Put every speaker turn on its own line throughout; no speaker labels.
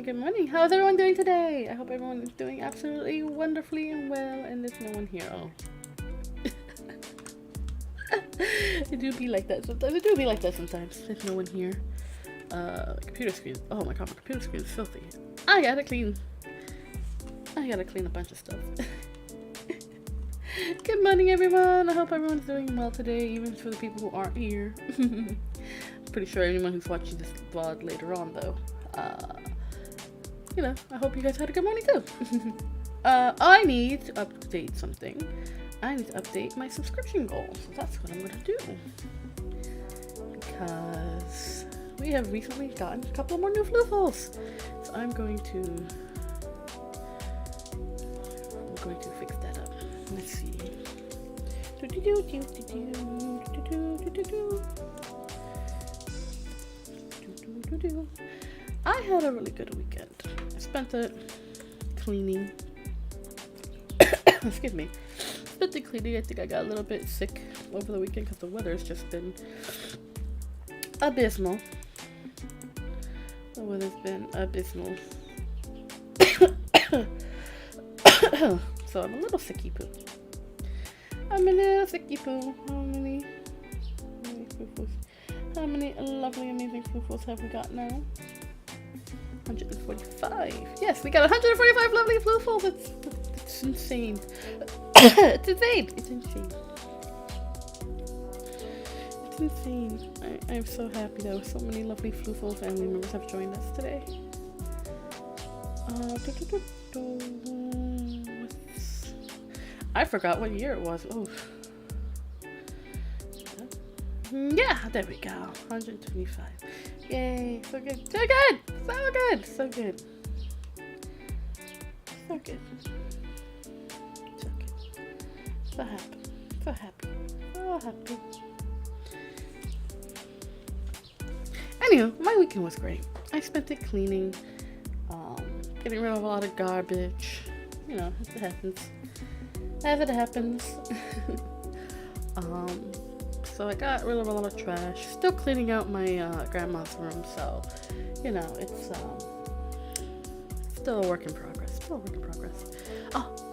Good morning. How's everyone doing today? I hope everyone is doing absolutely wonderfully and well, and there's no one here. Oh. It do be like that sometimes. There's no one here. Computer screen. Oh my god, my computer screen is filthy. I gotta clean a bunch of stuff. Good morning, everyone. I hope everyone's doing well today, even for the people who aren't here. Pretty sure anyone who's watching this vlog later on, though. You know, I hope you guys had a good morning too. I need to update something. I need to update my subscription goals. So that's what I'm gonna do. Because we have recently gotten a couple more new floofles. So I'm going to fix that up. Let's see. I had a really good weekend. I spent it cleaning. Excuse me. Spent it cleaning. I think I got a little bit sick over the weekend because the weather's just been abysmal. The weather's been abysmal. So I'm a little sicky poo. How many lovely, amazing floofles have we got now? 145. Yes, we got 145 lovely floofles. It's insane. It's insane. It's insane. It's insane. I'm so happy that so many lovely floofle family members have joined us today. I forgot what year it was. Oh. Yeah, there we go. 125. Yay. So good. So good. So good. So good. So good. So good. So happy. So happy. So happy. Anywho, my weekend was great. I spent it cleaning, getting rid of a lot of garbage. You know, it happens. As it happens. So I got rid of a lot of trash. Still cleaning out my grandma's room, so you know it's still a work in progress. Oh,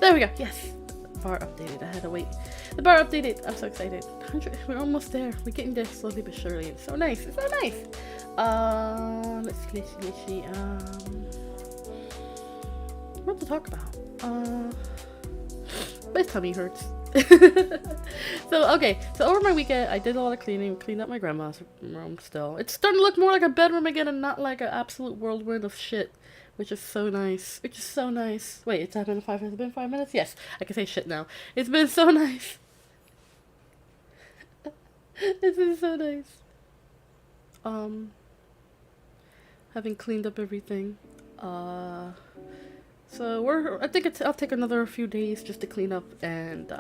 there we go. Yes, the bar updated. I had to wait. The bar updated. I'm so excited. 100. We're almost there. We're getting there slowly but surely. It's so nice. It's so nice. Let's see. What to talk about? My tummy hurts. So over my weekend I did a lot of cleaning, cleaned up my grandma's room. Still it's starting to look more like a bedroom again and not like an absolute whirlwind of shit, which is so nice. Wait, it's been 5 minutes. It's been 5 minutes. Yes, I can say shit now. It's been so nice. It's been so nice. Having cleaned up everything. So I think I'll take another few days just to clean up, and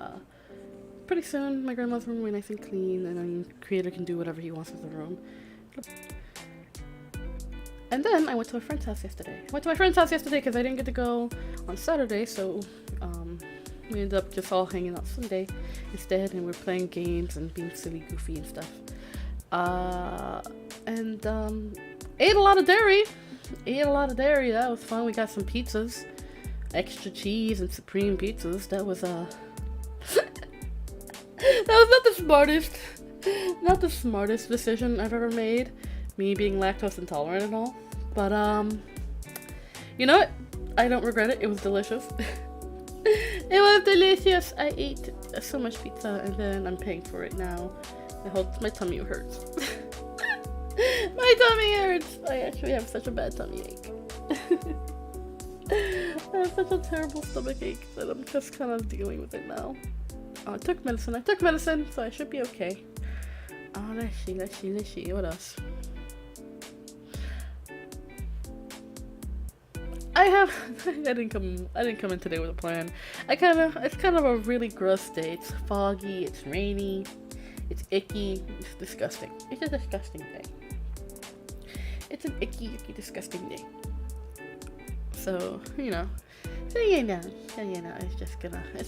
pretty soon my grandma's room will be nice and clean, and then Creator can do whatever he wants with the room. And then I went to my friend's house yesterday. Because I didn't get to go on Saturday, so We ended up just all hanging out Sunday instead, and we're playing games and being silly, goofy, and stuff. Ate a lot of dairy. That was fun. We got some pizzas, extra cheese and supreme pizzas. That was that was not the smartest decision I've ever made. Me being lactose intolerant and all, but you know what? I don't regret it. It was delicious. It was delicious. I ate so much pizza, and then I'm paying for it now. I hope my tummy hurts. My tummy hurts. I actually have such a bad tummy ache. I have such a terrible stomach ache that I'm just kind of dealing with it now. I took medicine, so I should be okay. Let's see. What else? I didn't come in today with a plan. It's kind of a really gross day. It's foggy, it's rainy, it's icky, it's disgusting. It's a disgusting day. It's an icky, disgusting day. So, it's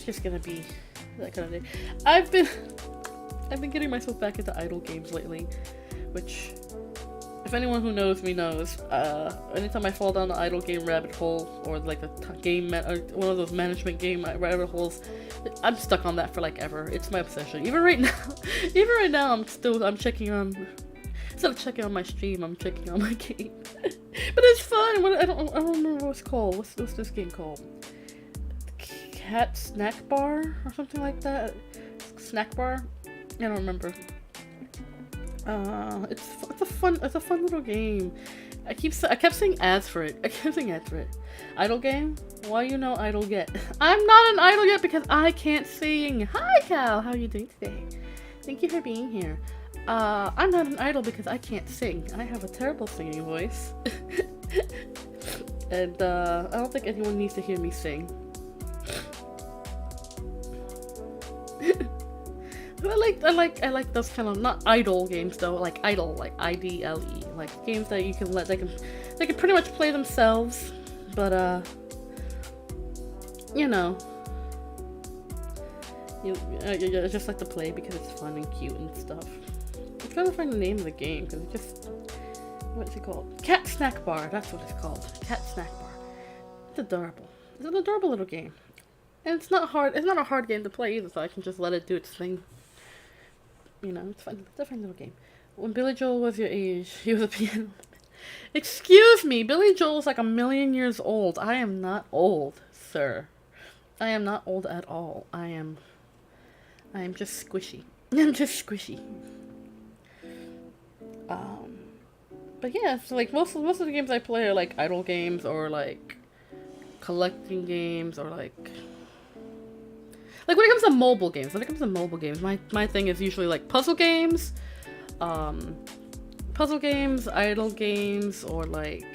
just gonna be that kind of day. I've been getting myself back into idle games lately, which, if anyone who knows me knows, anytime I fall down the idle game rabbit hole, or like a one of those management game rabbit holes, I'm stuck on that for like ever. It's my obsession. Even right now, I'm checking on. Instead of checking on my stream, I'm checking on my game. But it's fun. I don't remember what it's called. What's this game called? Cat Snack Bar or something like that. Snack Bar. I don't remember. It's a fun little game. I kept saying ads for it. Idle game? Why idle yet? I'm not an idle yet because I can't sing. Hi Cal, how are you doing today? Thank you for being here. I'm not an idol because I can't sing. I have a terrible singing voice. And I don't think anyone needs to hear me sing. I like those kind of, not idle games though, like idle, like IDLE, like games that you can they can pretty much play themselves, but I just like to play because it's fun and cute and stuff. I'm trying to find the name of the game because what's it called? Cat Snack Bar, that's what it's called. Cat Snack Bar. It's adorable. It's an adorable little game. And it's not hard. It's not a hard game to play either, so I can just let it do its thing. It's fun. It's a fun little game. When Billy Joel was your age, he was a piano. Excuse me, Billy Joel is like 1,000,000 years old. I am not old, sir. I am not old at all. I am just squishy. I'm just squishy. But yeah, so like most of the games I play are like idle games or like collecting games or like when it comes to mobile games, my thing is usually like puzzle games, idle games, or like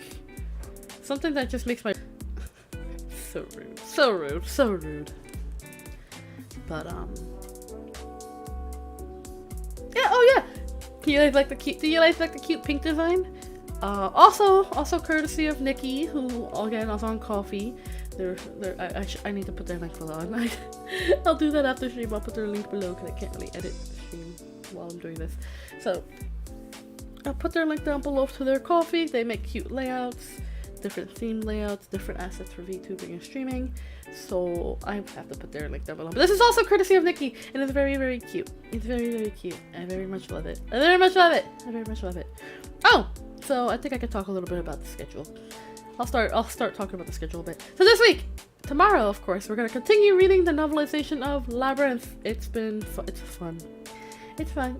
something that just makes my so rude. But yeah, oh yeah. Do you guys like the cute pink design? Also courtesy of Nikki, who again was on coffee. I need to put their link below. I'll do that after stream. I'll put their link below because I can't really edit the stream while I'm doing this. So I'll put their link down below to their coffee. They make cute layouts, different theme layouts, different assets for VTubing and streaming. So I have to put their link down below. But this is also courtesy of Nikki, and it's very, very cute. It's very, very cute. I very much love it. I very much love it. Oh, so I think I could talk a little bit about the schedule. I'll start talking about the schedule a bit. So this week, tomorrow, of course, we're gonna continue reading the novelization of Labyrinth. It's fun. It's fun.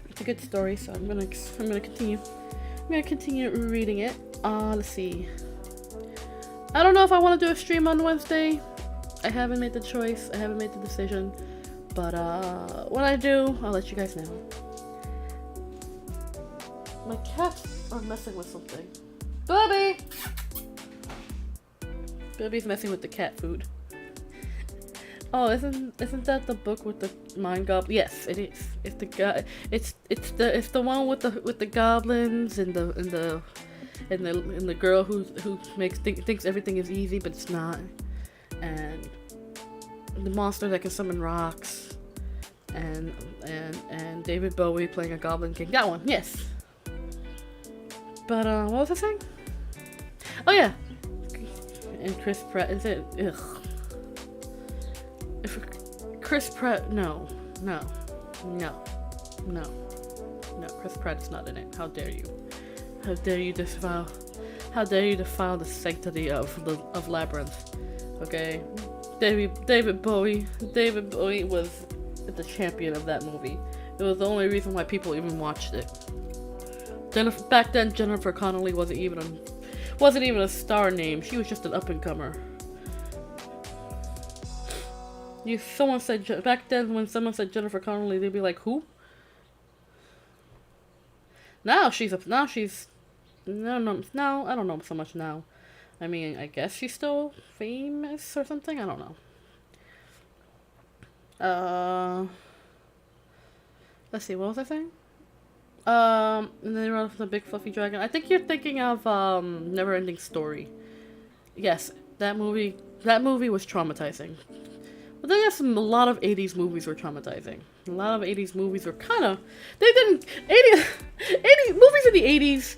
It's a good story, so I'm gonna continue reading it. Let's see. I don't know if I want to do a stream on Wednesday. I haven't made the choice. I haven't made the decision. But when I do, I'll let you guys know. My cats are messing with something. Bobby! Bobby's messing with the cat food. Oh, isn't that the book with the mind goblin? Yes, it is. It's the one with the goblins and the girl who thinks everything is easy, but it's not. And the monster that can summon rocks, and David Bowie playing a Goblin King. That one, yes. But what was I saying? Oh yeah, and Chris Pratt is it? Ugh. If Chris Pratt, no, Chris Pratt is not in it. How dare you? How dare you disavow? How dare you defile the sanctity of Labyrinth? Okay, David Bowie was the champion of that movie. It was the only reason why people even watched it. Back then, Jennifer Connelly wasn't even a star name. She was just an up and comer. Someone said back then, when someone said Jennifer Connelly, they'd be like, who? Now no, I don't know so much now. I mean, I guess she's still famous or something. I don't know. Let's see, what was I saying? And then they run off the big fluffy dragon. I think you're thinking of Neverending Story. Yes, that movie was traumatizing. But then a lot of 80s movies were traumatizing. A lot of 80s movies were movies in the 80s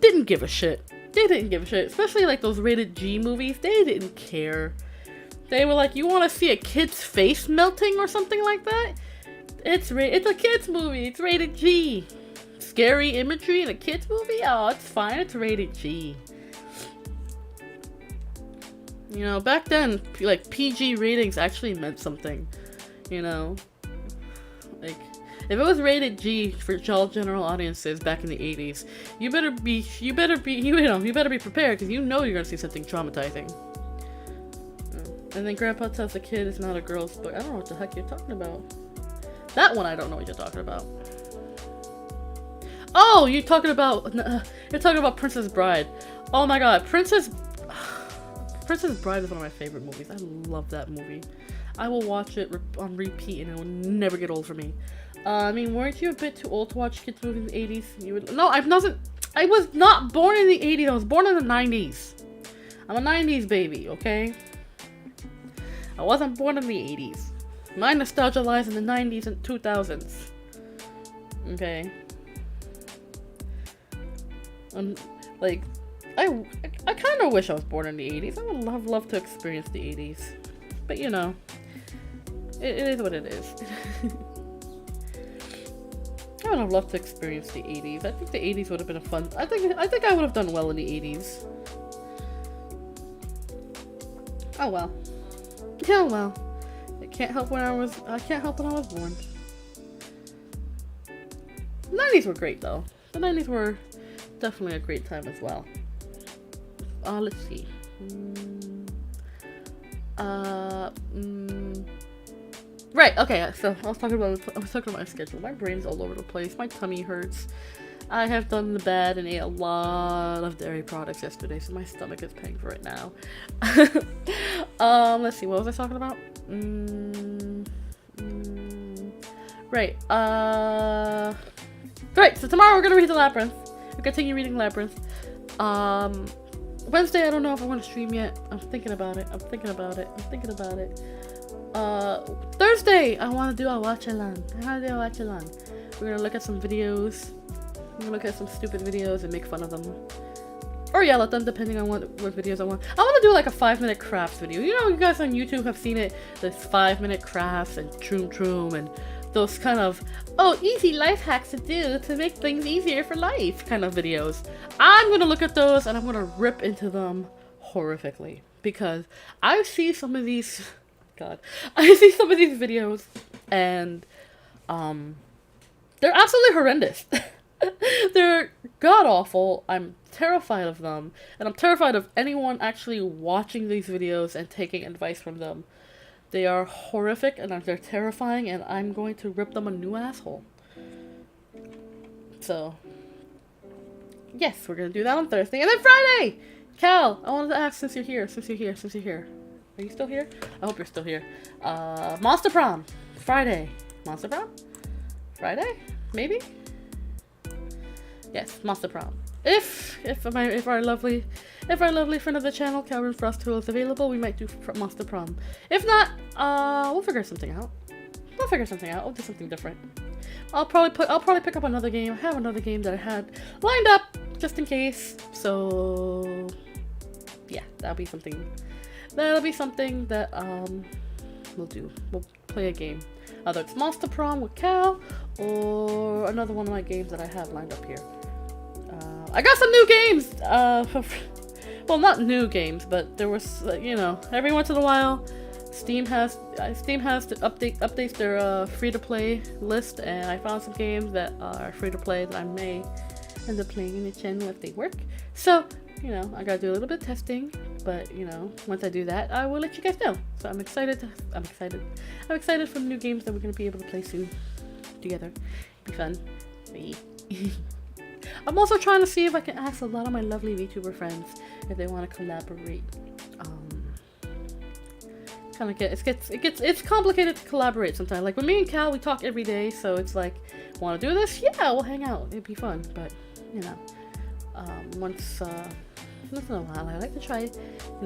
didn't give a shit. They didn't give a shit. Especially like those rated G movies. They didn't care. They were like, you want to see a kid's face melting or something like that? It's a kid's movie. It's rated G. Scary imagery in a kid's movie? Oh, it's fine. It's rated G. You know, back then, like, PG ratings actually meant something. You know? Like, if it was rated G for all general audiences back in the 80s, you better be prepared, because you know you're gonna see something traumatizing. And then Grandpa tells the kid it's not a girl's book. I don't know what the heck you're talking about. That one I don't know what you're talking about. Oh, you're talking about Princess Bride. Oh my god, Princess Bride is one of my favorite movies. I love that movie. I will watch it on repeat and it will never get old for me. I mean, weren't you a bit too old to watch kids movies in the 80s? No, I was not born in the 80s. I was born in the 90s. I'm a 90s baby, okay? I wasn't born in the 80s. My nostalgia lies in the 90s and 2000s. Okay? Like, I kind of wish I was born in the 80s. I would have loved to experience the 80s. But, you know, it is what it is. I would have loved to experience the 80s. I think the 80s would have been a fun... I think I would have done well in the 80s. Oh well. Oh well. I can't help when I was born. The 90s were great though. The 90s were definitely a great time as well. Let's see. Right, okay, so I was talking about my schedule. My brain's all over the place. My tummy hurts. I have done the bad and ate a lot of dairy products yesterday, so my stomach is paying for it now. Let's see, what was I talking about? Right, right, so tomorrow we're gonna read the Labyrinth. We'll continue reading Labyrinth. Wednesday, I don't know if I want to stream yet. I'm thinking about it. Thursday, I want to do a watch-along. We're gonna look at some videos. We're gonna look at some stupid videos and make fun of them. Or yell at them, depending on what videos I want. I want to do like a 5-minute crafts video. You know, you guys on YouTube have seen it. There's 5-minute crafts and troom and those kind of, easy life hacks to do to make things easier for life kind of videos. I'm gonna look at those and I'm gonna rip into them horrifically. Because I see some of these... I see some of these videos and they're absolutely horrendous. They're god-awful. I'm terrified of them. And I'm terrified of anyone actually watching these videos and taking advice from them. They are horrific and they're terrifying and I'm going to rip them a new asshole. So, yes, we're going to do that on Thursday. And then Friday! Cal, I wanted to ask since you're here. Are you still here? I hope you're still here. Monster Prom. Friday. Monster Prom? Friday? Maybe? Yes, Monster Prom. if our lovely friend of the channel, Calvin Frosttool, is available, we might do Monster Prom. If not, we'll figure something out. We'll do something different. I'll probably pick up another game. I have another game that I had lined up just in case. So yeah, that'll be something that we'll do. We'll play a game. Either it's Monster Prom with Cal or another one of my games that I have lined up here. I got some new games. Well, not new games, but there was, every once in a while, Steam has to updates their free-to-play list, and I found some games that are free-to-play that I may end up playing in the channel if they work. So, I gotta do a little bit of testing, but once I do that, I will let you guys know. So I'm excited for the new games that we're gonna be able to play soon together. It'll be fun. I'm also trying to see if I can ask a lot of my lovely VTuber friends if they want to collaborate. It's complicated to collaborate sometimes. Like with me and Cal, we talk every day, so it's like, want to do this? Yeah, we'll hang out. It'd be fun. But once in a while, I like to try and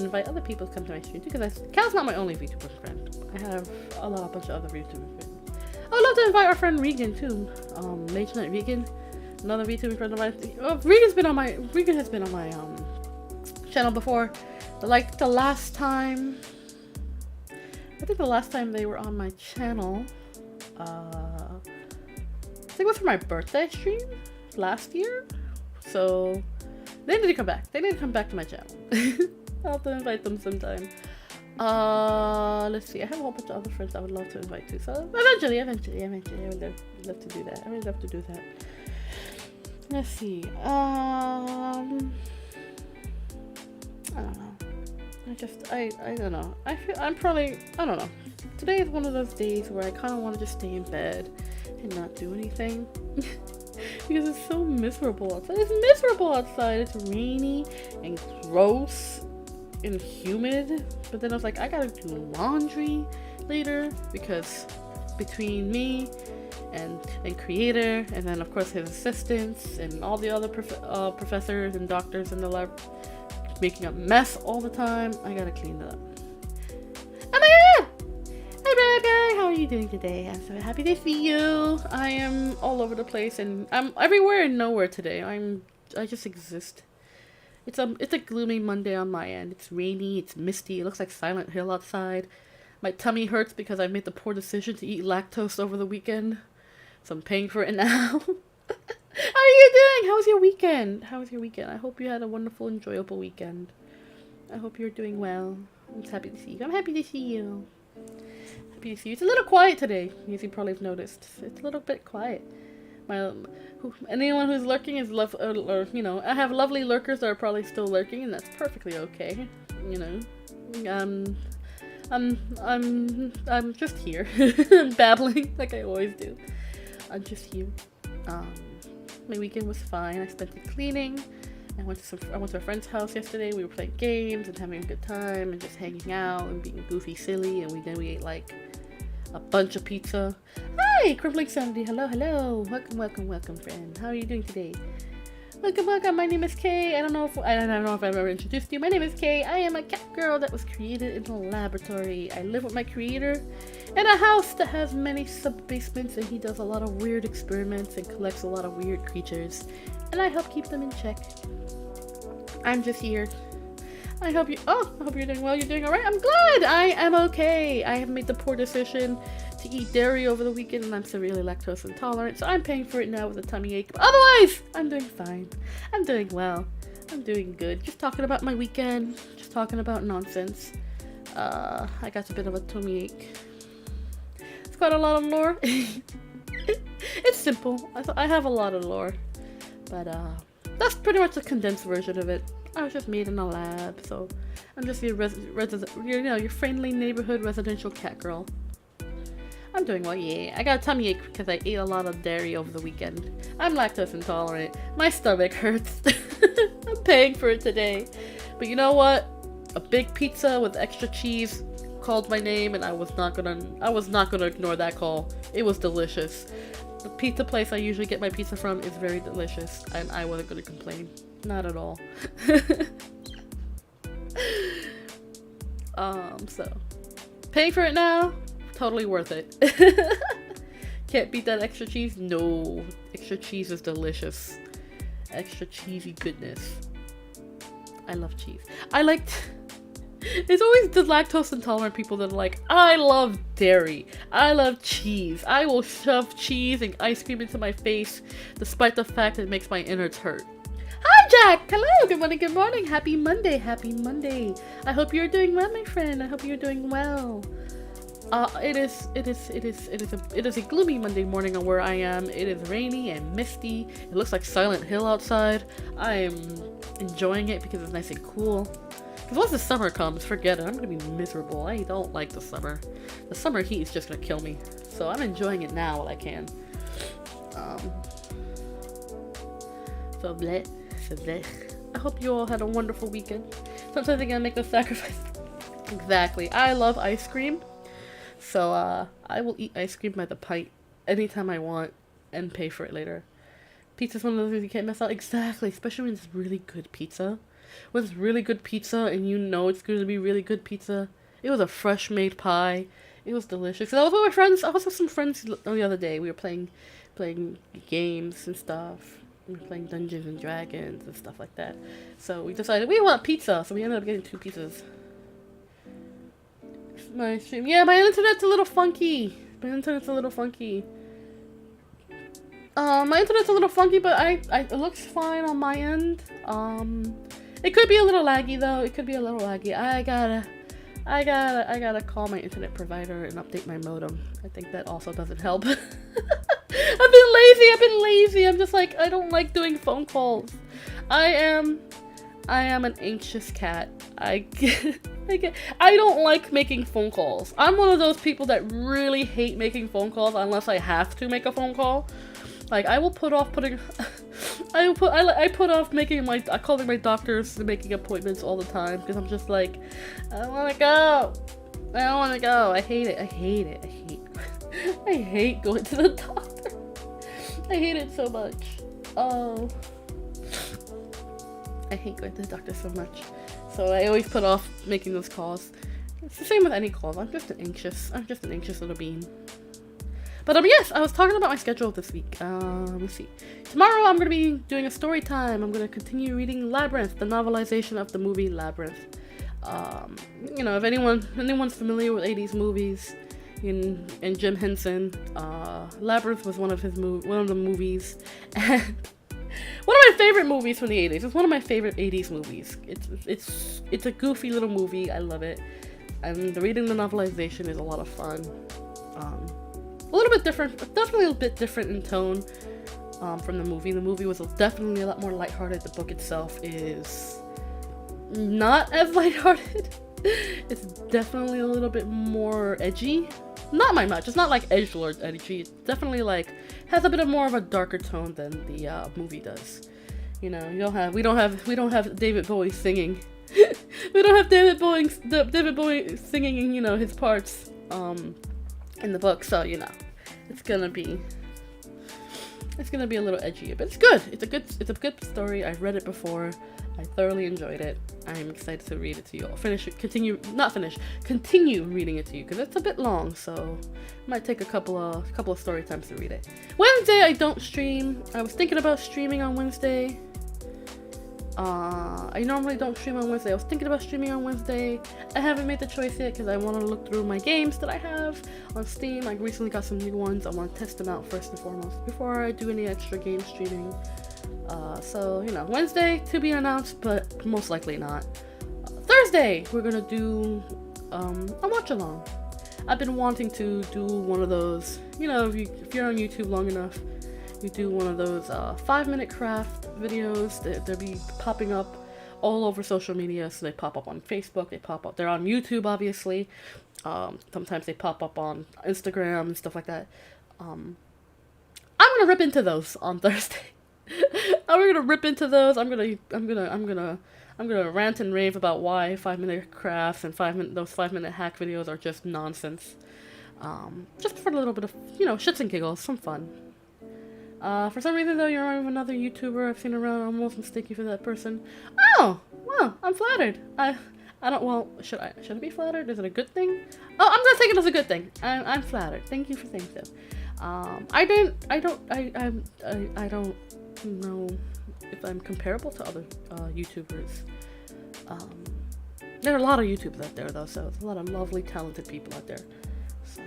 invite other people to come to my stream too. Because Cal's not my only VTuber friend. I have a bunch of other VTuber friends. I would love to invite our friend Regan too. Mage Knight Regan. Another VTuber friend of mine. Regan has been on my channel before. But like the last time they were on my channel, I think it was for my birthday stream last year. So they need to come back. They need to come back to my channel. I'll have to invite them sometime. Let's see. I have a whole bunch of other friends I would love to invite too. So eventually, I would love to do that. I would love to do that. Let's see. I don't know. I don't know. I don't know. Today is one of those days where I kind of want to just stay in bed and not do anything. Because it's so miserable outside. It's miserable outside. It's rainy and gross and humid. But then I was like, I gotta do laundry later because between me and creator, and then of course his assistants and all the other professors and doctors in the lab making a mess all the time, I gotta clean it up. Oh my god! Hi Braga! How are you doing today? I'm so happy to see you. I am all over the place and I'm everywhere and nowhere today. I just exist. It's a gloomy Monday on my end. It's rainy, it's misty, it looks like Silent Hill outside. My tummy hurts because I made the poor decision to eat lactose over the weekend. So I'm paying for it now. How are you doing? How was your weekend? I hope you had a wonderful, enjoyable weekend. I hope you're doing well. I'm just happy to see you. I'm happy to see you. Happy to see you. It's a little quiet today, as you probably have noticed. It's a little bit quiet. Anyone who's lurking is I have lovely lurkers that are probably still lurking, and that's perfectly okay. I'm just here, babbling like I always do. I'm just here. My weekend was fine. I spent it cleaning. I went to a friend's house yesterday. We were playing games and having a good time and just hanging out and being goofy, silly. And then we ate like a bunch of pizza. Hi, Crippling Sandy. Hello. Welcome, friend. How are you doing today? Welcome. My name is Kay. I don't know if I've ever introduced you. My name is Kay. I am a cat girl that was created in a laboratory. I live with my creator in a house that has many sub-basements, and he does a lot of weird experiments and collects a lot of weird creatures, and I help keep them in check. I'm just here. I hope you're doing well. You're doing alright. I'm glad. I am okay. I have made the poor decision to eat dairy over the weekend, and I'm severely lactose intolerant, so I'm paying for it now with a tummy ache. But otherwise, I'm doing fine. I'm doing well. I'm doing good. Just talking about my weekend. Just talking about nonsense. I got a bit of a tummy ache. It's quite a lot of lore. It's simple. I have a lot of lore, but that's pretty much a condensed version of it. I was just made in a lab, so I'm just your your friendly neighborhood residential cat girl. I'm doing well, yeah. I got a tummy ache because I ate a lot of dairy over the weekend. I'm lactose intolerant. My stomach hurts. I'm paying for it today. But you know what? A big pizza with extra cheese called my name, and I was not gonna ignore that call. It was delicious. The pizza place I usually get my pizza from is very delicious, and I wasn't gonna complain. Not at all. So paying for it now, totally worth it. Can't beat that extra cheese. No, extra cheese is delicious. Extra cheesy goodness. I love cheese. It's always the lactose intolerant people that are like, I love dairy. I love cheese. I will shove cheese and ice cream into my face, despite the fact that it makes my innards hurt. Hi, Jack. Hello. Good morning. Good morning. Happy Monday. Happy Monday. I hope you're doing well, my friend. I hope you're doing well. It is a gloomy Monday morning on where I am. It is rainy and misty. It looks like Silent Hill outside. I am enjoying it because it's nice and cool. Because once the summer comes, forget it. I'm gonna be miserable. I don't like the summer. The summer heat is just gonna kill me. So I'm enjoying it now while I can. So bleh. I hope you all had a wonderful weekend. Sometimes I gotta make the sacrifice. Exactly. I love ice cream. So, I will eat ice cream by the pint anytime I want and pay for it later. Pizza's one of those things you can't mess up. Exactly. Especially when it's really good pizza. When it's really good pizza and you know it's going to be really good pizza. It was a fresh made pie. It was delicious. And I was with my friends. I was with some friends the other day. We were playing games and stuff. We were playing Dungeons and Dragons and stuff like that. So we decided we want pizza. So we ended up getting 2 pizzas. My stream. Yeah, my internet's a little funky. My internet's a little funky, but it looks fine on my end. It could be a little laggy though. It could be a little laggy. I gotta call my internet provider and update my modem. I think that also doesn't help. I've been lazy. I'm just like, I don't like doing phone calls. I am an anxious cat. I don't like making phone calls. I'm one of those people that really hate making phone calls unless I have to make a phone call. Like, I will put off calling my doctors and making appointments all the time because I'm just like, I don't want to go. I hate it. I hate going to the doctor. I hate it so much. Oh. I hate going to the doctor so much. So I always put off making those calls. It's the same with any calls. I'm just an anxious little bean. But yes, I was talking about my schedule this week. Let me see. Tomorrow I'm going to be doing a story time. I'm going to continue reading Labyrinth, the novelization of the movie Labyrinth. If anyone's familiar with 80s movies and Jim Henson, Labyrinth was one of the movies. And one of my favorite movies from the 80s. It's one of my favorite 80s movies. It's a goofy little movie. I love it. And reading the novelization is a lot of fun. A little bit different, definitely a bit different in tone from the movie. The movie was definitely a lot more lighthearted. The book itself is not as lighthearted. It's definitely a little bit more edgy. Not by much. It's not like edgelord edgy. It's definitely has a bit of more of a darker tone than the movie does. We don't have David Bowie singing. We don't have David Bowie singing, his parts in the book. So it's gonna be a little edgy, but it's good. It's a good story. I've read it before. I thoroughly enjoyed it. I'm excited to read it to you all. Continue reading it to you because it's a bit long, so it might take a couple of story times to read it. Wednesday I don't stream. I was thinking about streaming on Wednesday. I normally don't stream on Wednesday. I was thinking about streaming on Wednesday. I haven't made the choice yet because I want to look through my games that I have on Steam. I recently got some new ones. I want to test them out first and foremost before I do any extra game streaming. So Wednesday to be announced, but most likely not. Thursday we're gonna do a watch along. I've been wanting to do one of those. If you're on YouTube long enough, you do one of those 5-minute craft videos. They'll be popping up all over social media. So they pop up on Facebook. They're on YouTube, obviously. Sometimes they pop up on Instagram and stuff like that. I'm gonna rip into those on Thursday. We're gonna rip into those. I'm gonna I'm gonna rant and rave about why 5-minute crafts and those 5-minute hack videos are just nonsense. Just for a little bit of, shits and giggles, some fun. For some reason though, you're another YouTuber I've seen around. I'm almost mistaken for that person. Oh, well, I'm flattered. I don't. Well, should I be flattered? Is it a good thing? Oh, I'm gonna take it as a good thing. I'm flattered. Thank you for saying so. I don't know if I'm comparable to other YouTubers. There are a lot of YouTubers out there though, so there's a lot of lovely, talented people out there. So,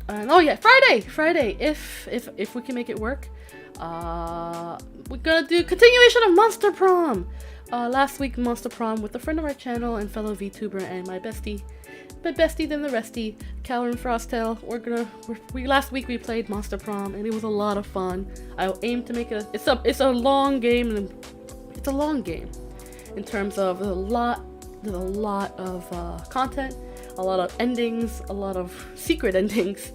and oh yeah, Friday. If we can make it work, we're gonna do continuation of Monster Prom. Last week Monster Prom with a friend of our channel and fellow VTuber and my bestie than the restie, Calorie Frosttail. Last week we played Monster Prom and it was a lot of fun. I aim to make it it's a long game, and it's a long game in terms of there's a lot of content, a lot of endings, a lot of secret endings,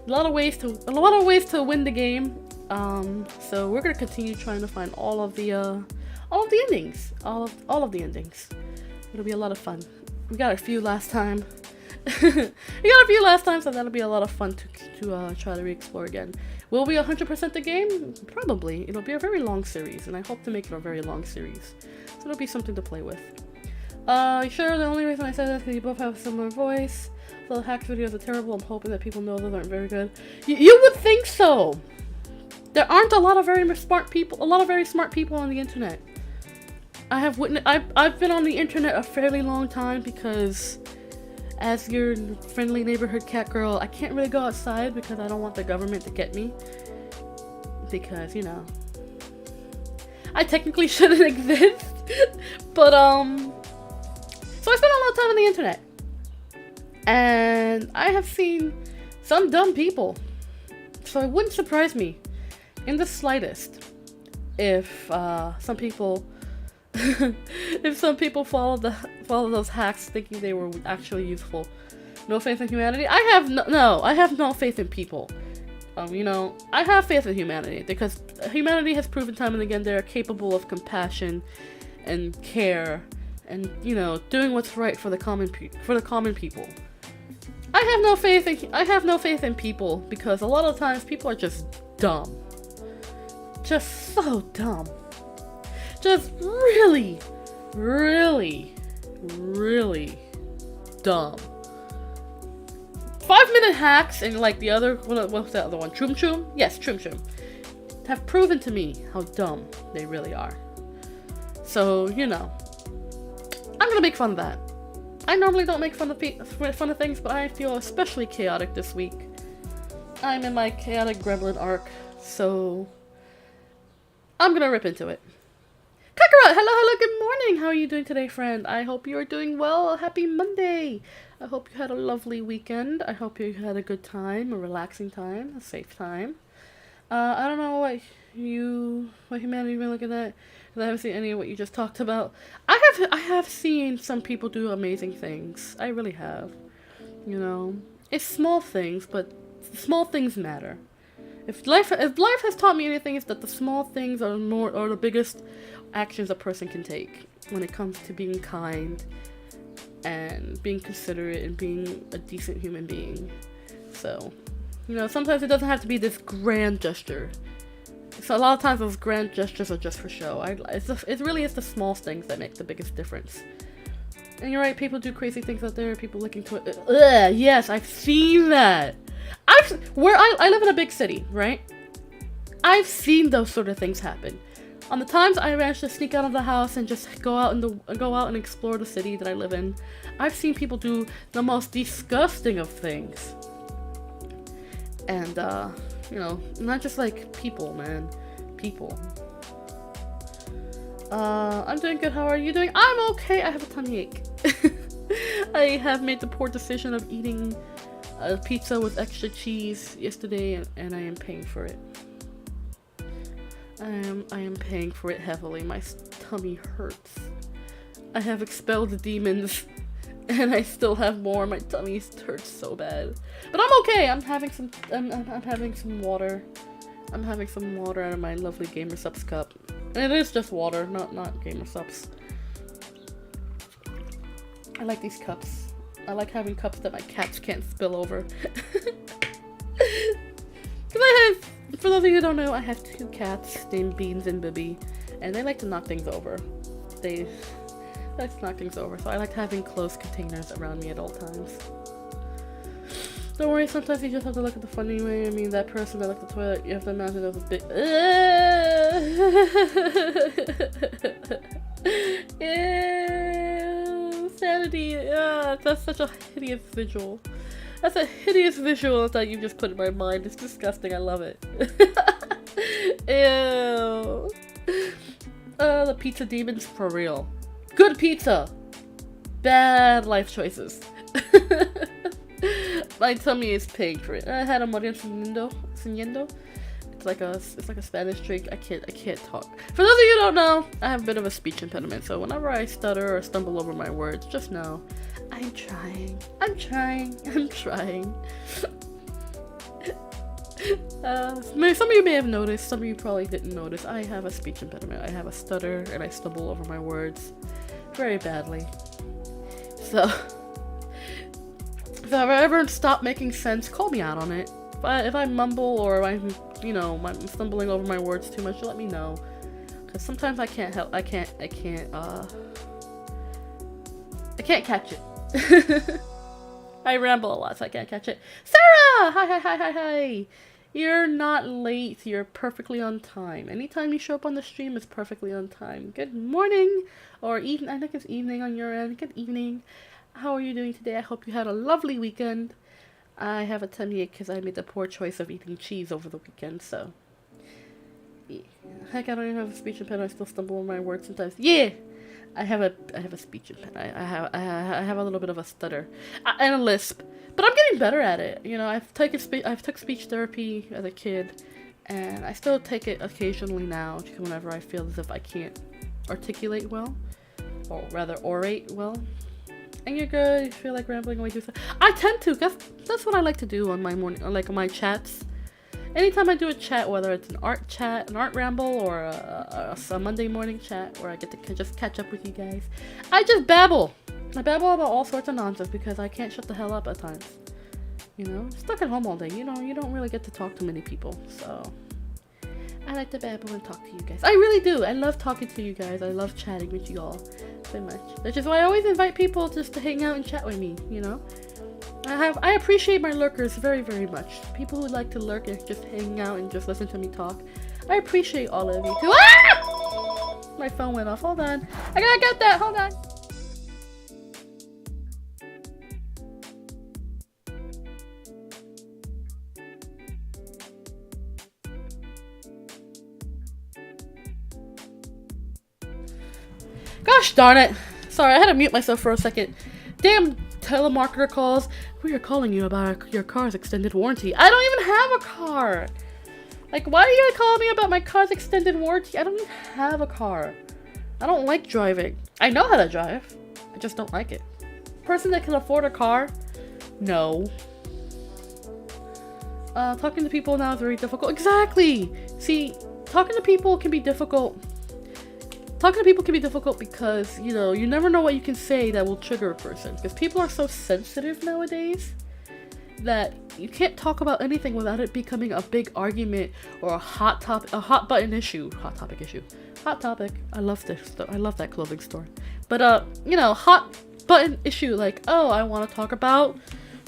a lot of ways to win the game. So we're gonna continue trying to find all of the endings. It'll be a lot of fun. We got a few last time. So that'll be a lot of fun to try to re-explore again. Will we 100% the game? Probably. It'll be a very long series, and I hope to make it a very long series. So it'll be something to play with. Sure, the only reason I said that is because you both have a similar voice. So the hack videos are terrible. I'm hoping that people know those aren't very good. You would think so! There aren't a lot of very smart people on the internet. I've been on the internet a fairly long time because as your friendly neighborhood cat girl, I can't really go outside because I don't want the government to get me. Because, I technically shouldn't exist. But, so I spend a lot of time on the internet. And I have seen some dumb people. So it wouldn't surprise me in the slightest if some people follow those hacks thinking they were actually useful. No faith in humanity? I have no faith in people. I have faith in humanity because humanity has proven time and again they're capable of compassion and care and doing what's right for the common people. I have no faith in people because a lot of times people are just dumb. Just so dumb. Just really, really, really dumb. 5-minute hacks and like the other, what's the other one? Troom Troom? Yes, Troom Troom. Have proven to me how dumb they really are. So, I'm gonna make fun of that. I normally don't make fun of things, but I feel especially chaotic this week. I'm in my chaotic gremlin arc, so I'm gonna rip into it. Kakarot, hello, good morning. How are you doing today, friend? I hope you are doing well. Happy Monday. I hope you had a lovely weekend. I hope you had a good time, a relaxing time, a safe time. I don't know what humanity you've been looking at, because I haven't seen any of what you just talked about. I have seen some people do amazing things. I really have. It's small things, but small things matter. If life has taught me anything, it's that the small things are the biggest actions a person can take when it comes to being kind and being considerate and being a decent human being. So, sometimes it doesn't have to be this grand gesture. So a lot of times those grand gestures are just for show. It really is the small things that make the biggest difference. And you're right, people do crazy things out there. People looking to it. Yes, I've seen that. I live in a big city, right? I've seen those sort of things happen. On the times I managed to sneak out of the house and just go out and explore the city that I live in, I've seen people do the most disgusting of things. And not just like people, man. People. I'm doing good. How are you doing? I'm okay. I have a tummy ache. I have made the poor decision of eating a pizza with extra cheese yesterday, and I am paying for it. I am paying for it heavily. My tummy hurts. I have expelled the demons, and I still have more. My tummy hurts so bad, but I'm okay. I'm having some water. I'm having some water out of my lovely Gamer Subs cup, and it is just water, not Gamer Subs. I like these cups. I like having cups that my cats can't spill over. For those of you who don't know, I have 2 cats named Beans and Bibby, and they like to knock things over. They like to knock things over, so I like having closed containers around me at all times. Don't worry, sometimes you just have to look at the funny way. I mean, that person that left the toilet, you have to imagine those big. Ew, sanity. That's such a hideous visual. That's a hideous visual that you just put in my mind. It's disgusting. I love it. Ew. The pizza demons for real. Good pizza. Bad life choices. My tummy is paying for it. I had a Morning Frens. It's like a Spanish drink. I can't talk. For those of you who don't know, I have a bit of a speech impediment, so whenever I stutter or stumble over my words, just know I'm trying. Some of you may have noticed, some of you probably didn't notice, I have a speech impediment. I have a stutter and I stumble over my words very badly. So if I ever stop making sense, call me out on it. If I mumble or I'm stumbling over my words too much, let me know. Because sometimes I can't help. I can't catch it. I ramble a lot, so I can't catch it. Sarah! Hi. You're not late. You're perfectly on time. Anytime you show up on the stream is perfectly on time. Good morning, or evening. I think it's evening on your end. Good evening. How are you doing today? I hope you had a lovely weekend. I have a tummy ache because I made the poor choice of eating cheese over the weekend, so. Yeah. Heck, I don't even have a speech impediment. I still stumble on my words sometimes. Yeah! I have a speech impediment. I have a little bit of a stutter. And a lisp. But I'm getting better at it. You know, I've took speech therapy as a kid, and I still take it occasionally now whenever I feel as if I can't articulate well, or rather orate well. And you're good. You feel like rambling away too fast. I tend to. That's what I like to do on my morning, like on my chats. Anytime I do a chat, whether it's an art chat, an art ramble, or a Monday morning chat where I get to just catch up with you guys, I just babble. I babble about all sorts of nonsense because I can't shut the hell up at times. You know, stuck at home all day. You know, you don't really get to talk to many people, so I like to babble and talk to you guys. I really do. I love talking to you guys. I love chatting with you all so much. Which is why I always invite people just to hang out and chat with me, you know? I appreciate my lurkers very, very much. People who like to lurk and just hang out and just listen to me talk. I appreciate all of you too. Ah! My phone went off. Hold on. I gotta get that. Hold on. Gosh darn it. Sorry, I had to mute myself for a second. Damn telemarketer calls. We are calling you about your car's extended warranty. I don't even have a car. Like, why are you gonna call me about my car's extended warranty? I don't even have a car. I don't like driving. I know how to drive. I just don't like it. Person that can afford a car? No. Talking to people now is very difficult. Exactly! See, talking to people can be difficult. Talking to people can be difficult because, you know, you never know what you can say that will trigger a person. Because people are so sensitive nowadays that you can't talk about anything without it becoming a big argument or a hot button issue. Hot topic issue. Hot topic. I love this. I love that clothing store. But, you know, hot button issue like, oh, I want to talk about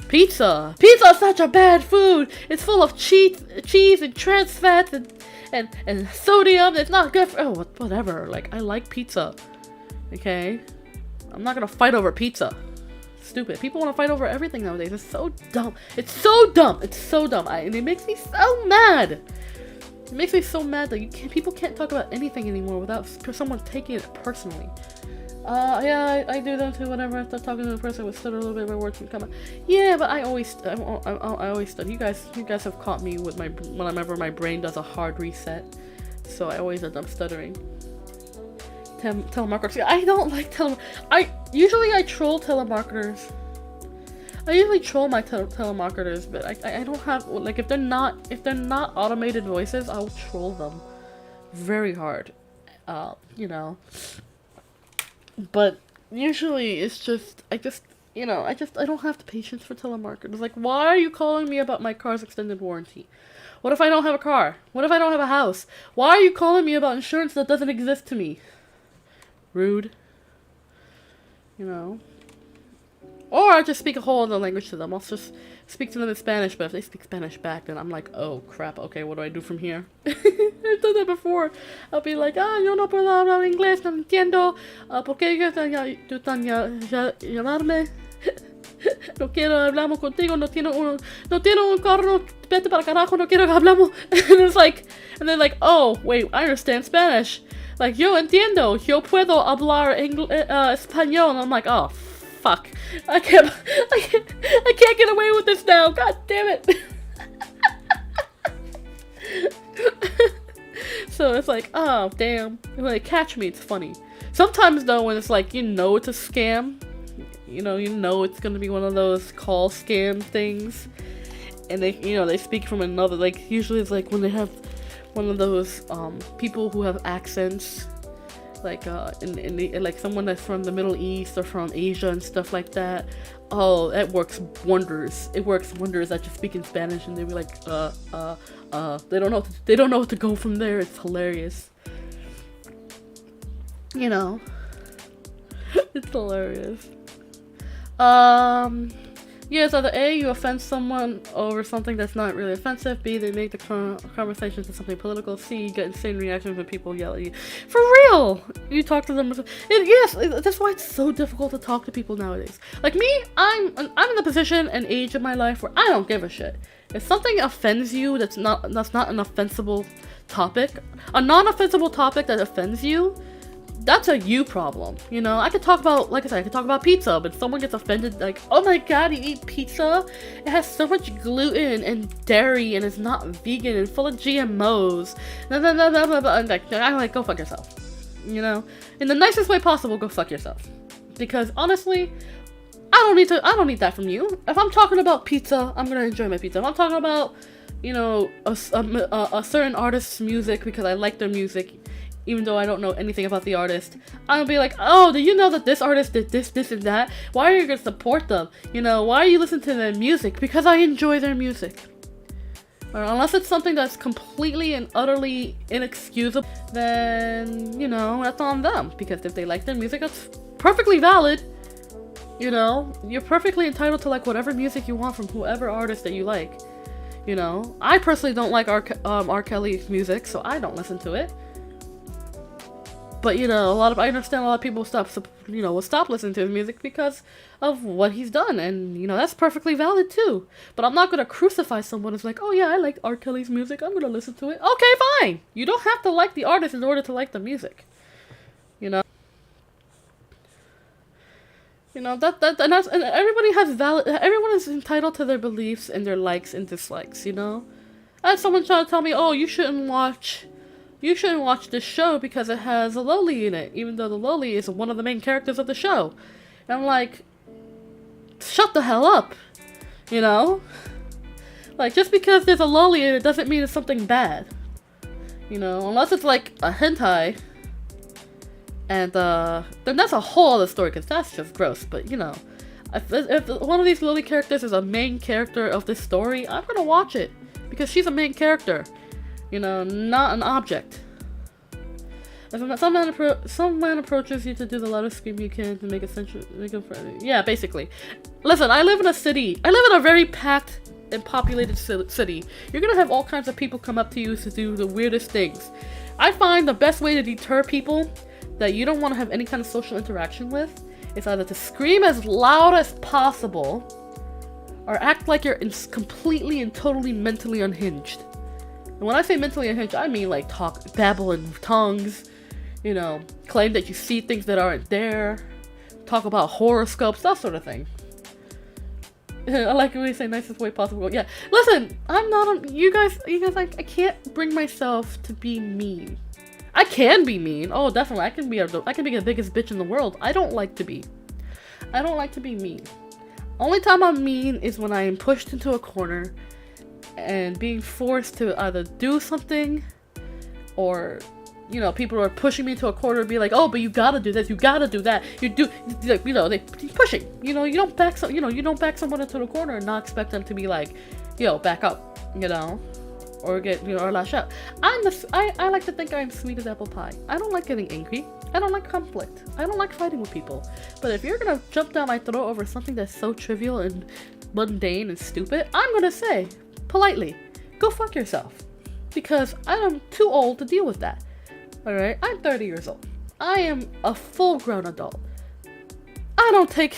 pizza. Pizza is such a bad food. It's full of cheese and trans fats and sodium. It's not good for, whatever. Like, I like pizza. Okay? I'm not gonna fight over pizza. Stupid. People want to fight over everything nowadays. It's so dumb. It's so dumb. It's so dumb. And it makes me so mad. It makes me so mad that people can't talk about anything anymore without someone taking it personally. Yeah, I do them too. Whenever I start talking to a person with stutter a little bit, my words can come out. Yeah, but I always stutter. You guys have caught me with whenever my brain does a hard reset, so I always end up stuttering. Telemarketers. I don't like usually I troll telemarketers. I usually troll my telemarketers, but I don't have, like, if they're not automated voices, I'll troll them very hard. You know. But usually it's just, I don't have the patience for telemarketers. Like, why are you calling me about my car's extended warranty? What if I don't have a car? What if I don't have a house? Why are you calling me about insurance that doesn't exist to me? Rude. You know? Or I just speak a whole other language to them. I'll just speak to them in Spanish, but if they speak Spanish back, then I'm like, oh crap, okay, what do I do from here? I've done that before. I'll be like, yo no puedo hablar inglés, no entiendo. ¿Por qué tú tan llamarme? No quiero hablamos contigo, no tiene un carro, vete para carajo, no quiero que hablamos. And they're like, oh, wait, I understand Spanish. Like, yo entiendo, yo puedo hablar español. And I'm like, oh, fuck. I can't get away with this now. God damn it. So it's like, oh, damn. When they catch me, it's funny. Sometimes, though, when it's like, it's a scam, you know it's gonna be one of those call scam things, and they speak from another, like, usually it's like when they have one of those people who have accents, like like someone that's from the Middle East or from Asia and stuff like that. Oh, that works wonders. It works wonders that you speak in Spanish and they'll be like, they don't know what to go from there. It's hilarious. It's hilarious. Yes, either A, you offend someone over something that's not really offensive. B, they make the conversation to something political. C, you get insane reactions when people yell at you. For real! You talk to them. Yes, that's why it's so difficult to talk to people nowadays. Like me, I'm in the position and age of my life where I don't give a shit. If something offends you that's not an offensible topic, a non-offensible topic that offends you, that's a you problem, I could talk about, like I said, I could talk about pizza, but someone gets offended, like, oh my god, you eat pizza? It has so much gluten and dairy and it's not vegan and full of GMOs. And I'm like, go fuck yourself. In the nicest way possible, go fuck yourself. Because honestly, I don't need that from you. If I'm talking about pizza, I'm gonna enjoy my pizza. If I'm talking about, a certain artist's music because I like their music, even though I don't know anything about the artist, I'll be like, oh, do you know that this artist did this, this, and that? Why are you gonna support them? Why are you listening to their music? Because I enjoy their music. Or unless it's something that's completely and utterly inexcusable, then, that's on them. Because if they like their music, that's perfectly valid. You're perfectly entitled to like whatever music you want from whoever artist that you like. I personally don't like R. Kelly's music, so I don't listen to it. But I understand a lot of people will stop listening to his music because of what he's done, and that's perfectly valid too. But I'm not gonna crucify someone who's like, oh yeah, I like R. Kelly's music, I'm gonna listen to it. Okay, fine. You don't have to like the artist in order to like the music. And everybody has everyone is entitled to their beliefs and their likes and dislikes. I had someone try to tell me, oh, you shouldn't watch this show because it has a loli in it, even though the loli is one of the main characters of the show. And I'm like, shut the hell up, Like, just because there's a loli in it doesn't mean it's something bad, unless it's like a hentai, and then that's a whole other story, because that's just gross. But if one of these loli characters is a main character of this story, I'm gonna watch it because she's a main character. Not an object. If some man approaches you to do the loudest scream you can to make it friendly. Yeah, basically. Listen, I live in a very packed and populated city. You're gonna have all kinds of people come up to you to do the weirdest things. I find the best way to deter people that you don't want to have any kind of social interaction with is either to scream as loud as possible or act like you're completely and totally mentally unhinged. And when I say mentally unhinged, I mean like babble in tongues, claim that you see things that aren't there, talk about horoscopes, that sort of thing. I like when you say nicest way possible. Yeah, listen, I'm not, you guys, I can't bring myself to be mean. I can be mean. Oh, definitely, I can be the biggest bitch in the world. I don't like to be mean. Only time I'm mean is when I am pushed into a corner and being forced to either do something or you know, people are pushing me to a corner and be like, oh, but you gotta do this, you gotta do that, you do, like, you know, they pushing, you know, you don't back someone into the corner and not expect them to be like, yo, back up, you know, or get, you know, or lash out. I like to think I'm sweet as apple pie. I don't like getting angry. I don't like conflict. I don't like fighting with people. But if you're gonna jump down my throat over something that's so trivial and mundane and stupid, I'm gonna say, politely, go fuck yourself. Because I am too old to deal with that. Alright? I'm 30 years old. I am a full-grown adult. I don't take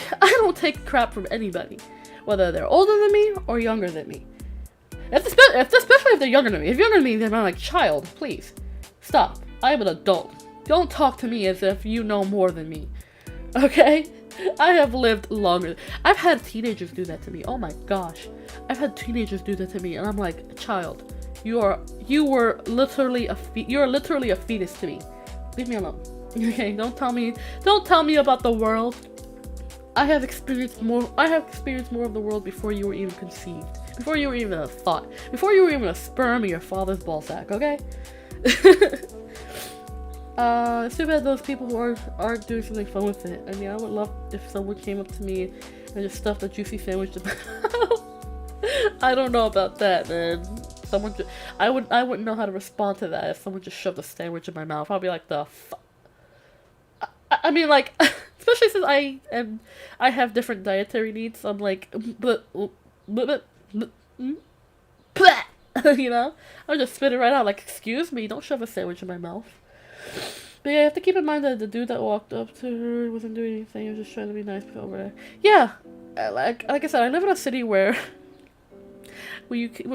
crap from anybody. Whether they're older than me or younger than me. Especially if they're younger than me. If you're younger than me, then I'm like, child, please. Stop. I am an adult. Don't talk to me as if you know more than me. Okay? I have lived longer. I've had teenagers do that to me. Oh my gosh. I've had teenagers do that to me, and I'm like, child, you're literally a fetus to me. Leave me alone. Okay? Don't tell me about the world. I have experienced more of the world before you were even conceived. Before you were even a thought. Before you were even a sperm in your father's ballsack, okay? It's too bad those people who aren't doing something fun with it. I mean, I would love if someone came up to me and just stuffed a juicy sandwich in my mouth. I don't know about that, man. I wouldn't know how to respond to that if someone just shoved a sandwich in my mouth. I'll be like, the fuck. I mean, like, especially since I have different dietary needs. I'm like, you know, I'll just spit it right out. Like, excuse me, don't shove a sandwich in my mouth. But yeah, you have to keep in mind that the dude that walked up to her wasn't doing anything. He was just trying to be nice over there. Yeah, like I said, I live in a city where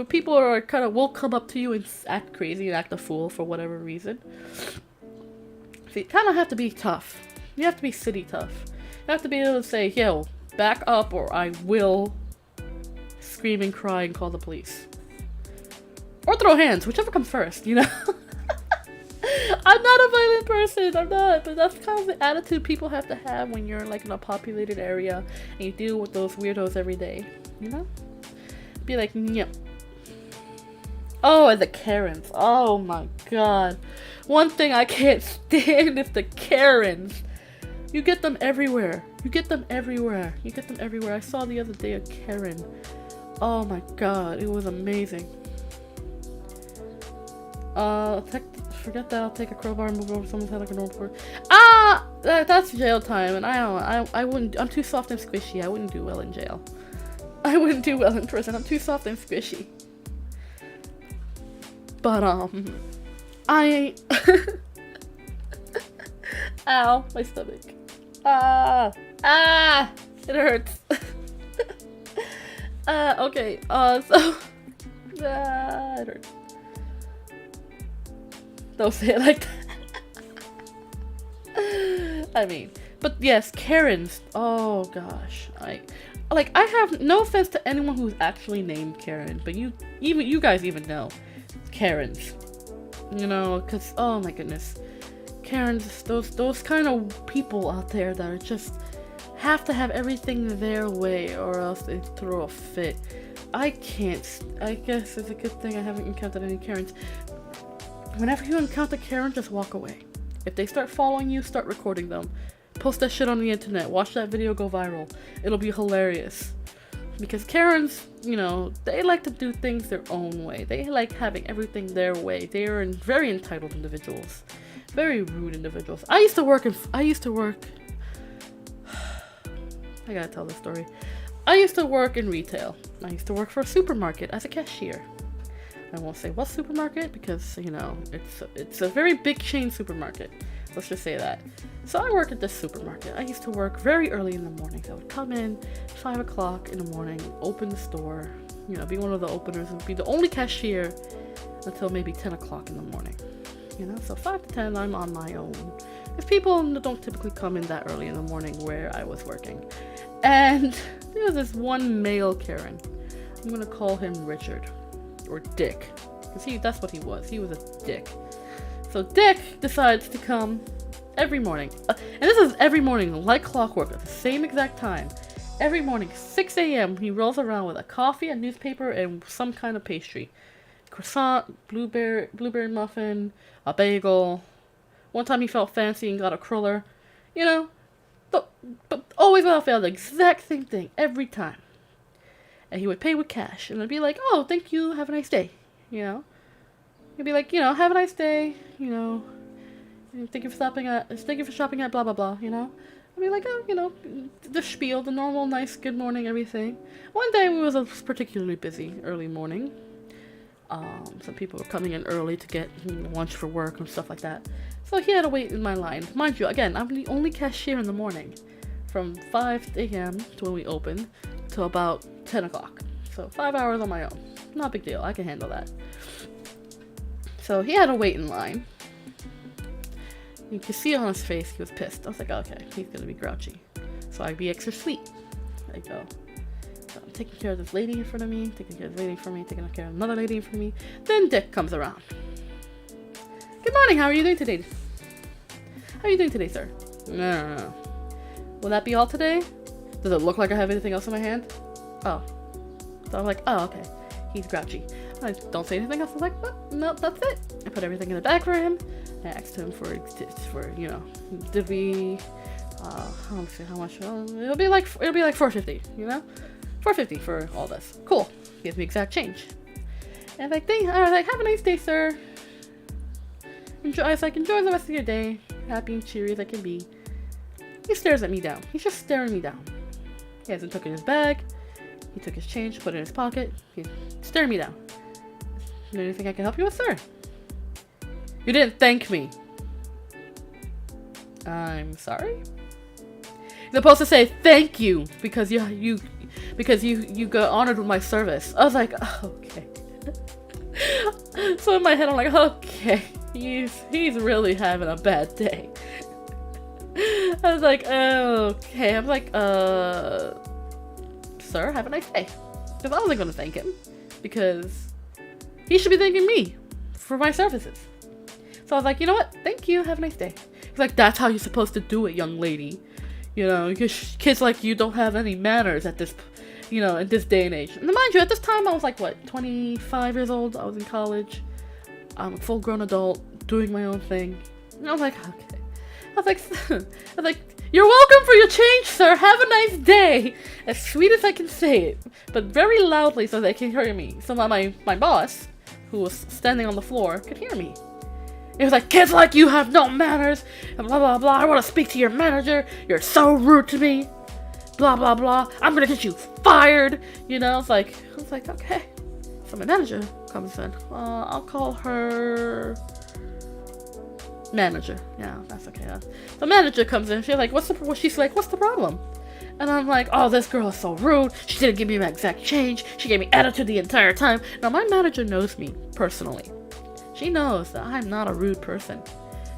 people are kind of will come up to you and act crazy and act a fool for whatever reason. So you kind of have to be tough. You have to be city tough. You have to be able to say, yo, back up or I will scream and cry and call the police. Or throw hands, whichever comes first, you know? I'm not a violent person, I'm not, but that's kind of the attitude people have to have when you're like in a populated area and you deal with those weirdos every day, you know? Be like, yep. Oh, and the Karens. Oh my god. One thing I can't stand is the Karens. You get them everywhere. You get them everywhere. I saw the other day a Karen. Oh my god, it was amazing. Forget that. I'll take a crowbar and move over someone's head like a normal person. Ah, that's jail time, and I wouldn't. I'm too soft and squishy. I wouldn't do well in jail. I wouldn't do well in prison. I'm too soft and squishy. But I. Ow, my stomach. It hurts. Okay. So. It hurts. Don't say it like that. I mean, but yes, Karens. Oh gosh, I have no offense to anyone who's actually named Karen, but you guys even know Karens, you know, because oh my goodness, Karens, those kind of people out there that are just have to have everything their way or else they throw a fit. I guess it's a good thing I haven't encountered any Karens. Whenever you encounter Karen, just walk away. If they start following you, start recording them. Post that shit on the internet. Watch that video go viral. It'll be hilarious. Because Karens, you know, they like to do things their own way. They like having everything their way. They are very entitled individuals. Very rude individuals. I used to work I gotta tell this story. I used to work in retail. I used to work for a supermarket as a cashier. I won't say what supermarket because, you know, it's a very big chain supermarket. Let's just say that. So I worked at this supermarket. I used to work very early in the morning. I would come in 5 o'clock in the morning, open the store, you know, be one of the openers and be the only cashier until maybe 10 o'clock in the morning. You know, so 5 to 10, I'm on my own. Because people don't typically come in that early in the morning where I was working. And there was this one male Karen. I'm going to call him Richard. Or Dick, because that's what he was. He was a dick. So Dick decides to come every morning, and this is every morning, like clockwork, at the same exact time. Every morning, 6 a.m. he rolls around with a coffee, a newspaper, and some kind of pastry. Croissant, blueberry muffin, a bagel, One time he felt fancy and got a cruller. You know, but always without fail, the exact same thing every time. And he would pay with cash, and I'd be like, "Oh, thank you, have a nice day." You know, he'd be like, "Have a nice day." Thank you for shopping at blah blah blah. I'd be like, "Oh, the spiel, the normal, nice, good morning, everything." One day it was a particularly busy early morning. Some people were coming in early to get lunch for work and stuff like that. So he had to wait in my line. Mind you, again, I'm the only cashier in the morning, from 5 a.m. to when we open to about 10 o'clock. So 5 hours on my own. Not a big deal. I can handle that. So he had to wait in line. You could see on his face he was pissed. I was like, okay, he's gonna be grouchy. So I'd be extra sweet. I go, so I'm taking care of this lady in front of me, taking care of another lady in front of me. Then Dick comes around. Good morning, how are you doing today? How are you doing today, sir? No. Will that be all today? Does it look like I have anything else in my hand? Oh. So I'm like, oh, okay. He's grouchy. I don't say anything else. I was like, well, no, that's it. I put everything in the bag for him. I asked him for did we, how much? It'll be like $4.50, $4.50 for all this. Cool. Gives me exact change. And I was like, have a nice day, sir. Enjoy the rest of your day. Happy and cheery as I can be. He stares at me down. He's just staring me down. He hasn't taken his bag. He took his change, put it in his pocket. He's staring me down. Is there anything I can help you with, sir? You didn't thank me. I'm sorry? You're supposed to say thank you because you got honored with my service. I was like, oh, okay. So in my head I'm like, okay, he's really having a bad day. I was like, okay. I'm like, sir, have a nice day. Because I wasn't gonna thank him because he should be thanking me for my services. So I was like, you know what? Thank you. Have a nice day. He's like, that's how you're supposed to do it, young lady. Kids like you don't have any manners at this, in this day and age. And mind you, at this time I was like, 25 years old. I was in college. I'm a full-grown adult doing my own thing. And I was like, okay. I was like, you're welcome for your change, sir. Have a nice day. As sweet as I can say it, but very loudly so they can hear me. So my boss, who was standing on the floor, could hear me. He was like, kids like you have no manners, and blah, blah, blah. I want to speak to your manager. You're so rude to me. Blah, blah, blah. I'm going to get you fired. I was like, okay. So my manager comes in. I'll call her manager. Yeah, that's okay. The manager comes in. She's like, what's the problem? And I'm like, oh, this girl is so rude. She didn't give me my exact change. She gave me attitude the entire time. Now, my manager knows me personally. She knows that I'm not a rude person.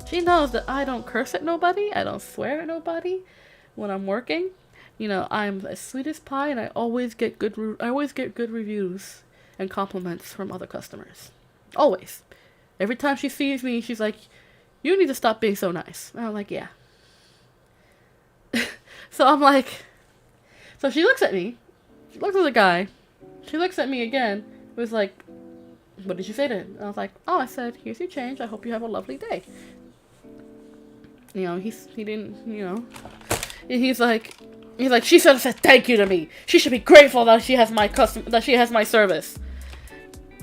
She knows that I don't curse at nobody. I don't swear at nobody when I'm working. I'm as sweet as pie, and I always get good reviews and compliments from other customers. Always. Every time she sees me, she's like, you need to stop being so nice. And I'm like, yeah. So I'm like, so she looks at me. She looks at the guy. She looks at me again. It was like, what did you say to him? I was like, oh, I said, here's your change. I hope you have a lovely day. He didn't, and he's like, she should have said thank you to me. She should be grateful that she has my service.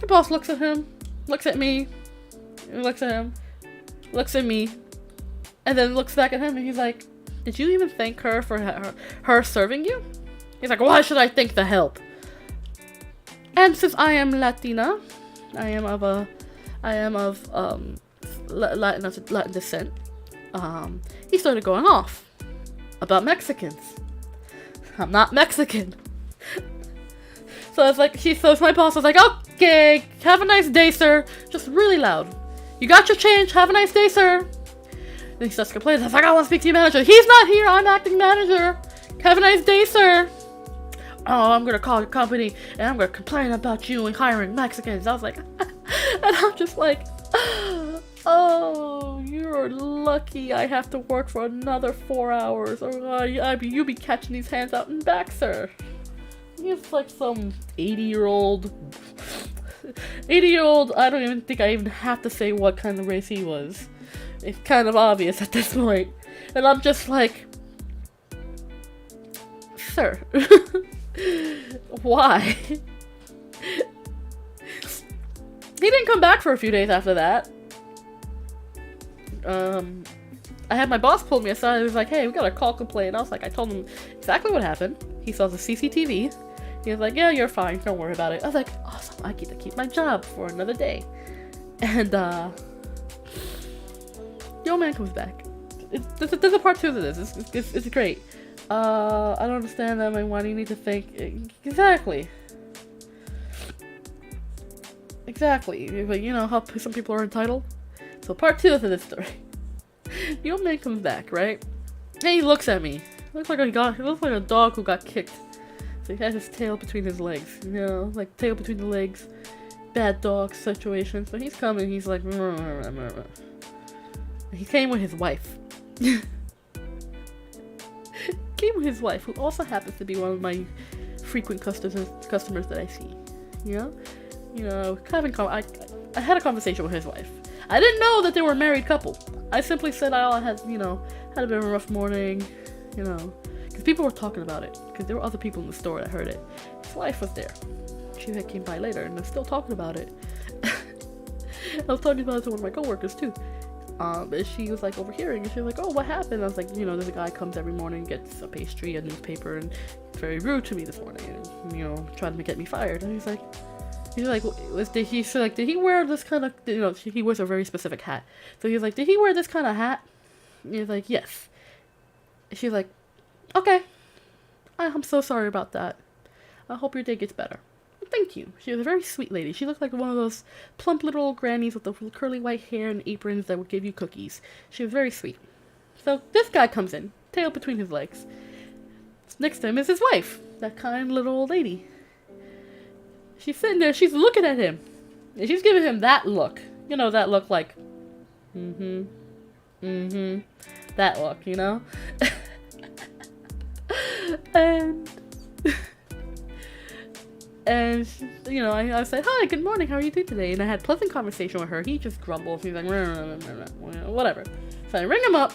The boss looks at him, looks at me, looks at him, looks at me, and then looks back at him, and he's like, did you even thank her for her serving you? He's like, why should I thank the help? And since I am Latina, I am of Latin descent. He started going off about Mexicans. I'm not Mexican. So it's like, so my boss was like, okay, have a nice day, sir. Just really loud. You got your change. Have a nice day, sir. Then he starts complaining. I was like, I want to speak to your manager. He's not here. I'm acting manager. Have a nice day, sir. Oh, I'm going to call your company and I'm going to complain about you and hiring Mexicans. I was like, and I'm just like, oh, you're lucky I have to work for another 4 hours, or you be catching these hands out and back, sir. He's like some 80-year-old, I don't even think I even have to say what kind of race he was. It's kind of obvious at this point. And I'm just like, sir, why? He didn't come back for a few days after that. I had my boss pull me aside. He was like, hey, we got a call complaint. I was like, I told him exactly what happened. He saw the CCTV. He was like, yeah, you're fine. Don't worry about it. I was like, awesome. I get to keep my job for another day. And, the old man comes back. There's a part 2 to this. It's great. I don't understand that. Why do you need to think? Exactly. But you know how some people are entitled? So part 2 to this story. The old man comes back, right? And he looks at me. He looks like a dog who got kicked. So he has his tail between his legs. You know, like tail between the legs. Bad dog situation. So he's coming. He's like, he came with his wife. Came with his wife, who also happens to be one of my frequent customers that I see. You know, I had a conversation with his wife. I didn't know that they were a married couple. I simply said I had a bit of a rough morning, because people were talking about it. Because there were other people in the store that heard it. His wife was there. She came by later, and they're still talking about it. I was talking about it to one of my coworkers too. And she was like overhearing, and she was like, "Oh, what happened?" I was like, there's a guy comes every morning, gets a pastry, a newspaper, and he's very rude to me this morning, and trying to get me fired. And he's like, did he wear this kind of, he wears a very specific hat. So he was like, did he wear this kind of hat? And he was like, yes. And she's like, okay. I'm so sorry about that. I hope your day gets better. Thank you. She was a very sweet lady. She looked like one of those plump little old grannies with the curly white hair and aprons that would give you cookies. She was very sweet. So this guy comes in, tail between his legs. Next to him is his wife, that kind little old lady. She's sitting there, she's looking at him. And she's giving him that look. That look like, that look, And I said, hi, good morning, how are you doing today? And I had a pleasant conversation with her. He just grumbles. He's like, whatever. So I ring him up.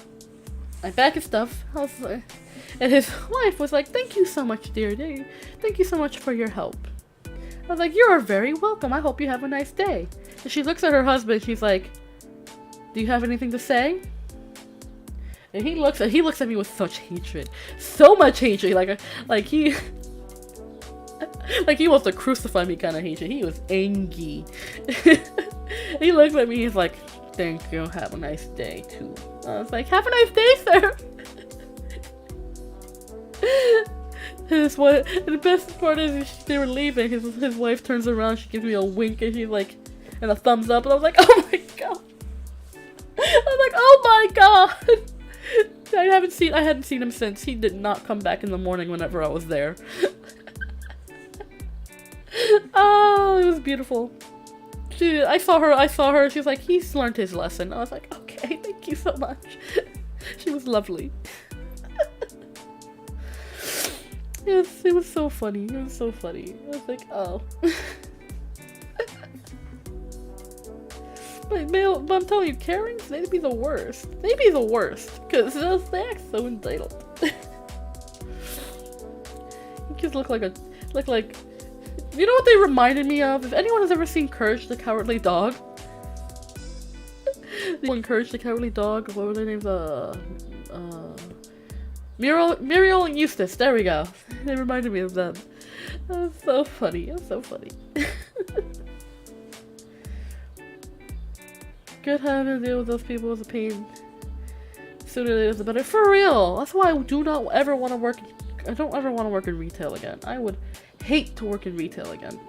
I pack his stuff. And his wife was like, thank you so much, dear. Thank you so much for your help. I was like, you're very welcome. I hope you have a nice day. And she looks at her husband. She's like, do you have anything to say? And he looks at me with such hatred. So much hatred. Like he wants to crucify me kind of hatred. He was angry. He looks at me, he's like, thank you, have a nice day too. I was like, have a nice day, sir. The best part is they were leaving, his wife turns around, she gives me a wink, and she's like, and a thumbs up, and I was like, oh my god. I was like, oh my god. I hadn't seen him since. He did not come back in the morning whenever I was there. Oh, it was beautiful. I saw her, she was like, he's learned his lesson. I was like, okay, thank you so much. She was lovely. It was so funny. I was like, oh. But I'm telling you, Karens, they'd be the worst. Because they act so entitled. You just look like, you know what they reminded me of? If anyone has ever seen Courage the Cowardly Dog. Courage the Cowardly Dog, what were their names? Muriel and Eustace, there we go. They reminded me of them. That was so funny. Good having to deal with those people is a pain. Sooner or later the better. For real! That's why I don't ever want to work in retail again. I would hate to work in retail again.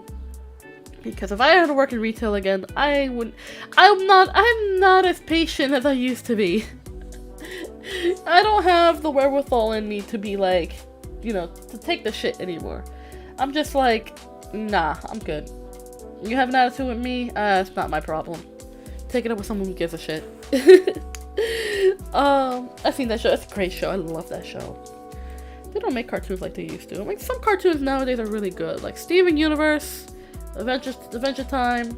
Because if I had to work in retail again, I'm not as patient as I used to be. I don't have the wherewithal in me to be like, to take the shit anymore. I'm just like, nah, I'm good. You have an attitude with me? It's not my problem. Take it up with someone who gives a shit. I've seen that show. It's a great show. I love that show. They don't make cartoons like they used to. Like, some cartoons nowadays are really good. Like Steven Universe, Adventure Time.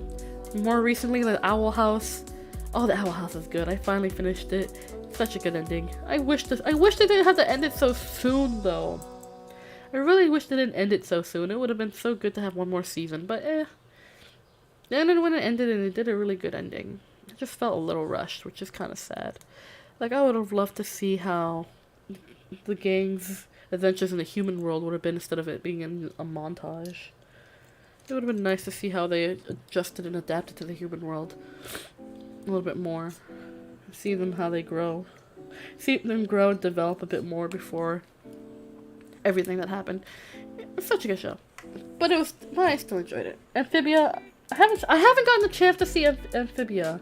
More recently, like Owl House. Oh, the Owl House is good. I finally finished it. Such a good ending. I wish they didn't have to end it so soon, though. I really wish they didn't end it so soon. It would have been so good to have one more season, but eh. It ended when it ended, and it did a really good ending. It just felt a little rushed, which is kind of sad. Like, I would have loved to see how the gang's adventures in the human world would have been instead of it being in a montage. It would have been nice to see how they adjusted and adapted to the human world a little bit more. See them how they grow. See them grow and develop a bit more before everything that happened. It's such a good show. But I still enjoyed it. Amphibia, I haven't gotten the chance to see Amphibia.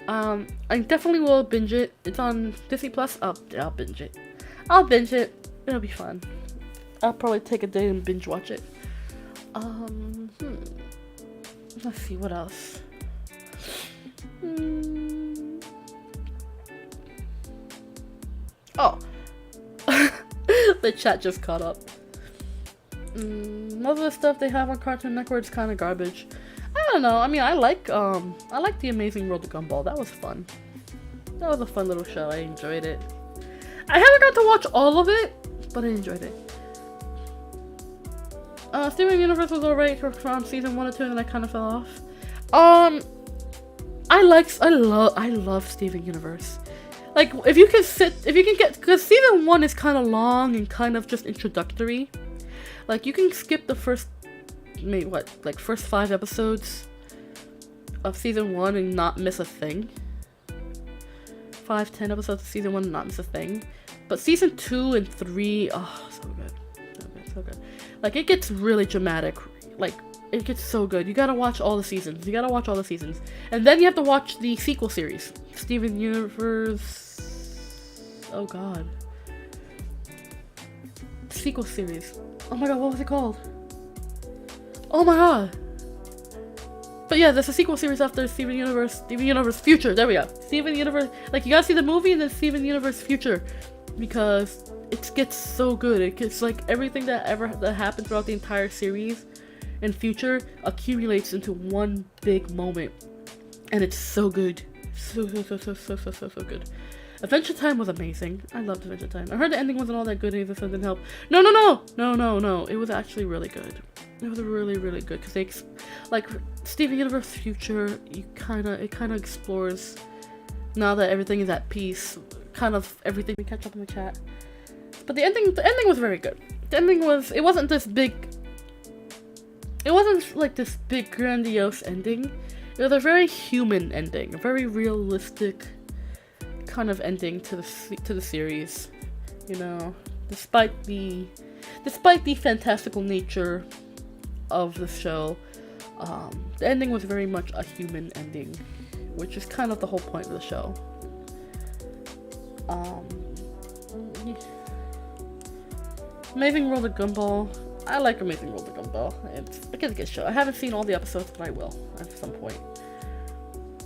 I definitely will binge it. It's on Disney Plus. I'll binge it. I'll binge it. It'll be fun. I'll probably take a day and binge watch it. Let's see what else. Oh, the chat just caught up. Most of the stuff they have on Cartoon Network is kind of garbage. I don't know. I mean, I like The Amazing World of Gumball. That was fun. That was a fun little show. I enjoyed it. I haven't got to watch all of it, but I enjoyed it. Steven Universe was alright from season 1 or 2, and then I kind of fell off. I love Steven Universe. Like, if you can get, because season 1 is kind of long and kind of just introductory. Like, you can skip the first, maybe first 5 episodes of season 1 and not miss a thing. 5-10 episodes of season 1 and not miss a thing. But season 2 and 3, oh, so good. So good. Like, it gets really dramatic. Like, it gets so good. You gotta watch all the seasons. And then you have to watch the sequel series. Steven Universe... Oh god. Sequel series. Oh my god, what was it called? Oh my god! But yeah, there's a sequel series after Steven Universe Future. There we go. Steven Universe... Like, you gotta see the movie and then Steven Universe Future. Because it gets so good. It gets, like, everything that happened throughout the entire series and Future accumulates into one big moment. And it's so good. So good. Adventure Time was amazing. I loved Adventure Time. I heard the ending wasn't all that good either, so it didn't help. No. It was actually really good. It was really, really good. Because they, like, Steven Universe Future, it kind of explores, now that everything is at peace, kind of everything. We catch up in the chat. But the ending was very good. The ending was, it wasn't like this big grandiose ending. It was a very human ending, a very realistic kind of ending to the series. You know, despite the fantastical nature of the show, the ending was very much a human ending, which is kind of the whole point of the show. Amazing World of Gumball. I like Amazing World of Gumball. It's a good show. I haven't seen all the episodes, but I will at some point.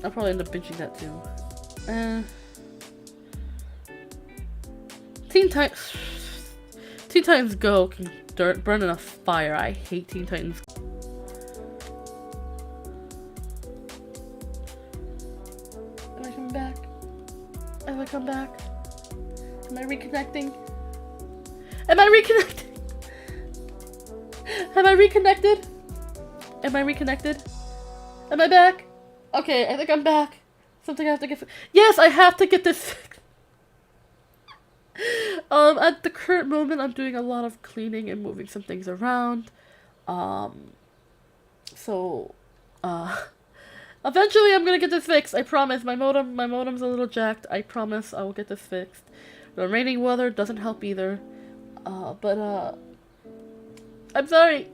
I'll probably end up binging that too. Teen Titans Go can burn in a fire. I hate Teen Titans. Am I coming back? Am I come back? Am I reconnecting? Am I reconnecting? Am I reconnected? Am I reconnected? Am I back? Okay, I think I'm back. Something I have to get. Yes, I have to get this fixed. At the current moment, I'm doing a lot of cleaning and moving some things around. Eventually I'm gonna get this fixed. I promise. My modem's a little jacked. I promise I will get this fixed. The raining weather doesn't help either. I'm sorry.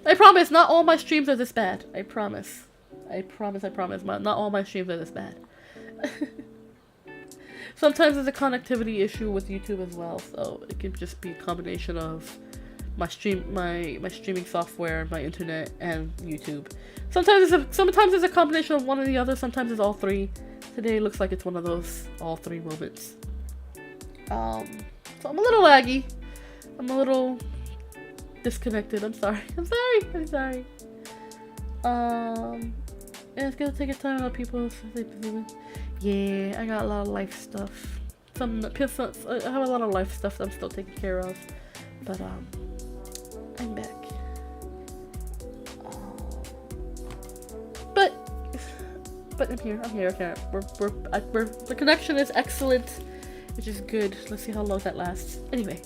I promise, not all my streams are this bad. I promise. Not all my streams are this bad. Sometimes there's a connectivity issue with YouTube as well, so it can just be a combination of my streaming software, my internet, and YouTube. Sometimes it's a combination of one or the other. Sometimes it's all three. Today looks like it's one of those all three moments. So I'm a little laggy. I'm a little disconnected. I'm sorry. And it's gonna take a time of people. Yeah, I got a lot of life stuff. I have a lot of life stuff that I'm still taking care of. But I'm back. But I'm here. The connection is excellent, which is good. Let's see how long that lasts. Anyway,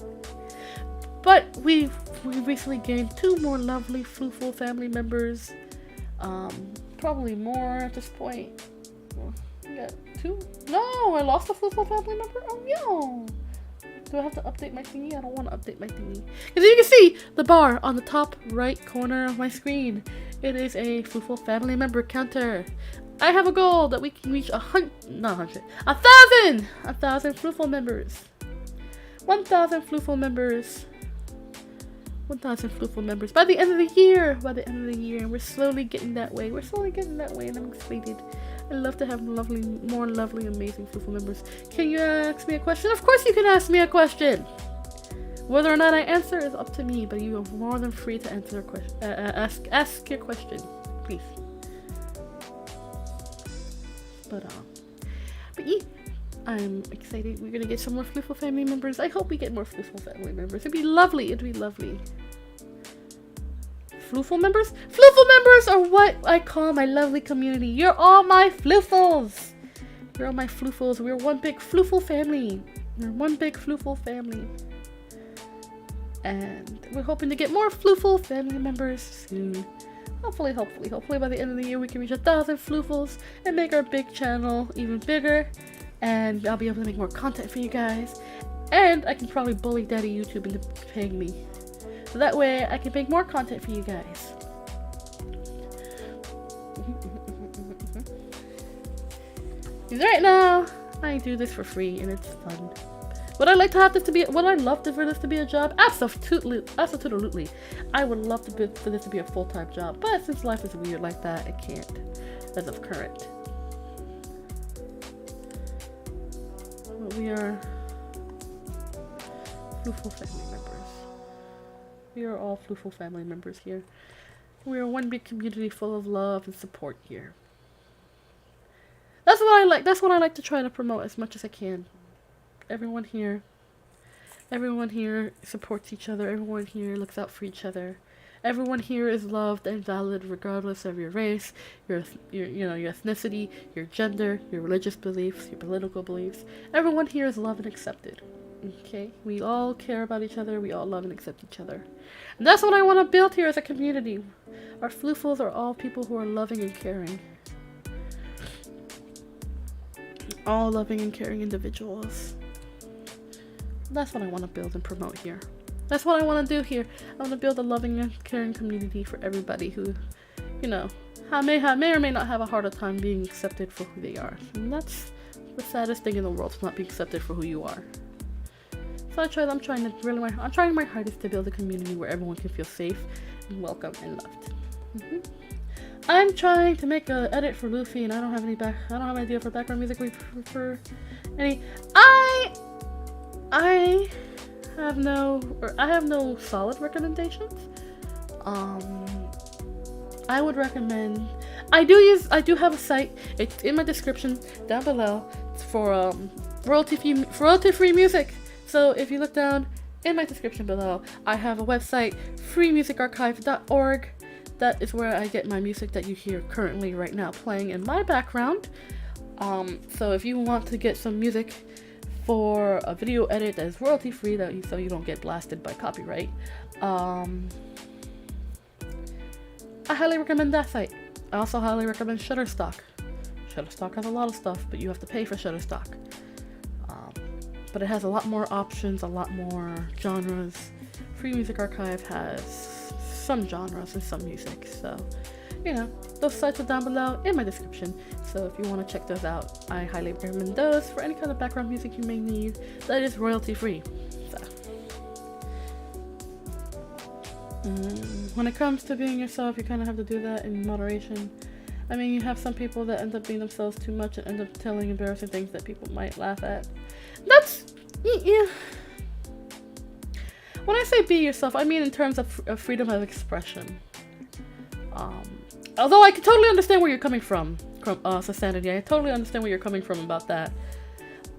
but we recently gained 2 more lovely Floofle family members. Probably more at this point. We got 2. No, I lost a Floofle family member. Oh no. Do I have to update my thingy? I don't want to update my thingy. Because you can see the bar on the top right corner of my screen. It is a Floofle family member counter. I have a goal that we can reach 1,000 Floofle members. 1,000 Floofle members. 1,000 Floofle members by the end of the year. And we're slowly getting that way. And I'm excited. I love to have more lovely, amazing Floofle members. Can you ask me a question? Of course you can ask me a question. Whether or not I answer is up to me, but you are more than free to answer a question. Ask your question, please. But yeah, I'm excited. We're gonna get some more Floofle family members. I hope we get more Floofle family members. It'd be lovely. Floofle members? Floofle members are what I call my lovely community. You're all my Floofles. We're one big Floofle family. And we're hoping to get more Floofle family members soon. Hopefully by the end of the year we can reach 1,000 Floofles and make our big channel even bigger. And I'll be able to make more content for you guys. And I can probably bully Daddy YouTube into paying me. So that way I can make more content for you guys. Because right now I do this for free and it's fun. Would I love for this to be a job? Absolutely. I would love for this to be a full-time job, but since life is weird like that, it can't as of current. But we are Floofle family members. We are all Floofle family members here. We are one big community full of love and support here. That's what I like. That's what I like to try to promote as much as I can. Everyone here supports each other. Everyone here looks out for each other. Everyone here is loved and valued regardless of your race, your ethnicity, your gender, your religious beliefs, your political beliefs. Everyone here is loved and accepted. Okay? We all care about each other. We all love and accept each other. And that's what I want to build here as a community. Our Floofles are all people who are loving and caring. All loving and caring individuals. That's what I want to build and promote here. That's what I want to do here. I want to build a loving and caring community for everybody who, may or may not have a harder time being accepted for who they are. And that's the saddest thing in the world, to not be accepted for who you are. So I'm trying my hardest to build a community where everyone can feel safe and welcome and loved. I'm trying to make an edit for Luffy, and I don't have an idea for background music for any. I have no solid recommendations. I would recommend. I do have a site. It's in my description down below. It's for royalty-free music. So if you look down in my description below, I have a website, freemusicarchive.org. That is where I get my music that you hear currently right now playing in my background. So if you want to get some music for a video edit that is royalty free, so you don't get blasted by copyright, I highly recommend that site. I also highly recommend Shutterstock. Shutterstock has a lot of stuff, but you have to pay for Shutterstock. But it has a lot more options, a lot more genres. Free Music Archive has some genres and some music, so those sites are down below in my description. So if you want to check those out, I highly recommend those for any kind of background music you may need that is royalty free. So when it comes to being yourself, you kind of have to do that in moderation. I mean, you have some people that end up being themselves too much and end up telling embarrassing things that people might laugh at. Yeah. When I say be yourself, I mean in terms of freedom of expression. Although I can totally understand where you're coming from Sanity. I totally understand where you're coming from about that.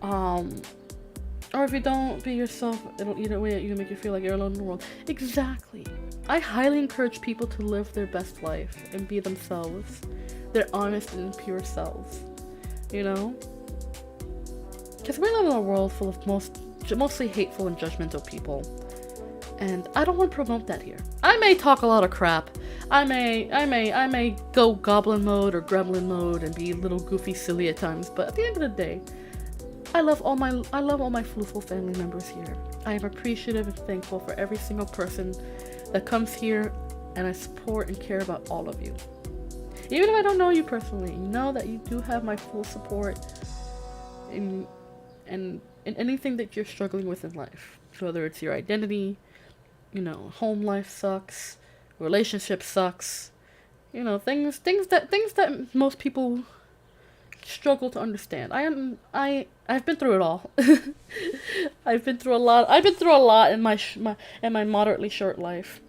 Or if you don't be yourself, it'll either way you make you feel like you're alone in the world. Exactly. I highly encourage people to live their best life and be themselves, their honest and pure selves. You know, because we live in a world full of mostly hateful and judgmental people, and I don't want to promote that here. I may talk a lot of crap. I may go goblin mode or gremlin mode and be a little goofy, silly at times. But at the end of the day, I love all my Floofle family members here. I am appreciative and thankful for every single person that comes here, and I support and care about all of you. Even if I don't know you personally, you know that you do have my full support in anything that you're struggling with in life. So whether it's your identity, you know, home life sucks, relationship sucks, you know, things that most people struggle to understand. I've been through it all. I've been through a lot in my moderately short life.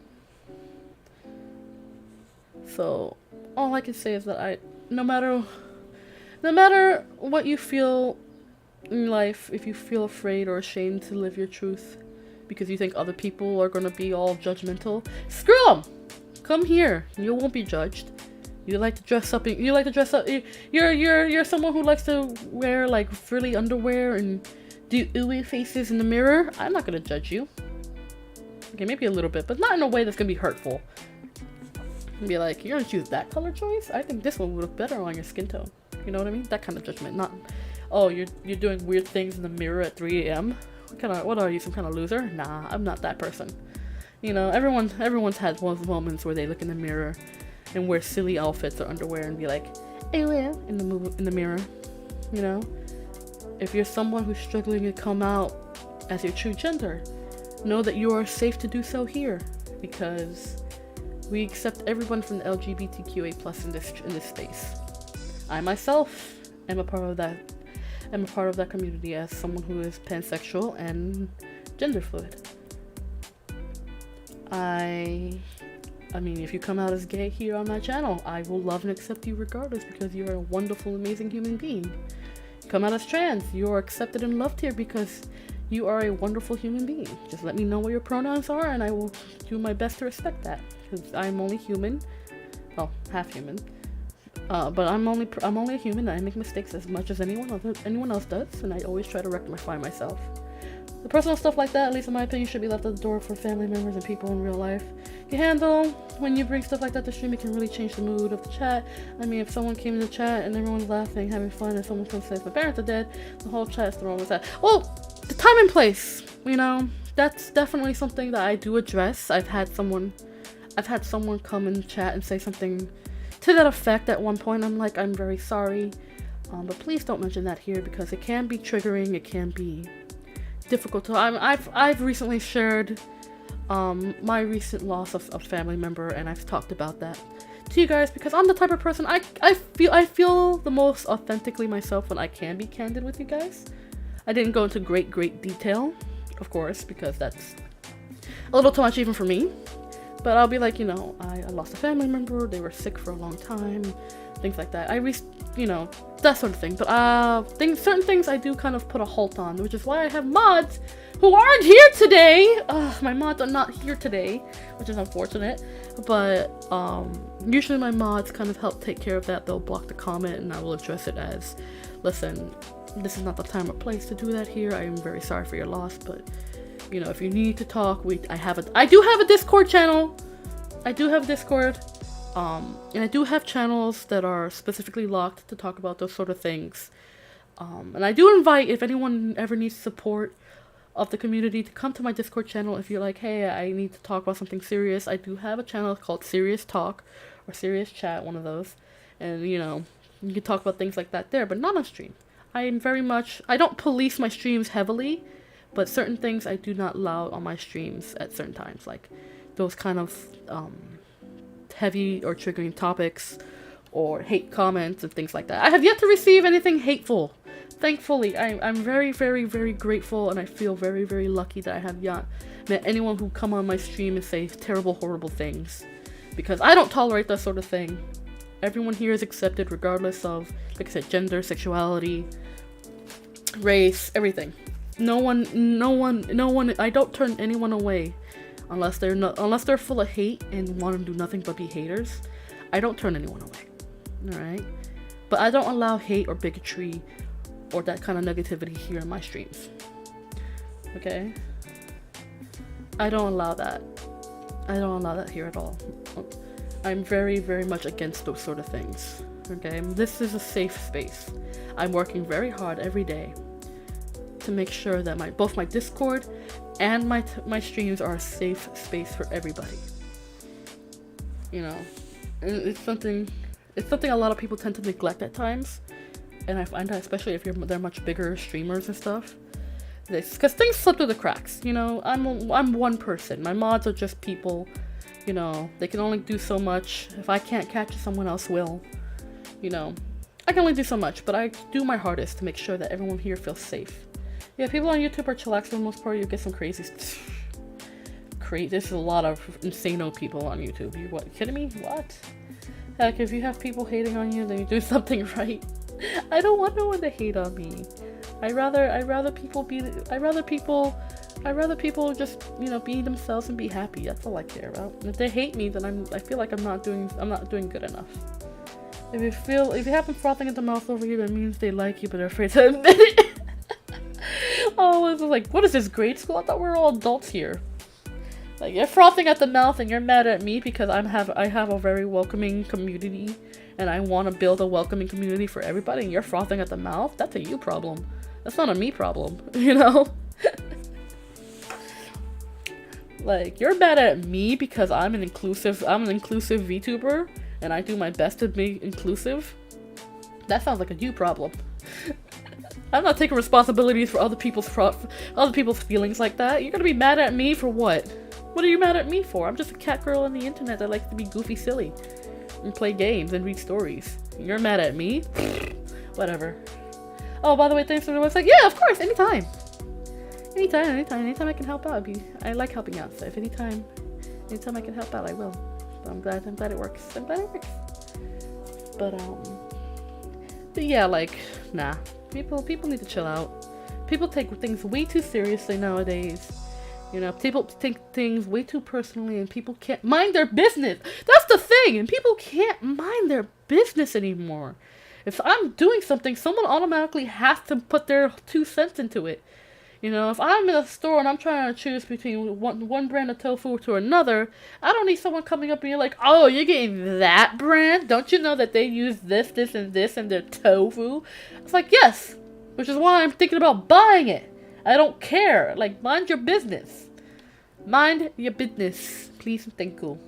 So all I can say is that no matter what you feel in life, if you feel afraid or ashamed to live your truth because you think other people are gonna be all judgmental, screw them. Come here. You won't be judged. You like to dress up. You're someone who likes to wear like frilly underwear and do ooey faces in the mirror. I'm not gonna judge you. Okay, maybe a little bit, but not in a way that's gonna be hurtful. And be like, you're gonna choose that color choice? I think this one would look better on your skin tone. You know what I mean? That kind of judgment. Not, oh, you're doing weird things in the mirror at 3 a.m. What are you, some kind of loser? Nah, I'm not that person. You know, everyone's had those moments where they look in the mirror and wear silly outfits or underwear and be like, "Hey, well," in the mirror. You know, if you're someone who's struggling to come out as your true gender, know that you are safe to do so here, because we accept everyone from the LGBTQA+ in this space. I myself am a part of that. I'm a part of that community as someone who is pansexual and gender fluid. I mean, if you come out as gay here on my channel, I will love and accept you regardless, because you're a wonderful, amazing human being. Come out as trans, you are accepted and loved here because you are a wonderful human being. Just let me know what your pronouns are and I will do my best to respect that, because I'm only human. Well, half human. But I'm only a human, and I make mistakes as much as anyone else does, and I always try to rectify myself. The personal stuff like that, at least in my opinion, should be left at the door for family members and people in real life. You handle when you bring stuff like that to stream, it can really change the mood of the chat. I mean, if someone came in the chat and everyone's laughing, having fun, and someone comes and says my parents are dead, the whole chat is thrown with that. Well, the time and place, you know, that's definitely something that I do address. I've had someone come in the chat and say something to that effect at one point. I'm like, I'm very sorry, but please don't mention that here, because it can be triggering. It can be difficult to. I've recently shared my recent loss of a family member, and I've talked about that to you guys because I'm the type of person I feel the most authentically myself when I can be candid with you guys. I didn't go into great detail, of course, because that's a little too much even for me. But I'll be like, you know, I lost a family member, they were sick for a long time, things like that. You know, that sort of thing. But certain things I do kind of put a halt on, which is why I have mods who aren't here today. My mods are not here today, which is unfortunate. But usually my mods kind of help take care of that. They'll block the comment and I will address it as, listen, this is not the time or place to do that here. I am very sorry for your loss, but you know, if you need to talk, I do have a Discord channel. I do have Discord. And I do have channels that are specifically locked to talk about those sort of things. And I do invite, if anyone ever needs support of the community, to come to my Discord channel. If you're like, hey, I need to talk about something serious, I do have a channel called Serious Talk or Serious Chat, one of those. And you know, you can talk about things like that there, but not on stream. I don't police my streams heavily, but certain things I do not allow on my streams at certain times, like those kind of heavy or triggering topics or hate comments and things like that. I have yet to receive anything hateful. Thankfully, I'm very, very, very grateful, and I feel very, very lucky that I have not met anyone who come on my stream and say terrible, horrible things, because I don't tolerate that sort of thing. everyone here is accepted regardless of, like I said, gender, sexuality, race, everything. No one, I don't turn anyone away unless they're full of hate and want to do nothing but be haters. I don't turn anyone away. Alright? But I don't allow hate or bigotry or that kind of negativity here in my streams. Okay? I don't allow that. I don't allow that here at all. I'm very, very much against those sort of things. Okay? This is a safe space. I'm working very hard every day to make sure that both my Discord and my streams are a safe space for everybody. You know, it's something a lot of people tend to neglect at times, and I find that especially if they're much bigger streamers and stuff, because things slip through the cracks. You know, I'm one person. My mods are just people. You know, they can only do so much. If I can't catch it, someone else will. You know, I can only do so much, but I do my hardest to make sure that everyone here feels safe. Yeah, people on YouTube are chillax for the most part. You get some crazy. There's a lot of insano people on YouTube. You kidding me? What? Heck, if you have people hating on you, then you do something right. I don't want no one to hate on me. I'd rather people just, you know, be themselves and be happy. That's all I care about. And if they hate me, then I feel like I'm not doing good enough. If you have them frothing at the mouth over you, that means they like you, but they're afraid to admit it. Oh, it's like, what is this, grade school? I thought we were all adults here. Like, you're frothing at the mouth and you're mad at me because I have a very welcoming community and I want to build a welcoming community for everybody, and you're frothing at the mouth? That's a you problem. That's not a me problem, you know? Like, you're mad at me because I'm an inclusive VTuber and I do my best to be inclusive? That sounds like a you problem. I'm not taking responsibilities for other people's feelings like that. You're gonna be mad at me for what? What are you mad at me for? I'm just a cat girl on the internet that likes to be goofy silly and play games and read stories. You're mad at me? Whatever. Oh, by the way, thanks for the website. Yeah, of course, anytime I can help out. I like helping out, so if anytime I can help out, I will. So I'm glad it works. But yeah, like, nah. People need to chill out. People take things way too seriously nowadays. You know, people take things way too personally, and people can't mind their business. That's the thing, and people can't mind their business anymore. If I'm doing something, someone automatically has to put their 2 cents into it. You know, if I'm in a store and I'm trying to choose between one brand of tofu to another, I don't need someone coming up and you're like, oh, you're getting that brand? Don't you know that they use this, and this in their tofu? It's like, yes, which is why I'm thinking about buying it. I don't care. Like, mind your business. Mind your business. Please and thank you.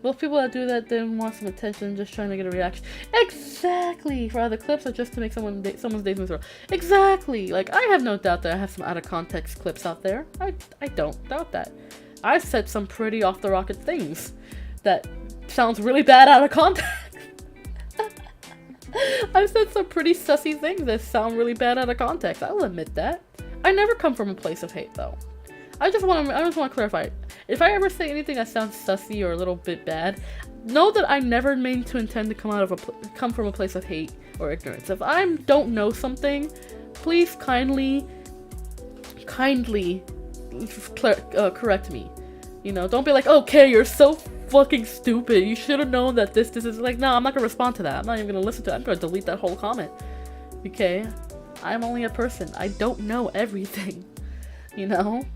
Most people that do that then want some attention, just trying to get a reaction. Exactly! For other clips or just to make someone's day miserable. Exactly! Like, I have no doubt that I have some out of context clips out there. I don't doubt that. I've said some pretty off the rocket things that sounds really bad out of context. I've said some pretty sussy things that sound really bad out of context. I will admit that. I never come from a place of hate, though. I just want to clarify. If I ever say anything that sounds sussy or a little bit bad, know that I never mean to intend to come from a place of hate or ignorance. If I don't know something, please kindly correct me. You know, don't be like, okay, you're so fucking stupid. You should have known that this is like, no, I'm not gonna respond to that. I'm not even gonna listen to it. I'm gonna delete that whole comment. Okay? I'm only a person. I don't know everything. You know?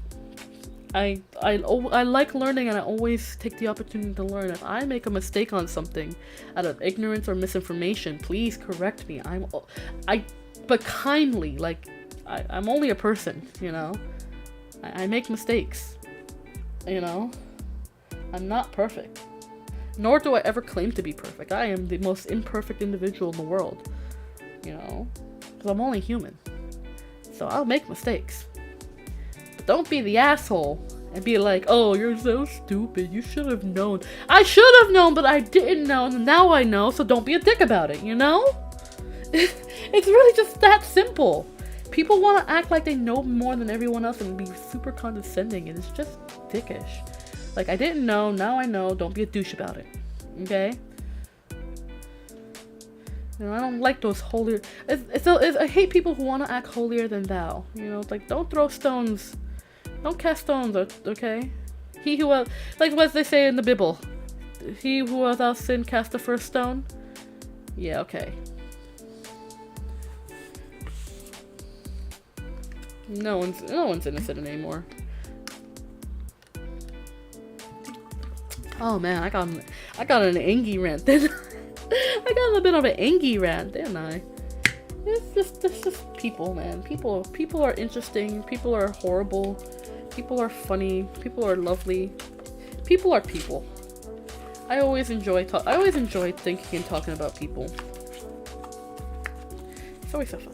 I like learning, and I always take the opportunity to learn. If I make a mistake on something out of ignorance or misinformation, please correct me. But kindly, like, I'm only a person, you know? I make mistakes, you know? I'm not perfect. Nor do I ever claim to be perfect. I am the most imperfect individual in the world, you know? Because I'm only human. So I'll make mistakes. Don't be the asshole and be like, oh, you're so stupid. You should have known. I should have known, but I didn't know. And now I know, so don't be a dick about it, you know? It's really just that simple. People want to act like they know more than everyone else and be super condescending, and it's just dickish. Like, I didn't know, now I know. Don't be a douche about it. Okay? You know, I don't like those holier. I hate people who want to act holier than thou. You know, it's like, don't throw stones. Don't cast stones, okay? He who has, like what they say in the Bible, he who without sin cast the first stone. Yeah, okay. No one's innocent anymore. Oh man, I got an angry rant. Then I got a little bit of an angry rant, didn't I? It's just people, man. People are interesting. People are horrible. People are funny. People are lovely. People are people. I always enjoy thinking and talking about people. It's always so fun.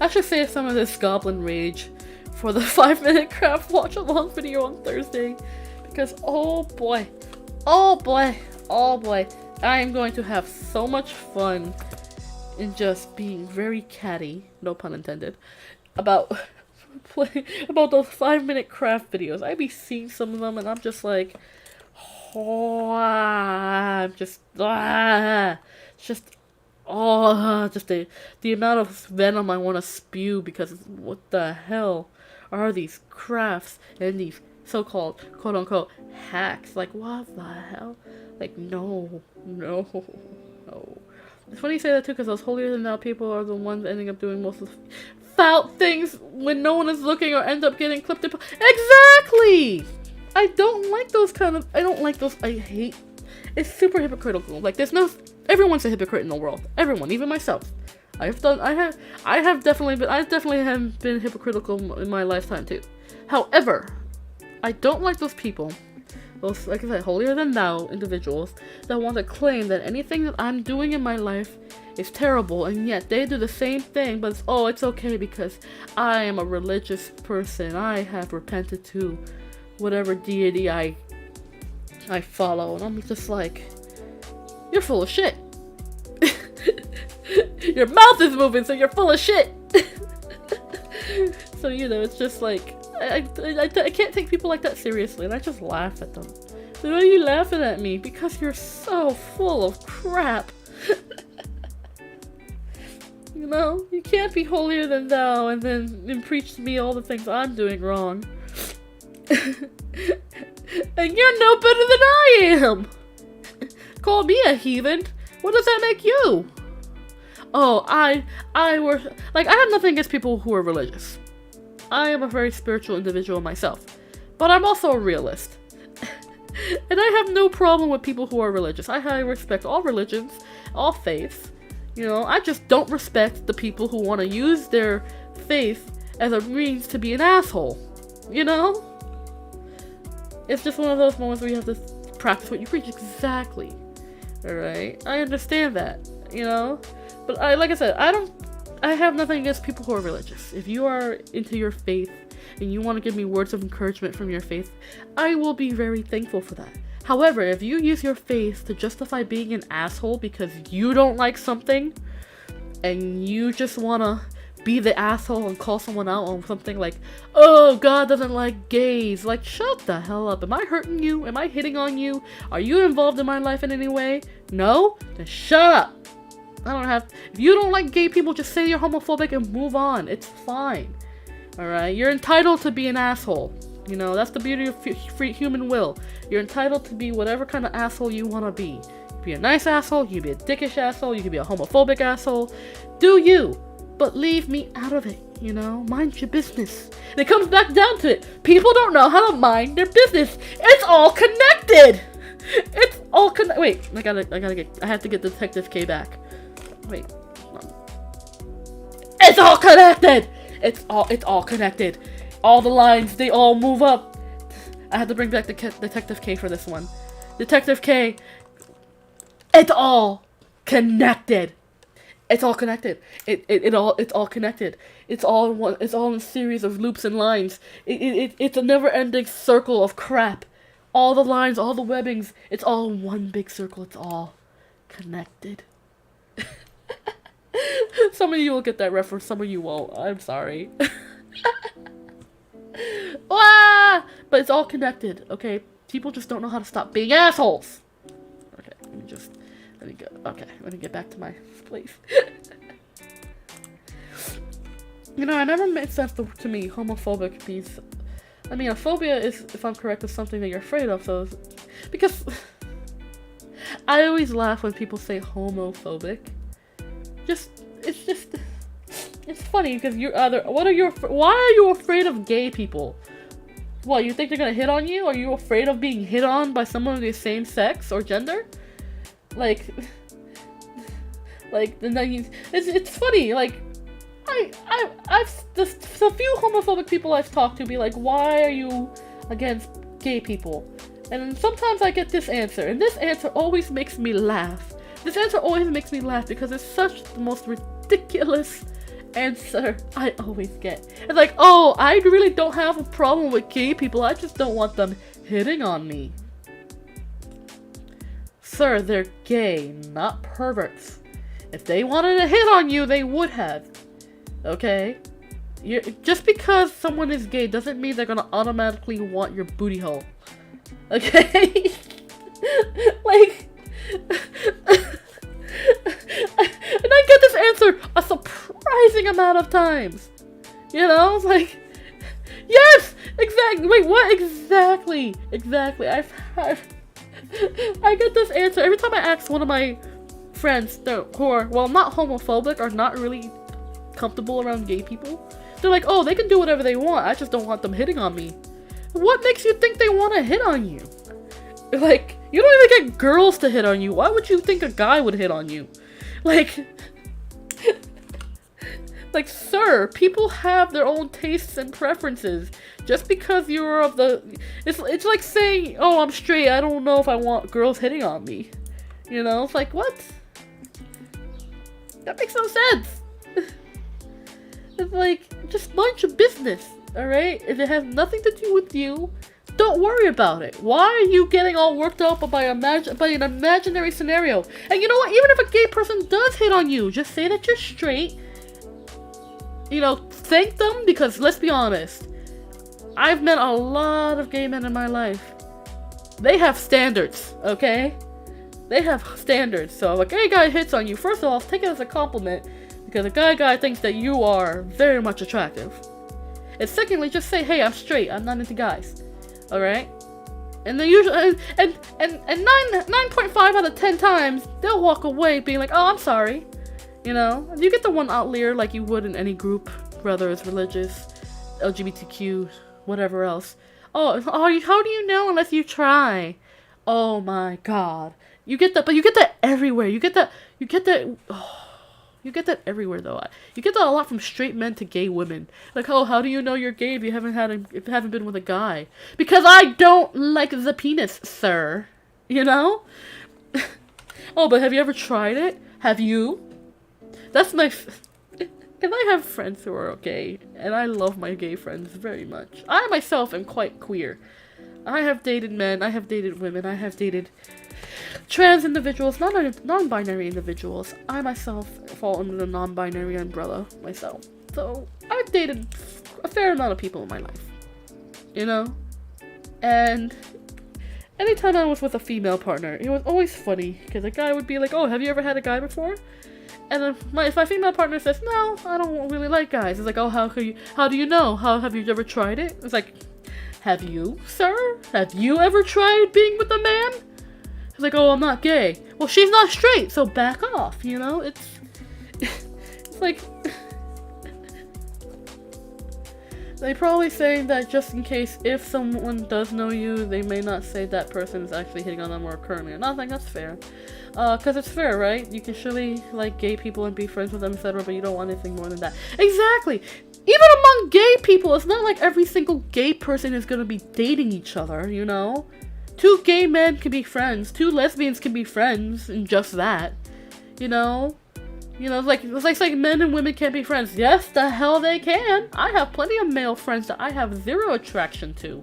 I should save some of this goblin rage for the 5-minute craft watch along video on Thursday, because oh boy, I am going to have so much fun in just being very catty, no pun intended, about those 5-minute craft videos. I be seeing some of them and I'm just like, just the amount of venom I want to spew, because what the hell are these crafts and these so-called quote-unquote hacks? Like, what the hell? Like, no. It's funny you say that too, because those holier than thou people are the ones ending up doing most of the foul things when no one is looking, or end up getting clipped. Exactly! I don't like those I hate. It's super hypocritical. Like, everyone's a hypocrite in the world. Everyone, even myself. I have definitely been hypocritical in my lifetime too. However, I don't like those people, those, like I said, holier than thou individuals that want to claim that anything that I'm doing in my life is terrible, and yet they do the same thing, but it's okay because I am a religious person. I have repented to whatever deity I follow, and I'm just like, you're full of shit. Your mouth is moving, so you're full of shit. So, you know, it's just like, I can't take people like that seriously, and I just laugh at them. So, why are you laughing at me? Because you're so full of crap. You know, you can't be holier than thou and then preach to me all the things I'm doing wrong. And you're no better than I am. Call me a heathen. What does that make you? Oh, I have nothing against people who are religious. I am a very spiritual individual myself, but I'm also a realist. And I have no problem with people who are religious. I highly respect all religions, all faiths. You know, I just don't respect the people who want to use their faith as a means to be an asshole. You know? It's just one of those moments where you have to practice what you preach. Exactly. Alright? I understand that, you know? But like I said, I have nothing against people who are religious. If you are into your faith and you want to give me words of encouragement from your faith, I will be very thankful for that. However, if you use your faith to justify being an asshole because you don't like something, and you just want to be the asshole and call someone out on something like, oh, God doesn't like gays. Like, shut the hell up. Am I hurting you? Am I hitting on you? Are you involved in my life in any way? No? Then shut up. If you don't like gay people, just say you're homophobic and move on. It's fine. Alright? You're entitled to be an asshole. You know, that's the beauty of free human will. You're entitled to be whatever kind of asshole you want to be. You can be a nice asshole, you can be a dickish asshole, you can be a homophobic asshole. Do you? But leave me out of it, you know? Mind your business. And it comes back down to it. People don't know how to mind their business. It's all connected! It's all connected. Wait, I have to get Detective K back. Wait. It's all connected! It's all connected. All the lines, they all move up. I had to bring back Detective K for this one. Detective K, it's all connected. It's all connected. It's all connected. It's all in a series of loops and lines. It's a never-ending circle of crap. All the lines, all the webbings, it's all one big circle. It's all connected. Some of you will get that reference, some of you won't. I'm sorry. But it's all connected, okay? People just don't know how to stop being assholes. Okay, let Let me go. Okay, let me get back to my place. You know, it never made sense to me. Homophobic means, I mean, a phobia is, if I'm correct, is something that you're afraid of. So, because I always laugh when people say homophobic. It's funny because you're either, why are you afraid of gay people? What, you think they're gonna hit on you? Are you afraid of being hit on by someone of the same sex or gender? Like, and then it's funny, like, there's a few homophobic people I've talked to be like, why are you against gay people? And sometimes I get this answer, and this answer always makes me laugh. This answer always makes me laugh because it's such the most ridiculous answer I always get. It's like, oh, I really don't have a problem with gay people, I just don't want them hitting on me. Sir, they're gay, not perverts. If they wanted to hit on you, they would have. Okay? Just because someone is gay doesn't mean they're gonna automatically want your booty hole. Okay? Like, and I get this answer a surprising amount of times. You know? It's like, yes! Exactly! Wait, what? Exactly! I get this answer every time I ask one of my friends who are, well, not homophobic or not really comfortable around gay people. They're like, oh, they can do whatever they want, I just don't want them hitting on me. What makes you think they want to hit on you? Like, you don't even get girls to hit on you. Why would you think a guy would hit on you? Like, like, sir, people have their own tastes and preferences. Just because you're of the... It's like saying, oh, I'm straight, I don't know if I want girls hitting on me. You know? It's like, what? That makes no sense. It's like, just mind your business, alright? If it has nothing to do with you, don't worry about it. Why are you getting all worked up by an imaginary scenario? And you know what? Even if a gay person does hit on you, just say that you're straight. You know, thank them, because let's be honest, I've met a lot of gay men in my life. They have standards, okay? They have standards. So if a gay guy hits on you, first of all, take it as a compliment, because a guy thinks that you are very much attractive. And secondly, just say, hey, I'm straight, I'm not into guys. Alright? And they usually, and 9.5 out of 10 times, they'll walk away being like, oh, I'm sorry. You know? You get the one outlier like you would in any group, whether it's religious, LGBTQ, whatever else. Oh, how do you know unless you try? Oh my god. You get that, but you get that everywhere. You get that everywhere though. You get that a lot from straight men to gay women. Like, oh, how do you know you're gay if you haven't been with a guy? Because I don't like the penis, sir. You know? Oh, but have you ever tried it? Have you? That's my... And I have friends who are gay, and I love my gay friends very much. I myself am quite queer. I have dated men, I have dated women, I have dated trans individuals, non-binary individuals. I myself fall under the non-binary umbrella myself. So, I've dated a fair amount of people in my life. You know? And anytime I was with a female partner, it was always funny, because a guy would be like, oh, have you ever had a guy before? And then if my female partner says, no, I don't really like guys. It's like, oh, how do you know? Have you ever tried it? It's like, have you, sir? Have you ever tried being with a man? It's like, oh, I'm not gay. Well, she's not straight, so back off, you know? It's like... They probably saying that just in case if someone does know you, they may not say that person is actually hitting on them or currently. And I think that's fair. Because it's fair, right? You can surely like gay people and be friends with them, etc., but you don't want anything more than that. Exactly! Even among gay people, it's not like every single gay person is gonna be dating each other, you know? 2 gay men can be friends, 2 lesbians can be friends, and just that. You know? You know, it's like men and women can't be friends. Yes, the hell they can! I have plenty of male friends that I have 0 attraction to.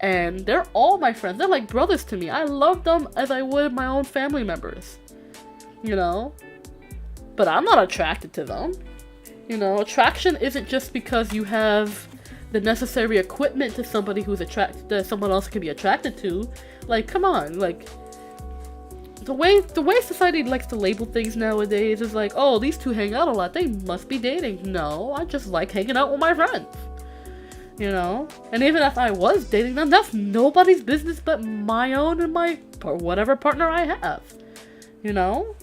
And they're all my friends. They're like brothers to me. I love them as I would my own family members. You know? But I'm not attracted to them. You know, attraction isn't just because you have the necessary equipment to somebody who's attracted, that someone else can be attracted to. Like, come on, like... the way society likes to label things nowadays is like, oh, these two hang out a lot, they must be dating. No, I just like hanging out with my friends. You know? And even if I was dating them, that's nobody's business but my own and my whatever partner I have. You know?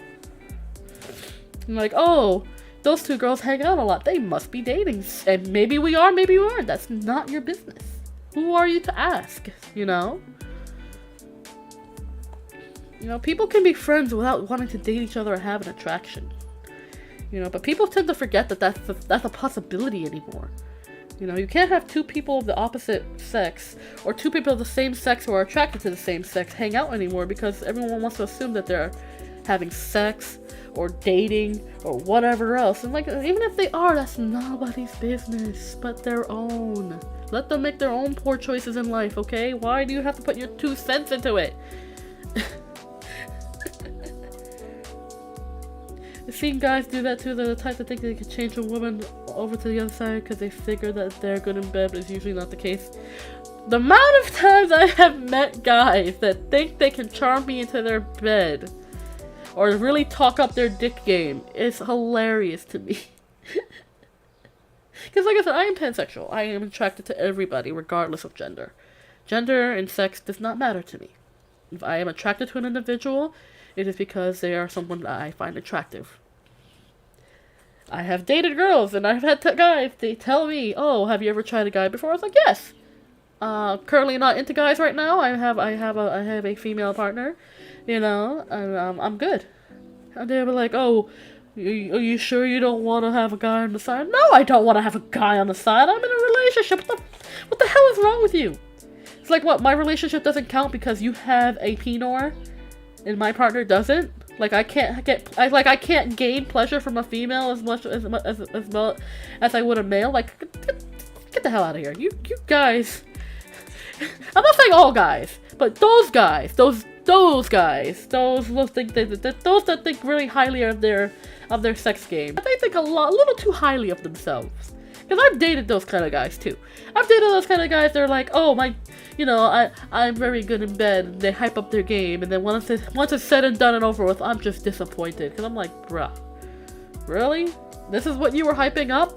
I'm like, oh, those two girls hang out a lot, they must be dating. And maybe we are, maybe we aren't. That's not your business. Who are you to ask? You know? You know, people can be friends without wanting to date each other or have an attraction. You know, but people tend to forget that that's a possibility anymore. You know, you can't have two people of the opposite sex, or two people of the same sex who are attracted to the same sex, hang out anymore because everyone wants to assume that they're having sex, or dating, or whatever else. And like, even if they are, that's nobody's business but their own. Let them make their own poor choices in life, okay? Why do you have to put your 2 cents into it? I've seen guys do that too. They're the type that think they can change a woman over to the other side because they figure that they're good in bed, but it's usually not the case. The amount of times I have met guys that think they can charm me into their bed or really talk up their dick game is hilarious to me. Because like I said, I am pansexual. I am attracted to everybody regardless of gender. Gender and sex does not matter to me. If I am attracted to an individual, it is because they are someone that I find attractive. I have dated girls, and I've had guys, they tell me, oh, have you ever tried a guy before? I was like, yes. Currently not into guys right now. I have a female partner, you know, and I'm good. And they were like, oh, are you sure you don't want to have a guy on the side? No, I don't want to have a guy on the side. I'm in a relationship. What the hell is wrong with you? It's like, what, my relationship doesn't count because you have a penor? And my partner doesn't. Like I can't gain pleasure from a female as well as I would a male. Like, get the hell out of here. You guys. I'm not saying all guys, but those guys, those guys, those that think really highly of their sex game. They think a little too highly of themselves. Because I've dated those kind of guys too. I've dated those kind of guys. They're like, oh my, you know, I'm very good in bed. And they hype up their game, and then once it's said and done and over with, I'm just disappointed. Because I'm like, bruh, really? This is what you were hyping up?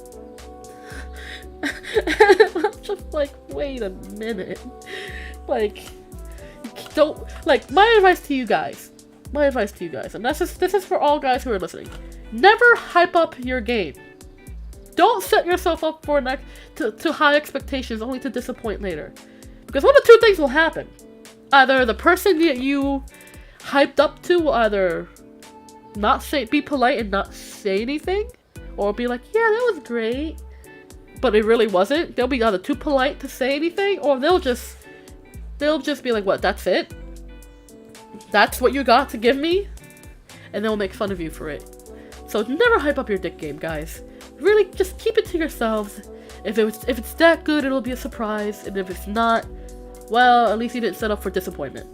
I'm just like, wait a minute. Like, don't, like, my advice to you guys, and this is for all guys who are listening. Never hype up your game. Don't set yourself up for to high expectations only to disappoint later. Because one of two things will happen. Either the person that you hyped up to will either be polite and not say anything, or be like, yeah, that was great, but it really wasn't. They'll be either too polite to say anything, or they'll just be like, what, that's it? That's what you got to give me? And they'll make fun of you for it. So never hype up your dick game, guys. Really, just keep it to yourselves. If it's that good, it'll be a surprise, and if it's not, well, at least you didn't set up for disappointment.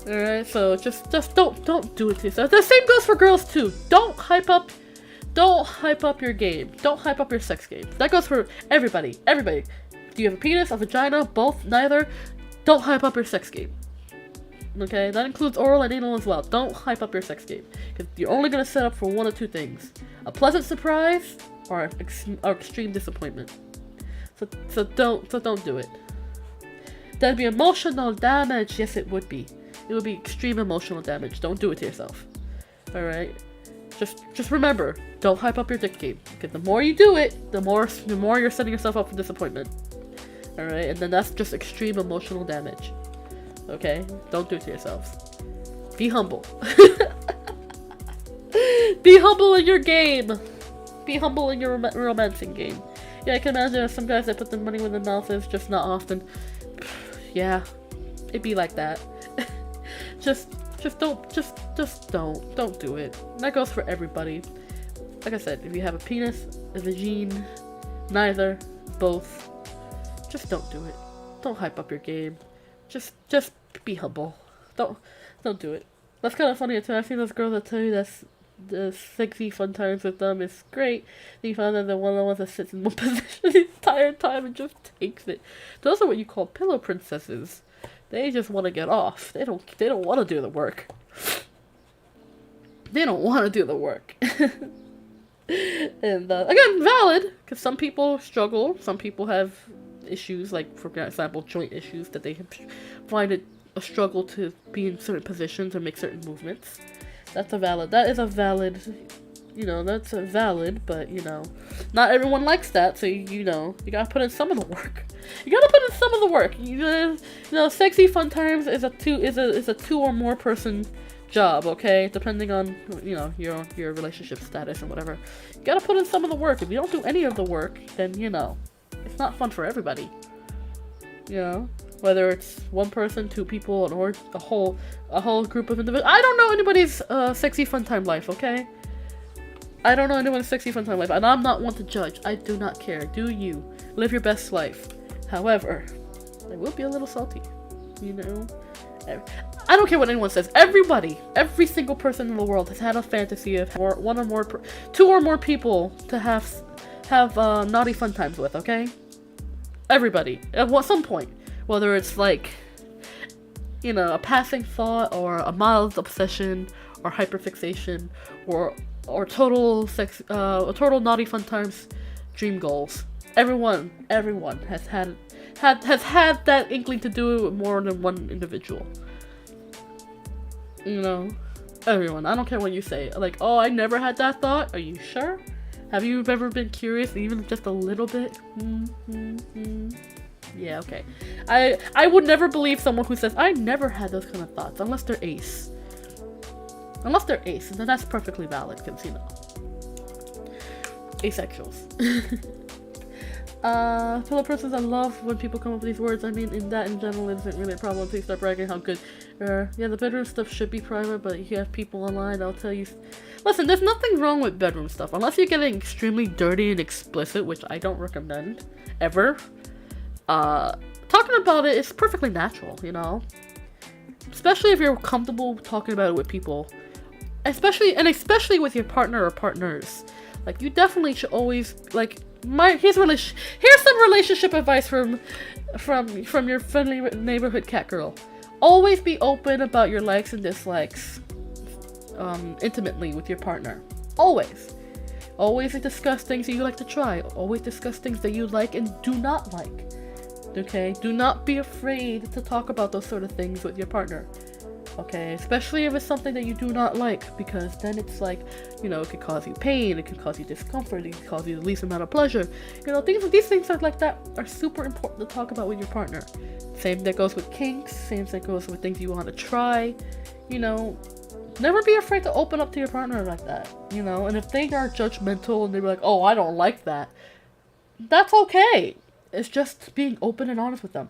All right, so just don't do it to yourself. The same goes for girls too. Don't hype up your game. Don't hype up your sex game. That goes for everybody. Everybody. Do you have a penis, a vagina, both, neither? Don't hype up your sex game. Okay, that includes oral and anal as well. Don't hype up your sex game, because you're only gonna set up for one of two things: a pleasant surprise or extreme disappointment. So don't do it. That'd be emotional damage. Yes, it would be. It would be extreme emotional damage. Don't do it to yourself. All right. Just remember, don't hype up your dick game, because the more you do it, the more you're setting yourself up for disappointment. All right, and then that's just extreme emotional damage. Okay? Don't do it to yourselves. Be humble. Be humble in your game. Be humble in your romancing game. Yeah, I can imagine there's some guys that put their money where their mouth is, just not often. Yeah, it'd be like that. Just don't do it. That goes for everybody. Like I said, if you have a penis, a vagine, neither, both, just don't do it. Don't hype up your game. Just be humble. Don't do it. That's kind of funny too. I've seen those girls that tell you that the sexy fun times with them is great. Then you find out that one of the ones that sits in one position the entire time and just takes it. Those are what you call pillow princesses. They just want to get off. They don't want to do the work. They don't want to do the work. And again, valid, because some people struggle. Some people have issues, like for example, joint issues, that they find it a struggle to be in certain positions or make certain movements. That is a valid, that's a valid, but not everyone likes that, so you gotta put in some of the work. You gotta put in some of the work. Sexy fun times is a two or more person job, okay? Depending on your relationship status and whatever. You gotta put in some of the work. If you don't do any of the work, then it's not fun for everybody. Whether it's one person, two people, or a whole group of individuals. I don't know anybody's sexy fun time life, okay? I don't know anyone's sexy fun time life, and I'm not one to judge. I do not care. Do you live your best life? However, I will be a little salty. I don't care what anyone says. Every single person in the world has had a fantasy of two or more people to have naughty fun times with. Okay, everybody at some point, whether it's like a passing thought or a mild obsession or hyperfixation or total sex, total naughty fun times dream goals. Everyone has had that inkling to do it with more than one individual. Everyone. I don't care what you say. Like, oh, I never had that thought. Are you sure? Have you ever been curious, even just a little bit? Yeah, okay. I would never believe someone who says, I never had those kind of thoughts, unless they're ace. Unless they're ace, and then that's perfectly valid, because, asexuals. Fellow persons, I love when people come up with these words. I mean, in general, it isn't really a problem until you start bragging how good. Yeah, the bedroom stuff should be private, but if you have people online, I'll tell you. Listen, there's nothing wrong with bedroom stuff, unless you're getting extremely dirty and explicit, which I don't recommend, ever. Talking about it is perfectly natural, Especially if you're comfortable talking about it with people. Especially with your partner or partners. Like, you definitely should always, like, here's some relationship advice from your friendly neighborhood cat girl. Always be open about your likes and dislikes, intimately with your partner. Always discuss things that you like to try. Always discuss things that you like and do not like. Okay, do not be afraid to talk about those sort of things with your partner. Okay, especially if it's something that you do not like, because then it's like, it could cause you pain, it could cause you discomfort, it could cause you the least amount of pleasure. These things are like that are super important to talk about with your partner. Same that goes with kinks, same that goes with things you want to try. Never be afraid to open up to your partner like that. And if they are judgmental and they're like, oh, I don't like that, that's okay. It's just being open and honest with them.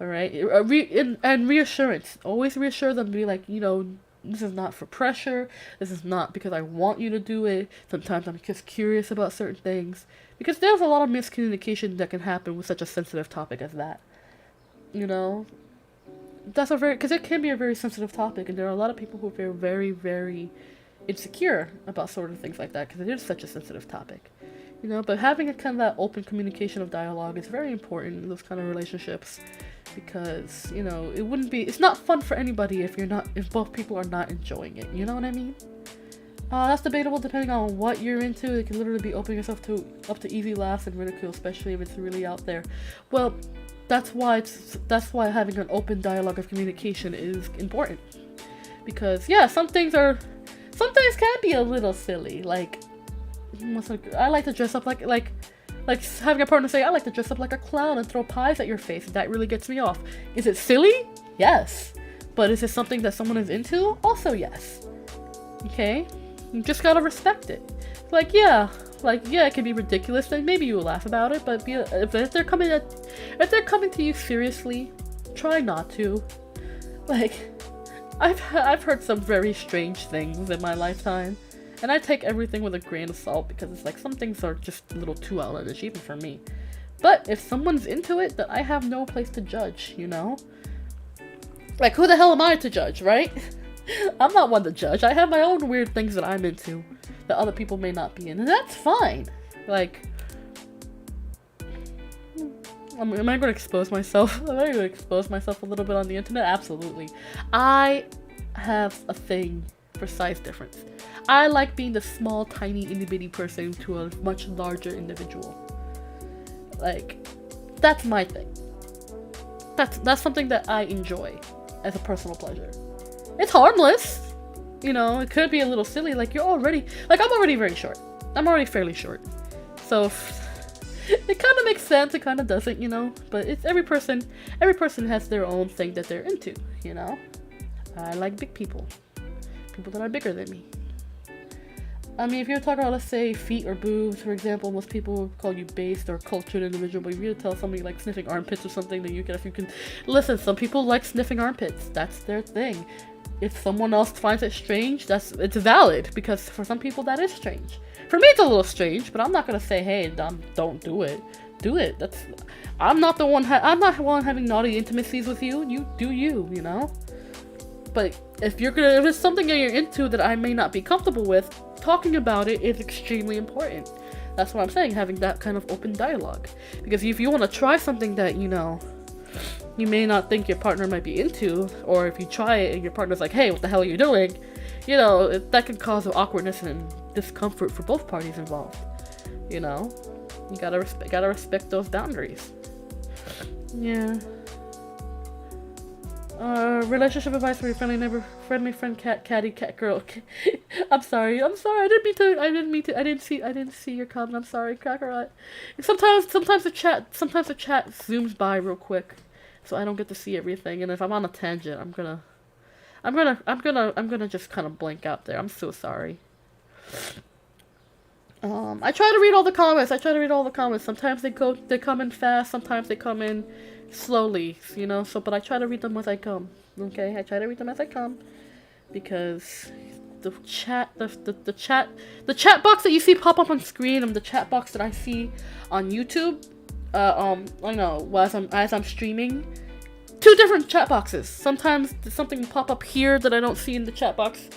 Alright? And reassurance. Always reassure them. Be like, this is not for pressure. This is not because I want you to do it. Sometimes I'm just curious about certain things. Because there's a lot of miscommunication that can happen with such a sensitive topic as that. That's because it can be a very sensitive topic. And there are a lot of people who feel very, very insecure about sort of things like that. Because it is such a sensitive topic. But having a kind of that open communication of dialogue is very important in those kind of relationships. Because, it's not fun for anybody if both people are not enjoying it. You know what I mean? That's debatable depending on what you're into. It can literally be opening yourself up to easy laughs and ridicule, especially if it's really out there. Well, that's why having an open dialogue of communication is important. Because, yeah, some things can be a little silly. Like, I like to dress up like having a partner say, I like to dress up like a clown and throw pies at your face. That really gets me off. Is it silly? Yes. But is it something that someone is into? Also yes. Okay? You just gotta respect it. Yeah, it can be ridiculous, then maybe you'll laugh about it, but if they're coming to you seriously, try not to. I've heard some very strange things in my lifetime. And I take everything with a grain of salt because it's like some things are just a little too outlandish even for me. But if someone's into it, then I have no place to judge, Like, who the hell am I to judge, right? I'm not one to judge. I have my own weird things that I'm into that other people may not be in, and that's fine. am I going to expose myself? Am I going to expose myself a little bit on the internet? Absolutely. I have a thing for size difference. I like being the small, tiny, itty-bitty person to a much larger individual. Like, that's my thing. That's something that I enjoy as a personal pleasure. It's harmless. You know, it could be a little silly. Like, I'm already very short. I'm already fairly short. So, it kind of makes sense. It kind of doesn't, you know. But it's every person has their own thing that they're into, you know. I like big people. People that are bigger than me. I mean, if you're talking about, let's say, feet or boobs, for example, most people would call you based or cultured individual, but if you tell somebody like sniffing armpits or something, then if you can, listen, some people like sniffing armpits. That's their thing. If someone else finds it strange, it's valid, because for some people that is strange. For me, it's a little strange, but I'm not gonna say, hey, don't do it. Do it. I'm not the one having naughty intimacies with you. You do you, you know? But if it's something that you're into that I may not be comfortable with, talking about it is extremely important. That's what I'm saying, having that kind of open dialogue. Because if you want to try something that, you know, you may not think your partner might be into, or if you try it and your partner's like, hey, what the hell are you doing? You know, that can cause awkwardness and discomfort for both parties involved. You know? You gotta respect those boundaries. Yeah. Relationship advice for your friendly friend, catty cat girl. I'm sorry. I didn't mean to. I didn't see your comment. I'm sorry, Crackerot. Sometimes the chat zooms by real quick, so I don't get to see everything. And if I'm on a tangent, I'm gonna just kind of blank out there. I'm so sorry. I try to read all the comments. Sometimes they come in fast. Sometimes they come in slowly, you know, but I try to read them as I come. Okay, I try to read them as I come, because the chat box that you see pop up on screen and the chat box that I see on YouTube, I know, as I'm streaming, two different chat boxes. Sometimes something will pop up here that I don't see in the chat box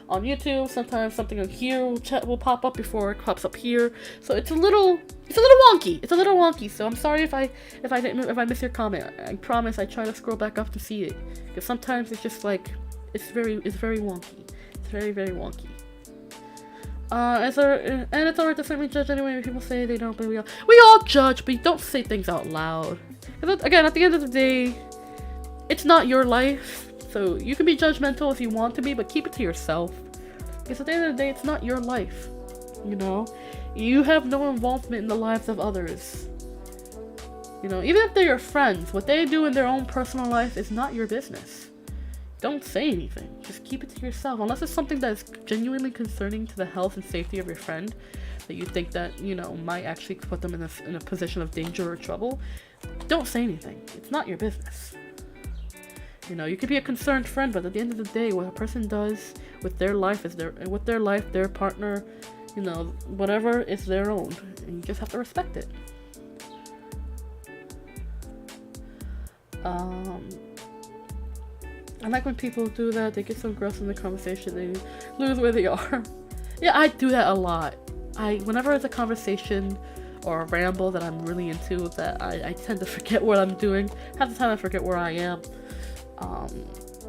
on YouTube. Sometimes something on here will pop up before it pops up here. So it's a little wonky. So I'm sorry if I miss your comment. I promise I try to scroll back up to see it, because sometimes it's just like it's very wonky. It's very, very wonky. And it's alright to certainly judge anyway when people say they don't, but we all judge, but you don't say things out loud. Because again, at the end of the day, it's not your life. So you can be judgmental if you want to be, but keep it to yourself. Because at the end of the day, it's not your life. You know? You have no involvement in the lives of others. You know, even if they're your friends, what they do in their own personal life is not your business. Don't say anything. Just keep it to yourself. Unless it's something that is genuinely concerning to the health and safety of your friend, that you think that, you know, might actually put them in a position of danger or trouble, don't say anything. It's not your business. You know, you could be a concerned friend, but at the end of the day, what a person does with their life their partner, you know, whatever, is their own, and you just have to respect it. I like when people do that. They get so engrossed in the conversation, they lose where they are. Yeah, I do that a lot. Whenever it's a conversation or a ramble that I'm really into, that I tend to forget what I'm doing. Half the time I forget where I am. I'm a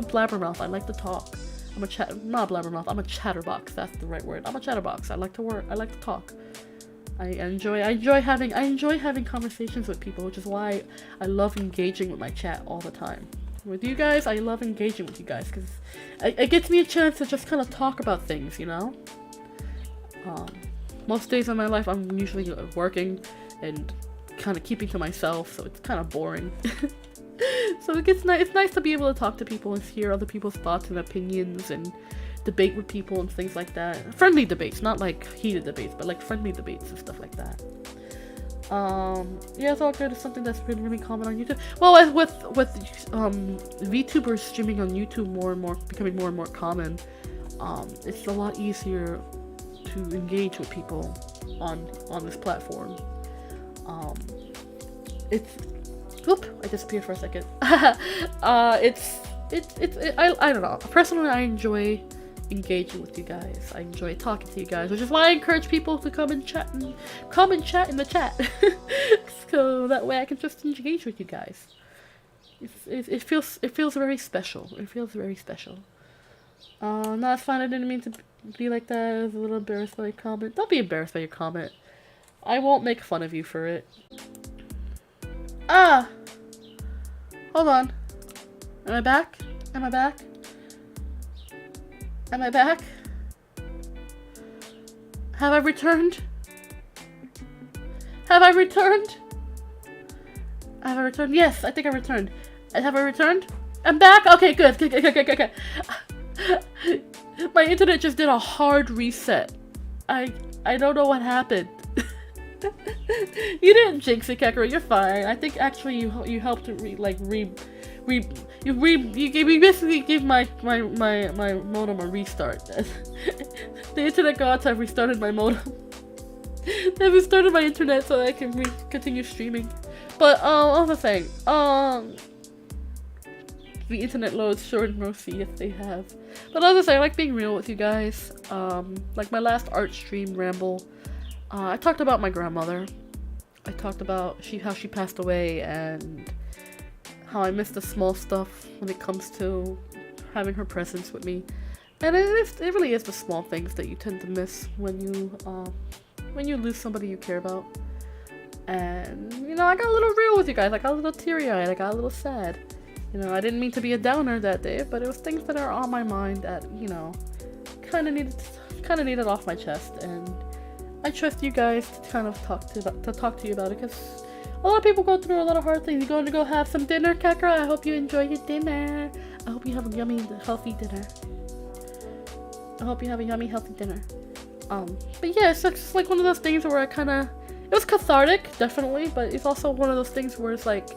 blabbermouth. I like to talk. Not a blabbermouth. I'm a chatterbox. That's the right word. I'm a chatterbox. I like to work. I like to talk. I enjoy having conversations with people, which is why I love engaging with my chat all the time. With you guys, I love engaging with you guys, because it gets me a chance to just kind of talk about things, you know? Most days of my life, I'm usually working and kind of keeping to myself, so it's kind of boring. So it's nice to be able to talk to people and hear other people's thoughts and opinions and debate with people and things like that. Friendly debates, not like heated debates, but like friendly debates and stuff like that. Yeah, it's all good. It's something that's been really common on YouTube. Well, with VTubers streaming on YouTube more and more, becoming more and more common, it's a lot easier to engage with people on this platform. I disappeared for a second. I don't know. Personally, I enjoy engaging with you guys. I enjoy talking to you guys, which is why I encourage people to come and chat in the chat, so that way I can just engage with you guys. It feels very special. It feels very special. No, it's fine. I didn't mean to be like that. I was a little embarrassed by your comment. Don't be embarrassed by your comment. I won't make fun of you for it. Ah! Hold on. Am I back? Am I back? Am I back? Have I returned? Have I returned? Have I returned? Yes, I think I returned. Have I returned? I'm back? Okay, good. Good. My internet just did a hard reset. I don't know what happened. You didn't jinx it, Kakarot. You're fine. I think actually you helped to you basically gave my modem a restart. The internet gods have restarted my modem. They've restarted my internet so that I can continue streaming. But also saying, the internet loads showed mercy if they have. But as I say, I like being real with you guys. Like my last art stream ramble, I talked about my grandmother. I talked about how she passed away and how I miss the small stuff when it comes to having her presence with me. And it really is the small things that you tend to miss when you lose somebody you care about. And you know, I got a little real with you guys. I got a little teary-eyed. I got a little sad. You know, I didn't mean to be a downer that day, but it was things that are on my mind that, you know, kind of needed off my chest, and I trust you guys to kind of talk to you about it, because a lot of people go through a lot of hard things. You're going to go have some dinner, Kakra? I hope you enjoy your dinner. I hope you have a yummy, healthy dinner. I hope you have a yummy, healthy dinner. But yeah, it's just like one of those things where it was cathartic, definitely, but it's also one of those things where it's like,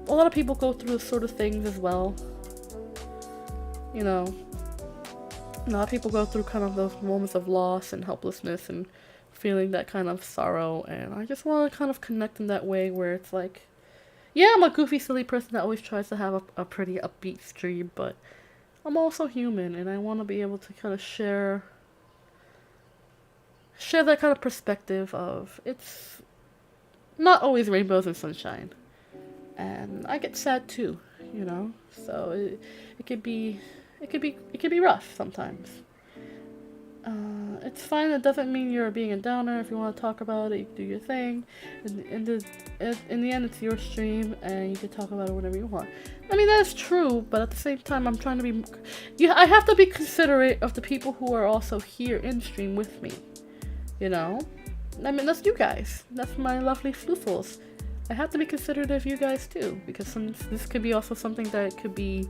a lot of people go through this sort of things as well. You know, a lot of people go through kind of those moments of loss and helplessness and feeling that kind of sorrow, and I just want to kind of connect in that way where it's like, yeah, I'm a goofy, silly person that always tries to have a pretty upbeat stream, but I'm also human, and I want to be able to kind of share that kind of perspective of it's not always rainbows and sunshine. And I get sad too, you know, so it could be rough sometimes. It's fine. It doesn't mean you're being a downer. If you want to talk about it, you can do your thing. In the end, it's your stream, and you can talk about it whenever you want. I mean, that's true, but at the same time, I'm trying to be. I have to be considerate of the people who are also here in stream with me. You know, I mean, that's you guys. That's my lovely floofles. I have to be considerate of you guys too, because this could be also something that could be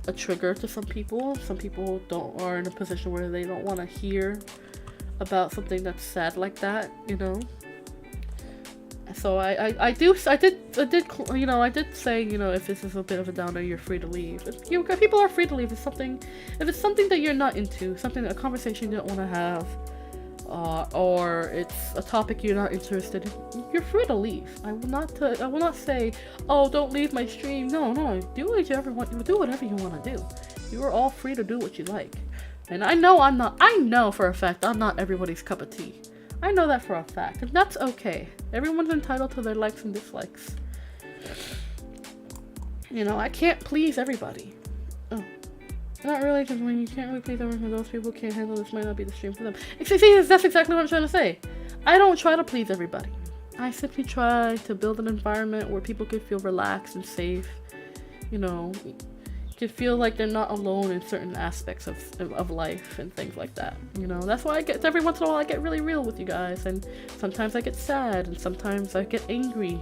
a trigger to some people. Some people are in a position where they don't want to hear about something that's sad like that, you know. So I did say, you know, if this is a bit of a downer, you're free to leave. People are free to leave. If it's something that you're not into, a conversation you don't want to have, or it's a topic you're not interested in, you're free to leave. I will not say, oh, don't leave my stream. No, do whatever you want to do. You are all free to do what you like. And I know for a fact I'm not everybody's cup of tea. I know that for a fact, and that's okay. Everyone's entitled to their likes and dislikes. You know, I can't please everybody. Not really, because when you can't really please everyone, those people can't handle this might not be the stream for them. See, that's exactly what I'm trying to say. I don't try to please everybody. I simply try to build an environment where people can feel relaxed and safe. You know, can feel like they're not alone in certain aspects of life and things like that. You know, that's why every once in a while I get really real with you guys, and sometimes I get sad, and sometimes I get angry.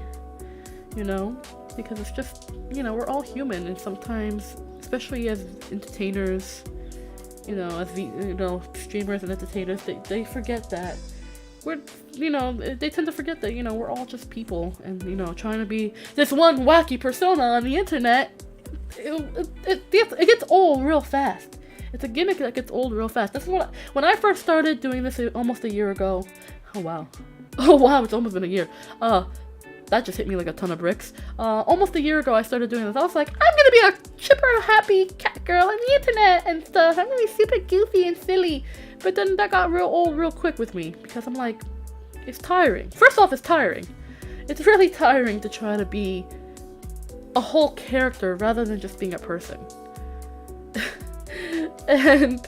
You know, because it's just, you know, we're all human, and sometimes, especially as entertainers, you know, as streamers and entertainers, they forget that they tend to forget that, you know, we're all just people, and, you know, trying to be this one wacky persona on the internet, it gets old real fast. It's a gimmick that gets old real fast. That's when I first started doing this almost a year ago. Oh wow, it's almost been a year. that just hit me like a ton of bricks. Almost a year ago, I started doing this. I was like, I'm gonna be a chipper, happy cat girl on the internet and stuff. I'm gonna be super goofy and silly. But then that got real old real quick with me, because I'm like, it's tiring. First off, it's tiring. It's really tiring to try to be a whole character rather than just being a person. And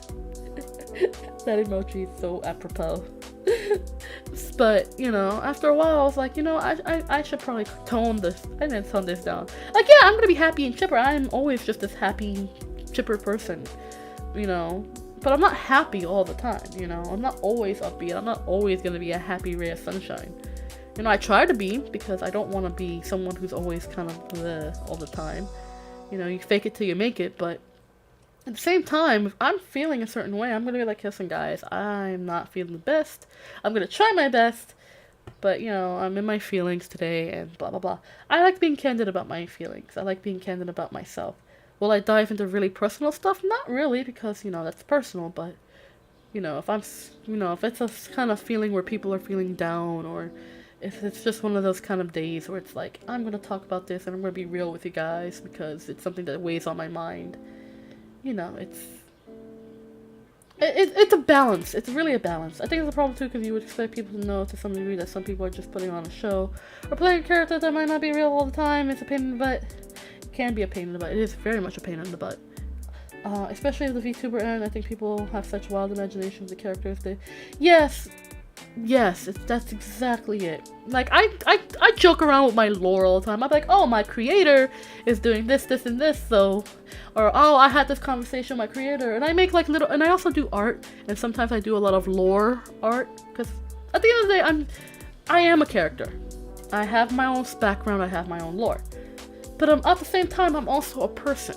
that emoji is so apropos. But, you know, after a while I was like, you know, I should probably tone this. I didn't tone this down. Like, yeah, I'm gonna be happy and chipper. I'm always just this happy, chipper person, you know. But I'm not happy all the time, you know. I'm not always upbeat. I'm not always gonna be a happy ray of sunshine. You know, I try to be, because I don't want to be someone who's always kind of bleh all the time. You know, you fake it till you make it, but at the same time, if I'm feeling a certain way, I'm going to be like, listen guys, I'm not feeling the best. I'm going to try my best, but you know, I'm in my feelings today and blah blah blah. I like being candid about my feelings. I like being candid about myself. Will I dive into really personal stuff? Not really, because, you know, that's personal, but, you know, if I'm, you know, if it's a kind of feeling where people are feeling down, or if it's just one of those kind of days where it's like, I'm going to talk about this and I'm going to be real with you guys because it's something that weighs on my mind. You know, it's a balance. It's really a balance. I think it's a problem too, because you would expect people to know to some degree that some people are just putting on a show or playing a character that might not be real all the time. It's a pain in the butt. It can be a pain in the butt. It is very much a pain in the butt. Especially at the VTuber end, I think people have such wild imaginations of characters. Yes, that's exactly it. Like, I joke around with my lore all the time. I'm like, oh, my creator is doing this, this, and this, so... Or, oh, I had this conversation with my creator. And I make, like, little... And I also do art. And sometimes I do a lot of lore art. Because at the end of the day, I am a character. I have my own background. I have my own lore. But at the same time, I'm also a person.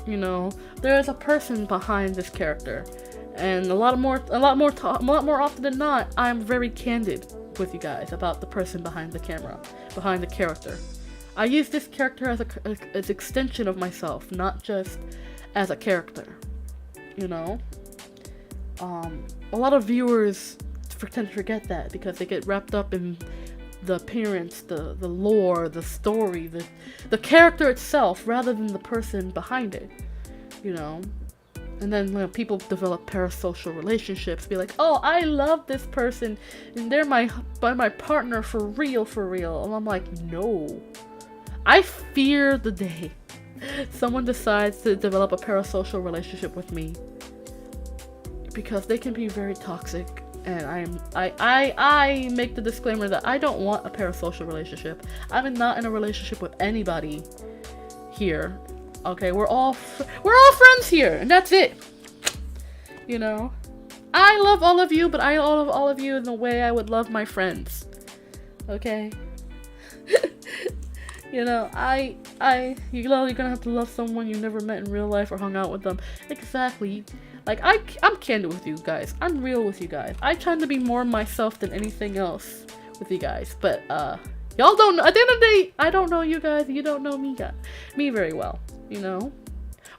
You know? There is a person behind this character. And a lot more often than not, I'm very candid with you guys about the person behind the camera, behind the character. I use this character as an extension of myself, not just as a character. You know, a lot of viewers tend to forget that because they get wrapped up in the appearance, the lore, the story, the character itself, rather than the person behind it. You know. And then when people develop parasocial relationships, be like, oh, I love this person, and they're my partner for real. And I'm like, no. I fear the day someone decides to develop a parasocial relationship with me, because they can be very toxic. And I make the disclaimer that I don't want a parasocial relationship. I'm not in a relationship with anybody here. Okay, we're all friends here, and that's it. You know, I love all of you, but I love all of you in the way I would love my friends. Okay. You know, you're gonna have to love someone you never met in real life or hung out with them. Exactly. Like, I'm candid with you guys. I'm real with you guys. I try to be more myself than anything else with you guys. But y'all don't know. At the end of the day, I don't know you guys. You don't know me very well. You know,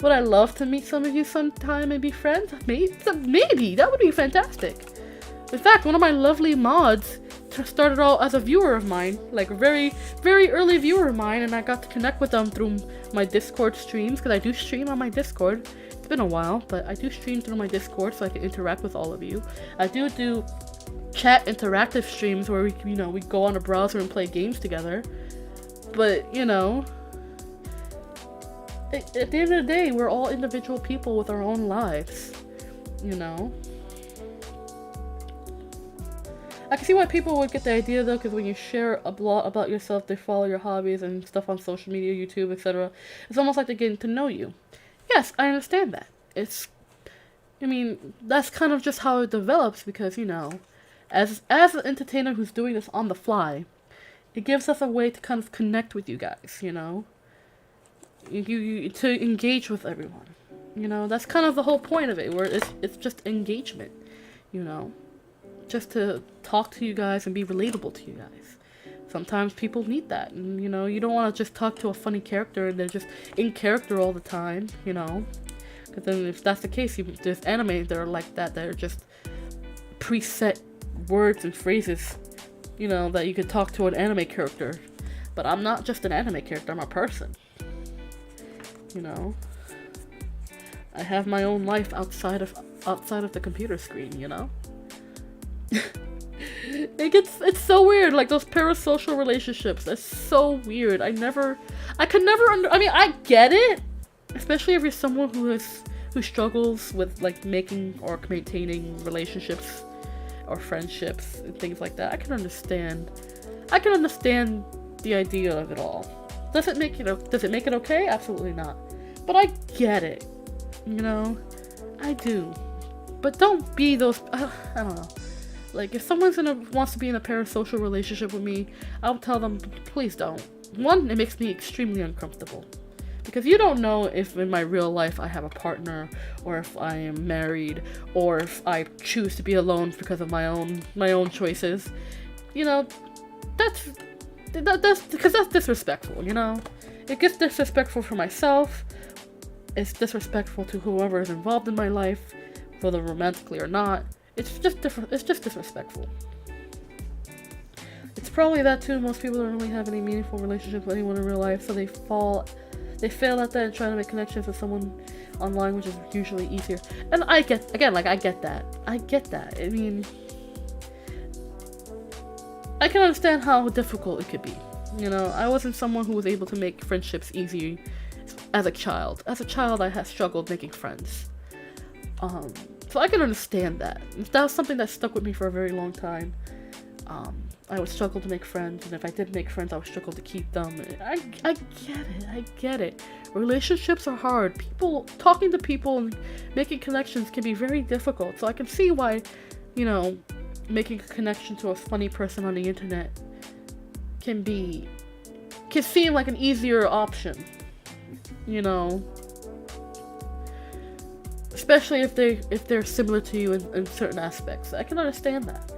would I love to meet some of you sometime and be friends? Maybe that would be fantastic. In fact, one of my lovely mods started out as a viewer of mine, like a very, very early viewer of mine, and I got to connect with them through my Discord streams, because I do stream on my Discord. It's been a while, but I do stream through my Discord so I can interact with all of you. I do chat interactive streams where we go on a browser and play games together. But, you know, at the end of the day, we're all individual people with our own lives, you know? I can see why people would get the idea, though, because when you share a lot about yourself, they follow your hobbies and stuff on social media, YouTube, etc. It's almost like they're getting to know you. Yes, I understand that. I mean, that's kind of just how it develops, because, you know, as an entertainer who's doing this on the fly, it gives us a way to kind of connect with you guys, you know? You to engage with everyone, you know. That's kind of the whole point of it, where it's just engagement, you know, just to talk to you guys and be relatable to you guys. Sometimes people need that, and you know, you don't want to just talk to a funny character and they're just in character all the time, you know, because then if that's the case, there's anime that are like that are just preset words and phrases, you know, that you could talk to an anime character. But I'm not just an anime character, I'm a person. You know? I have my own life outside of the computer screen, you know? It's so weird, like those parasocial relationships. That's so weird. I mean, I get it, especially if you're someone who struggles with like making or maintaining relationships or friendships and things like that. I can understand the idea of it all. Does it make it okay? Absolutely not. But I get it, you know? I do. But don't be those, I don't know. Like, if someone's wants to be in a parasocial relationship with me, I'll tell them, please don't. One, it makes me extremely uncomfortable. Because you don't know if in my real life I have a partner, or if I am married, or if I choose to be alone because of my own choices. You know, that's disrespectful, you know? It gets disrespectful for myself. It's disrespectful to whoever is involved in my life, whether romantically or not. It's just disrespectful. It's probably that too. Most people don't really have any meaningful relationships with anyone in real life, so they fail at that and try to make connections with someone online, which is usually easier. And I get that. I mean, I can understand how difficult it could be. You know, I wasn't someone who was able to make friendships easy as a child. As a child, I had struggled making friends. So I can understand that. That was something that stuck with me for a very long time. I would struggle to make friends, and if I did make friends, I would struggle to keep them. I get it. Relationships are hard. Talking to people and making connections can be very difficult. So I can see why, you know, making a connection to a funny person on the internet can seem like an easier option. You know, especially if they're similar to you in certain aspects. I can understand that,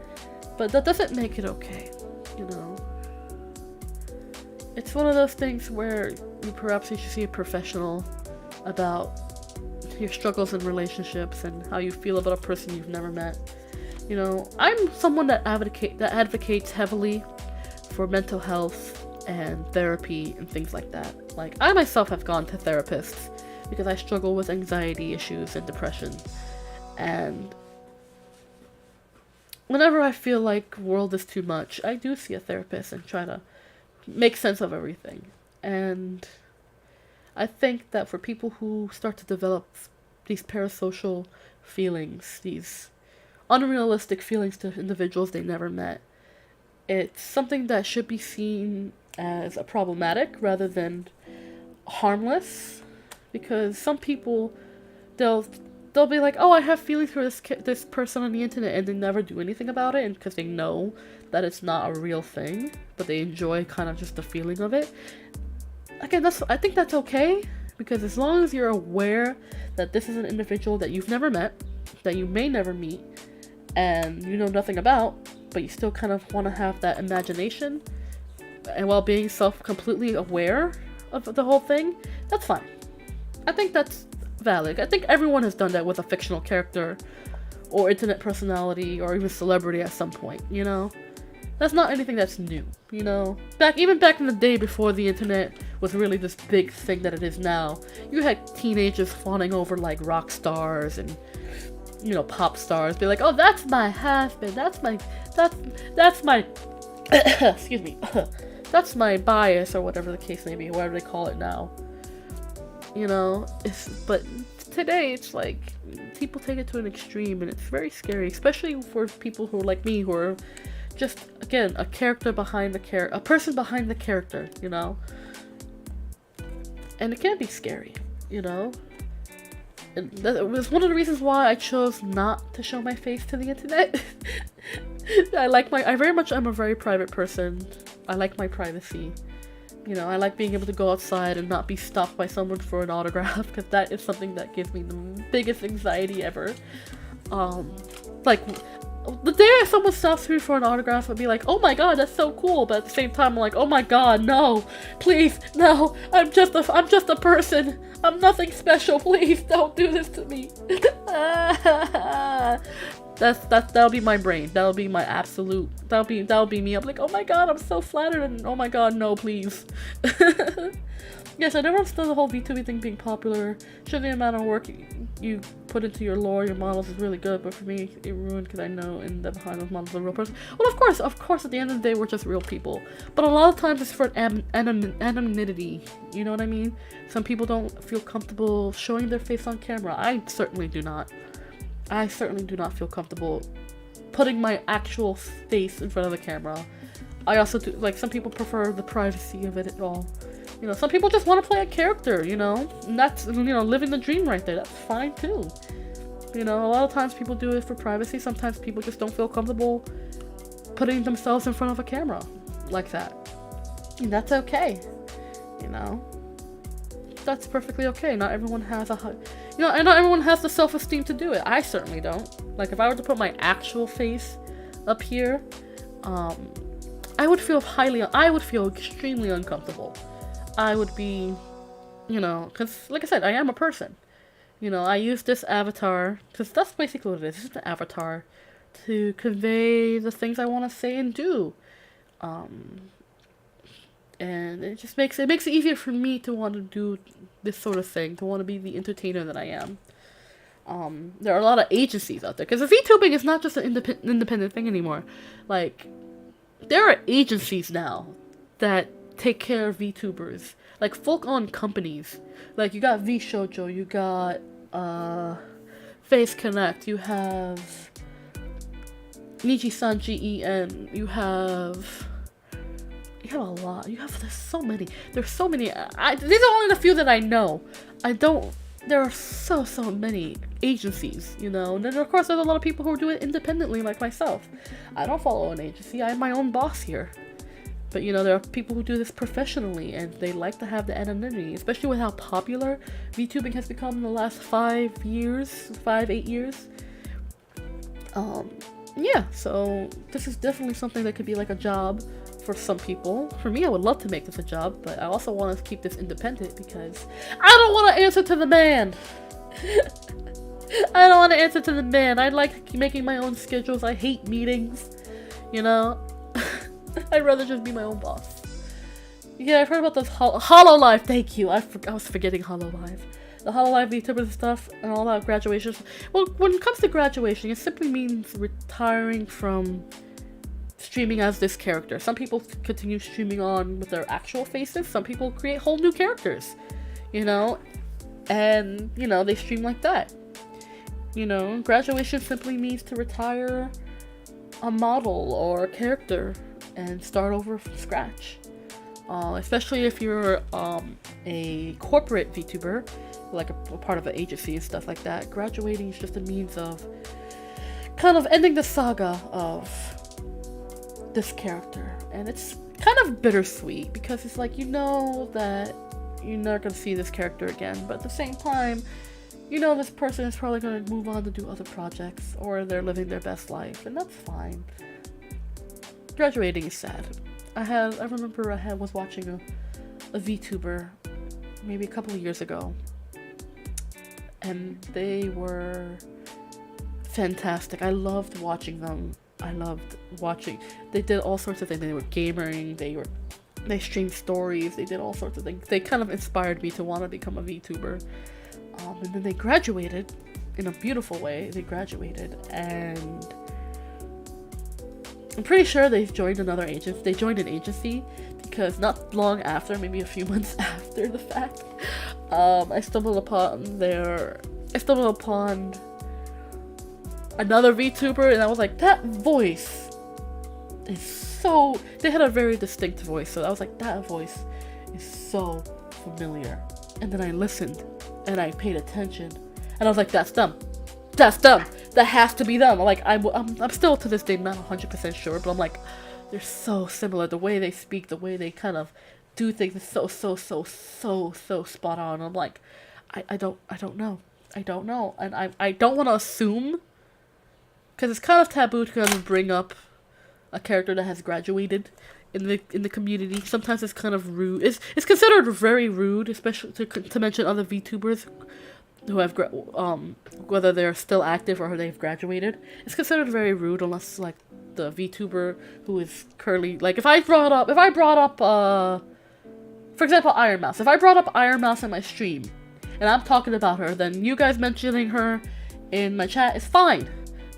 but that doesn't make it okay. You know, it's one of those things where you should see a professional about your struggles in relationships and how you feel about a person you've never met. You know, I'm someone that advocates heavily for mental health and therapy and things like that. Like, I myself have gone to therapists because I struggle with anxiety issues and depression. And whenever I feel like the world is too much, I do see a therapist and try to make sense of everything. And I think that for people who start to develop these parasocial feelings, these unrealistic feelings to individuals they never met, it's something that should be seen as a problematic rather than harmless. Because some people, they'll be like, oh, I have feelings for this person on the internet, and they never do anything about it, and because they know that it's not a real thing, but they enjoy kind of just the feeling of it. Again, I think that's okay, because as long as you're aware that this is an individual that you've never met, that you may never meet, and you know nothing about, but you still kind of want to have that imagination, and while being completely aware of the whole thing, that's fine. I think that's valid. I think everyone has done that with a fictional character or internet personality or even celebrity at some point, you know? That's not anything that's new, you know? Even back in the day before the internet was really this big thing that it is now, you had teenagers fawning over like rock stars and, you know, pop stars. Be like, oh, that's my husband, that's my excuse me, that's my bias, or whatever the case may be, whatever they call it now. You know, but today it's like people take it to an extreme, and it's very scary, especially for people who are like me, who are just, again, a person behind the character, you know. And it can be scary, you know. And that was one of the reasons why I chose not to show my face to the internet. I very much am a very private person. I like my privacy. You know, I like being able to go outside and not be stopped by someone for an autograph, because that is something that gives me the biggest anxiety ever. Like, the day someone stops me for an autograph, I'd be like, oh my god, that's so cool, but at the same time, I'm like, oh my god, no, please, no, I'm just a person, I'm nothing special, please, don't do this to me. That'll be my brain. That'll be my absolute. That'll be me. I'm like, oh my god, I'm so flattered, and oh my god, no, please. Yes, I never understood the whole VTubing thing being popular. Sure, the amount of work you put into your lore, your models is really good, but for me, it ruined because I know in the behind those models are a real person. Well, of course, at the end of the day, we're just real people. But a lot of times it's for anonymity. You know what I mean? Some people don't feel comfortable showing their face on camera. I certainly do not. I certainly do not feel comfortable putting my actual face in front of the camera. I also do, like, some people prefer the privacy of it all. You know, some people just want to play a character, you know, and that's, you know, living the dream right there. That's fine too. You know, a lot of times people do it for privacy. Sometimes people just don't feel comfortable putting themselves in front of a camera like that. And that's okay. You know, that's perfectly okay. Not everyone has you know, and not everyone has the self-esteem to do it. I certainly don't. Like, if I were to put my actual face up here, I would feel extremely uncomfortable. I would be, you know, because, like I said, I am a person. You know, I use this avatar, because that's basically what it is. It's an avatar to convey the things I want to say and do. And it just makes it easier for me to want to do this sort of thing, to want to be the entertainer that I am. There are a lot of agencies out there, because VTubing is not just an independent thing anymore. Like, there are agencies now that take care of VTubers, like full-on companies. Like, you got VShojo, you got Face Connect, you have Niji-san GEN, you have a lot. There's so many. These are only the few that I know. There are so many agencies, you know. And then of course there's a lot of people who do it independently, like myself. I don't follow an agency. I'm my own boss here. But, you know, there are people who do this professionally, and they like to have the anonymity, especially with how popular VTubing has become in the last 8 years. Yeah, so this is definitely something that could be like a job for some people. For me, I would love to make this a job, but I also want to keep this independent because I don't want to answer to the man. I don't want to answer to the man. I like making my own schedules. I hate meetings, you know. I'd rather just be my own boss. Yeah, I've heard about this Hololive. Thank you. I was forgetting Hololive. The Hololive VTuber stuff and all that graduations. Well, when it comes to graduation, it simply means retiring from streaming as this character. Some people continue streaming on with their actual faces. Some people create whole new characters, you know, and, you know, they stream like that. You know, graduation simply means to retire a model or a character and start over from scratch. Especially if you're a corporate VTuber, like a part of an agency and stuff like that. Graduating is just a means of kind of ending the saga of this character, and it's kind of bittersweet because it's like, you know that you're not gonna see this character again, but at the same time, you know this person is probably gonna move on to do other projects, or they're living their best life, and that's fine. Graduating is sad. I remember I was watching a VTuber maybe a couple of years ago, and they were fantastic. I loved watching them. They did all sorts of things. They were gaming, they streamed stories, they did all sorts of things. They kind of inspired me to want to become a VTuber. And then they graduated in a beautiful way. They graduated, and I'm pretty sure they joined an agency, because not long after, maybe a few months after the fact, I stumbled upon another VTuber, and I was like, that voice is so... They had a very distinct voice, so I was like, that voice is so familiar. And then I listened, and I paid attention, and I was like, that's them. That's them. That has to be them. Like, I'm still to this day not 100% sure, but I'm like, they're so similar. The way they speak, the way they kind of do things is so spot on. I'm like, I don't know. I don't know. And I don't want to assume, because it's kind of taboo to kind of bring up a character that has graduated in the community. Sometimes it's kind of rude. It's considered very rude, especially to mention other VTubers who have whether they're still active or they've graduated, it's considered very rude unless like the VTuber who is currently like if I brought up for example Iron Mouse. If I brought up Iron Mouse in my stream and I'm talking about her, then you guys mentioning her in my chat is fine.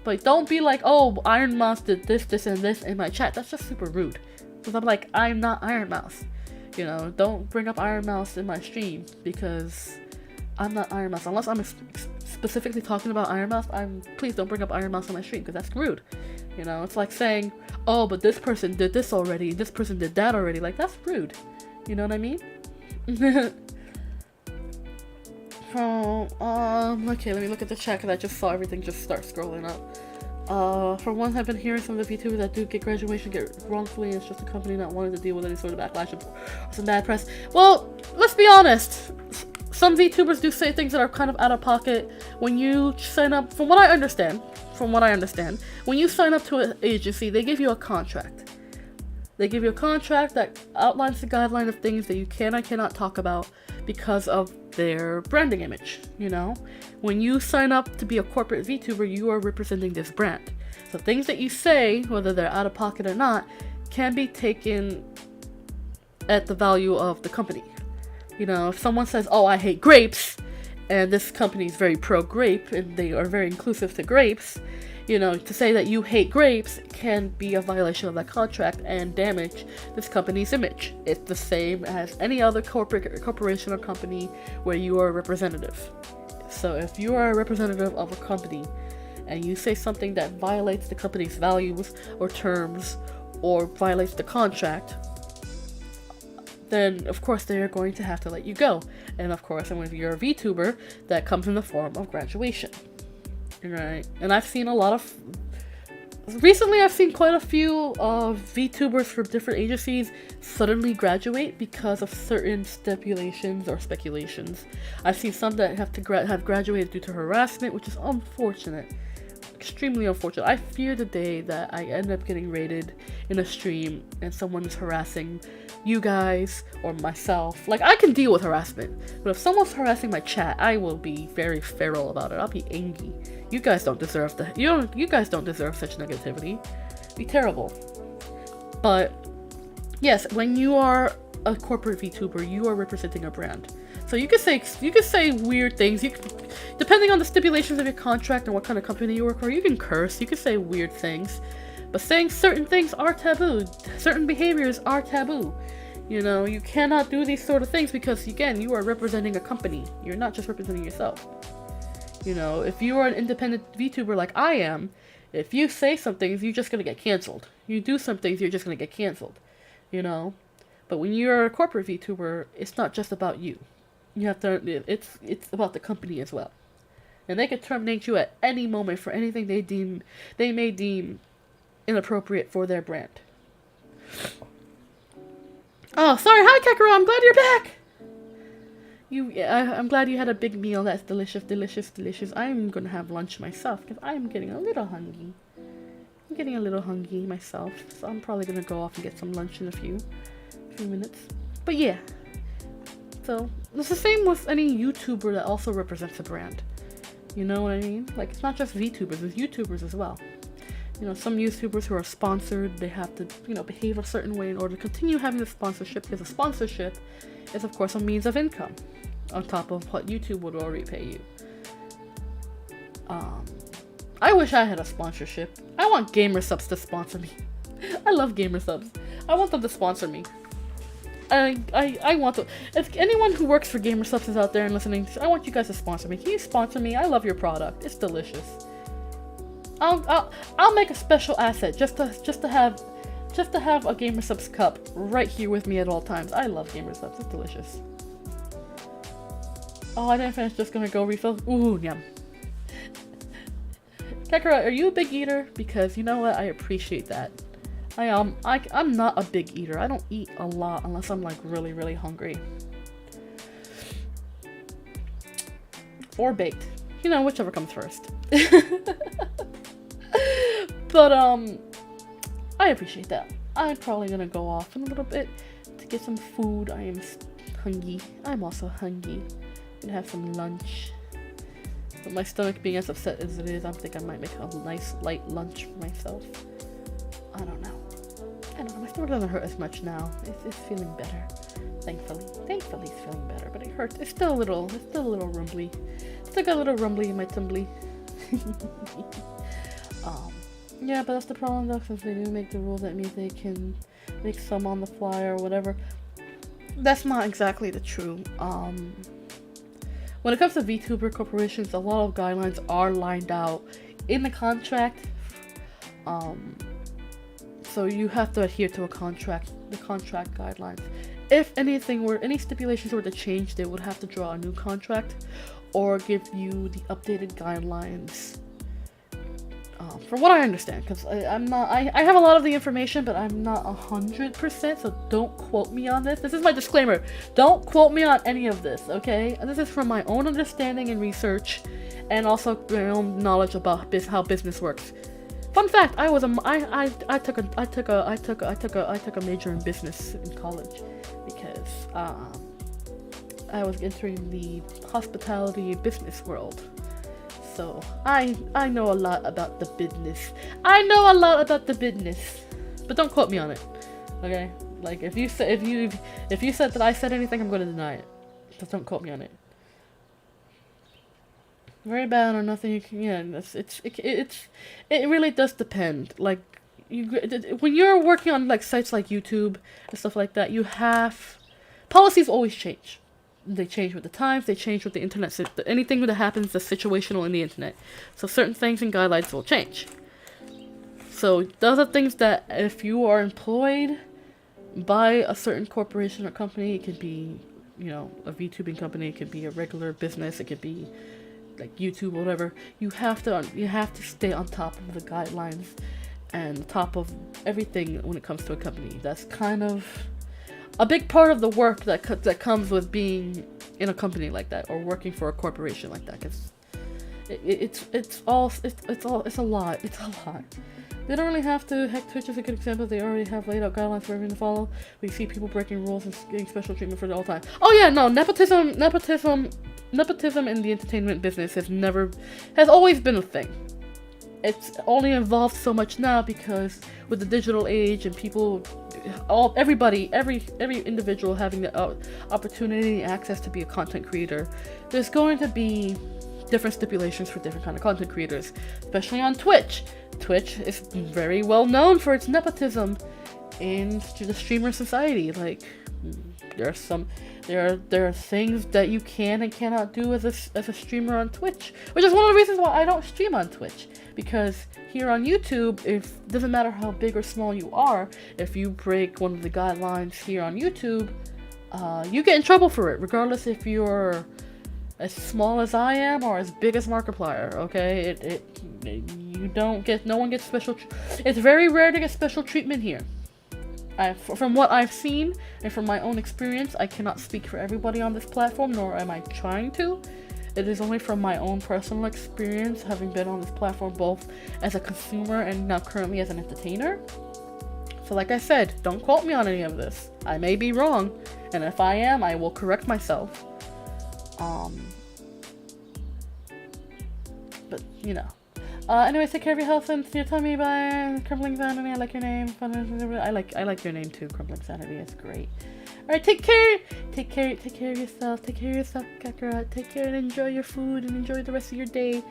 But don't be like, oh, Iron Mouse did this, this, and this in my chat. That's just super rude. Because I'm like, I'm not Iron Mouse. You know, don't bring up Iron Mouse in my stream because I'm not Iron Mouse. Unless I'm specifically talking about Iron Mouse, please don't bring up Iron Mouse on my stream because that's rude. You know, it's like saying, oh, but this person did this already, this person did that already. Like, that's rude. You know what I mean? Okay, let me look at the chat because I just saw everything just start scrolling up. For one, I've been hearing some of the VTubers that do get graduation get wrongfully, and it's just a company not wanting to deal with any sort of backlash or some bad press. Well, let's be honest. Some VTubers do say things that are kind of out of pocket. When you sign up, from what I understand, when you sign up to an agency, they give you a contract. They give you a contract that outlines the guideline of things that you can and cannot talk about because of their branding image, you know? When you sign up to be a corporate VTuber, you are representing this brand. So things that you say, whether they're out of pocket or not, can be taken at the value of the company. You know, if someone says, oh, I hate grapes, and this company is very pro-grape, and they are very inclusive to grapes, you know, to say that you hate grapes can be a violation of that contract and damage this company's image. It's the same as any other corporation or company where you are a representative. So if you are a representative of a company and you say something that violates the company's values or terms or violates the contract, then of course they are going to have to let you go. And of course, if you're a VTuber, that comes in the form of graduation. Right, and I've seen recently I've seen quite a few VTubers from different agencies suddenly graduate because of certain stipulations or speculations. I've seen some that have graduated due to harassment, which is unfortunate. Extremely unfortunate. I fear the day that I end up getting raided in a stream and someone is harassing you guys or myself. Like, I can deal with harassment, but if someone's harassing my chat, I will be very feral about it. I'll be angry. You guys don't deserve that. You guys don't deserve such negativity. It'd be terrible. But yes, when you are a corporate VTuber, you are representing a brand. So you can say weird things. Depending on the stipulations of your contract and what kind of company you work for, you can curse. You can say weird things. But saying certain things are taboo. Certain behaviors are taboo. You know, you cannot do these sort of things because, again, you are representing a company. You're not just representing yourself. You know, if you are an independent VTuber like I am, if you say some things, you're just gonna get canceled. You do some things, you're just gonna get canceled. You know? But when you're a corporate VTuber, it's not just about you. You have to, it's about the company as well. And they can terminate you at any moment for anything they may deem inappropriate for their brand. Oh, sorry, hi Kakarot, I'm glad you're back! I'm glad you had a big meal. That's delicious, delicious, delicious. I'm gonna have lunch myself because I'm getting a little hungry. I'm getting a little hungry myself, so I'm probably gonna go off and get some lunch in a few minutes. But yeah, so it's the same with any YouTuber that also represents a brand. You know what I mean? Like, it's not just VTubers, it's YouTubers as well. You know, some YouTubers who are sponsored, they have to, you know, behave a certain way in order to continue having the sponsorship, because a sponsorship is, of course, a means of income on top of what YouTube would already pay you. I wish I had a sponsorship. I want Gamersubs to sponsor me. I love Gamersubs. I want them to sponsor me. I want to. If anyone who works for Gamersubs is out there and listening, I want you guys to sponsor me. Can you sponsor me? I love your product. It's delicious. I'll make a special asset just to have a Gamersubs cup right here with me at all times. I love Gamersubs. It's delicious. Oh, I didn't finish. Just gonna go refill. Ooh, yum. Kakarot, are you a big eater? Because you know what, I appreciate that. I'm not a big eater. I don't eat a lot unless I'm like really, really hungry. Or baked. You know, whichever comes first. But I appreciate that. I'm probably gonna go off in a little bit to get some food. I am hungry. I'm also hungry. Gonna have some lunch. With my stomach being as upset as it is, I think I might make a nice light lunch for myself. I don't know. My stomach doesn't hurt as much now. It's feeling better. Thankfully it's feeling better, but it hurts. It's still a little rumbly. Still got a little rumbly in my tumbly. Yeah, but that's the problem though, since they do make the rules, that means they can make some on the fly or whatever. That's not exactly the true. When it comes to VTuber corporations, a lot of guidelines are lined out in the contract. So you have to adhere to the contract guidelines. If any stipulations were to change, they would have to draw a new contract or give you the updated guidelines. From what I understand, because I have a lot of the information, but I'm not 100%, so don't quote me on this. This is my disclaimer. Don't quote me on any of this, okay? And this is from my own understanding and research, and also my own knowledge about how business works. Fun fact: I took a major in business in college because I was entering the hospitality business world. So I know a lot about the business. But don't quote me on it, okay? Like if you said that I said anything, I'm gonna deny it. Just don't quote me on it. Very bad or nothing. You can, it really does depend. Like when you're working on like sites like YouTube and stuff like that, policies always change. They change with the times, they change with the internet. Anything that happens is situational in the internet. So certain things and guidelines will change. So those are things that if you are employed by a certain corporation or company, it could be, a VTubing company, it could be a regular business, it could be like YouTube or whatever. You have to stay on top of the guidelines and top of everything when it comes to a company. That's kind of a big part of the work that comes with being in a company like that or working for a corporation like that, because it's a lot. They don't really have to. Heck, Twitch is a good example. They already have laid out guidelines for everyone to follow. We see people breaking rules and getting special treatment for it all the time. Oh yeah, no, nepotism in the entertainment business has always been a thing. It's only evolved so much now because with the digital age and every individual having the opportunity and access to be a content creator, there's going to be different stipulations for different kind of content creators, especially on Twitch. Twitch is very well known for its nepotism in the streamer society. Like there are things that you can and cannot do as a streamer on Twitch, which is one of the reasons why I don't stream on Twitch. Because here on YouTube, it doesn't matter how big or small you are, if you break one of the guidelines here on YouTube, you get in trouble for it, regardless if you're as small as I am or as big as Markiplier. Okay, no one gets special. It's very rare to get special treatment here. From what I've seen and from my own experience, I cannot speak for everybody on this platform, nor am I trying to. It is only from my own personal experience, having been on this platform both as a consumer and now currently as an entertainer. So like I said, don't quote me on any of this. I may be wrong, and if I am, I will correct myself. But, anyways, take care of your health and your tummy. Bye. Crumbling Sanity, I like your name. I like your name too. Crumbling Sanity is great. Alright, take care of yourself, Kakarot. Take care and enjoy your food and enjoy the rest of your day.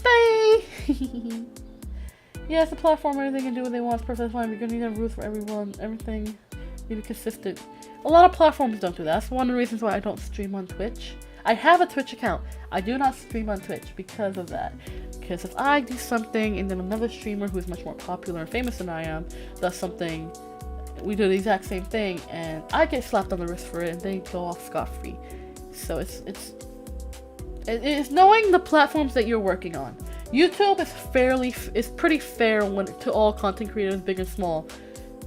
Bye! Yeah, it's a platform, everything can do what they want, it's perfectly fine. We're gonna need a rules for everyone, everything. Need to be consistent. A lot of platforms don't do that. That's one of the reasons why I don't stream on Twitch. I have a Twitch account. I do not stream on Twitch because of that. Because if I do something and then another streamer who is much more popular and famous than I am does something, we do the exact same thing, and I get slapped on the wrist for it, and they go off scot-free. So it's knowing the platforms that you're working on. YouTube is pretty fair to all content creators, big and small,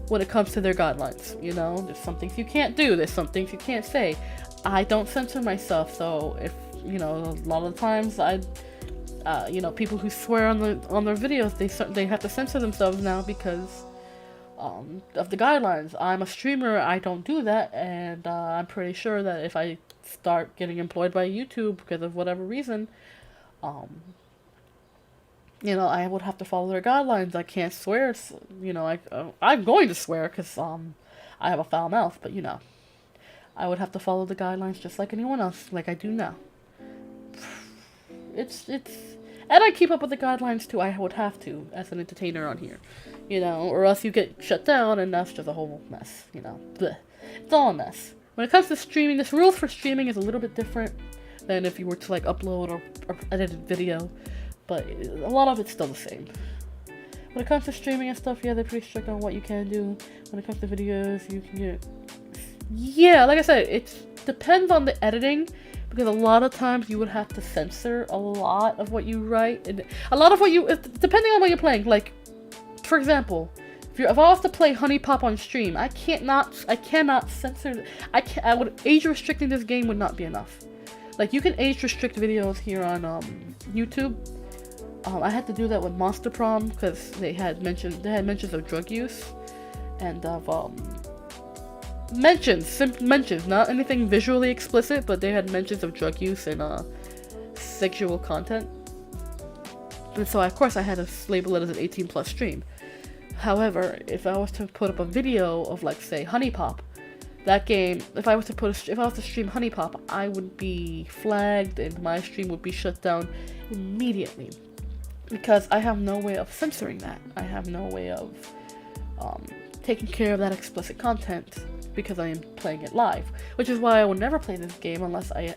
when it comes to their guidelines. There's some things you can't do, there's some things you can't say. I don't censor myself, so if a lot of the times people who swear on their videos, they have to censor themselves now because of the guidelines. I'm a streamer, I don't do that, and I'm pretty sure that if I start getting employed by YouTube because of whatever reason, I would have to follow their guidelines. I can't swear. I'm going to swear because I have a foul mouth, but I would have to follow the guidelines just like anyone else, like I do now. And I keep up with the guidelines too. I would have to as an entertainer on here, or else you get shut down, and that's just a whole mess. Blech. It's all a mess. When it comes to streaming, this rules for streaming is a little bit different than if you were to like upload or edited video, but a lot of it's still the same. When it comes to streaming and stuff, yeah, they're pretty strict on what you can do. When it comes to videos, you can get... Yeah, like I said, it depends on the editing, because a lot of times you would have to censor a lot of what you write, and a lot of what you... Depending on what you're playing, like, for example, if I was to play Honey Pop on stream, I cannot censor... age restricting this game would not be enough. Like, you can age restrict videos here on YouTube. I had to do that with Monster Prom because they had mentions of drug use and of mentions, not anything visually explicit, but they had mentions of drug use and sexual content. And so of course I had to label it as an 18+ stream. However, if I was to put up a video of, like, say, Honey Pop, that game, if I was to stream Honey Pop, I would be flagged and my stream would be shut down immediately. Because I have no way of censoring that. I have no way of taking care of that explicit content because I am playing it live. Which is why I will never play this game unless I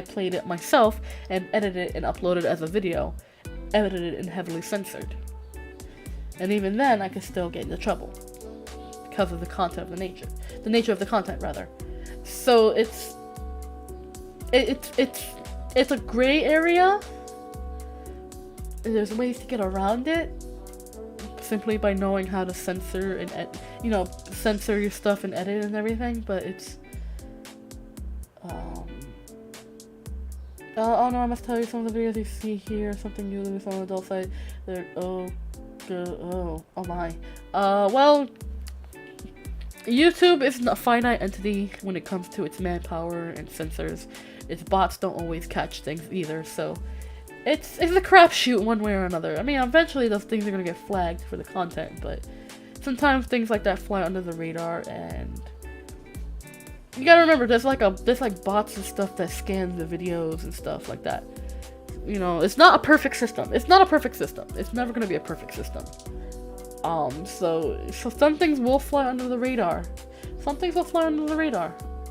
played it myself and edited it and uploaded it as a video, edited and heavily censored. And even then, I could still get into trouble because of the nature of the content rather. So it's a gray area. There's ways to get around it simply by knowing how to censor and censor your stuff and edit and everything, but it's oh no, I must tell you, some of the videos you see here, something new on the adult side, they're oh my. Well, YouTube isn't a finite entity when it comes to its manpower and censors. Its bots don't always catch things either, so it's a crapshoot one way or another. I mean, eventually those things are gonna get flagged for the content, but sometimes things like that fly under the radar, and you gotta remember, there's like bots and stuff that scan the videos and stuff like that. It's not a perfect system. It's never gonna be a perfect system. So some things will fly under the radar.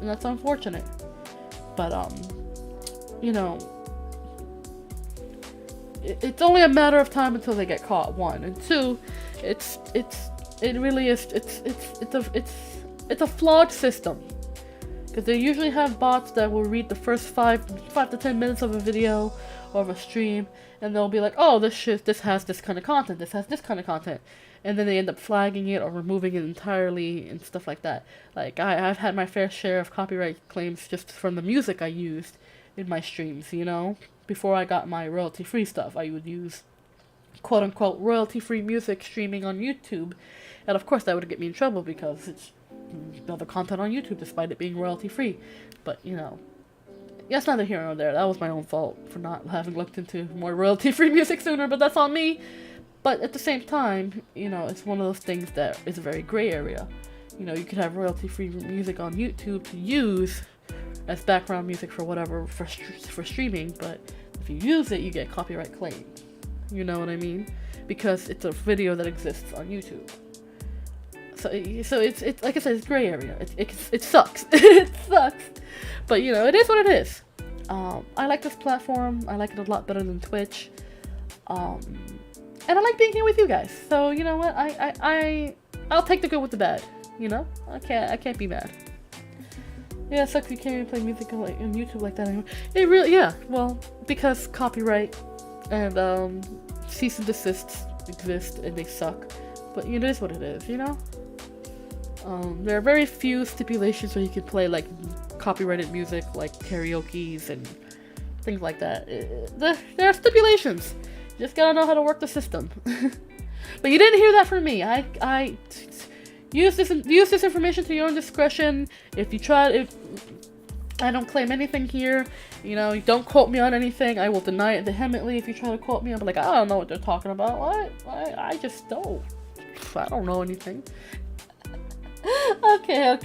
And that's unfortunate. But it's only a matter of time until they get caught. 1 and 2, it's a flawed system, because they usually have bots that will read the first 5 to 10 minutes of a video or of a stream, and they'll be like, oh, this has this kind of content, this has this kind of content, and then they end up flagging it or removing it entirely and stuff like that. Like, I've had my fair share of copyright claims just from the music I used in my streams, Before I got my royalty-free stuff, I would use quote-unquote royalty-free music streaming on YouTube, and of course that would get me in trouble because it's other content on YouTube despite it being royalty-free. But, that's neither here nor there. That was my own fault for not having looked into more royalty-free music sooner, but that's on me. But at the same time, it's one of those things that is a very gray area. You could have royalty-free music on YouTube to use as background music for whatever, for streaming, but if you use it, you get copyright claim. You know what I mean? Because it's a video that exists on YouTube. So it's like I said, it's gray area. It sucks. It sucks. But it is what it is. I like this platform. I like it a lot better than Twitch. And I like being here with you guys. So you know what? I'll take the good with the bad. I can't be mad. Yeah, it sucks you can't even play music on YouTube like that anymore. It really, yeah. Well, because copyright and cease and desists exist and they suck. But it is what it is, There are very few stipulations where you can play like copyrighted music, like karaoke's and things like that. There are stipulations. You just gotta know how to work the system. But you didn't hear that from me. I use this information to your own discretion. If I don't claim anything here. You know, you don't quote me on anything. I will deny it vehemently if you try to quote me. I'm like, I don't know what they're talking about. What? I just don't. I don't know anything. Okay.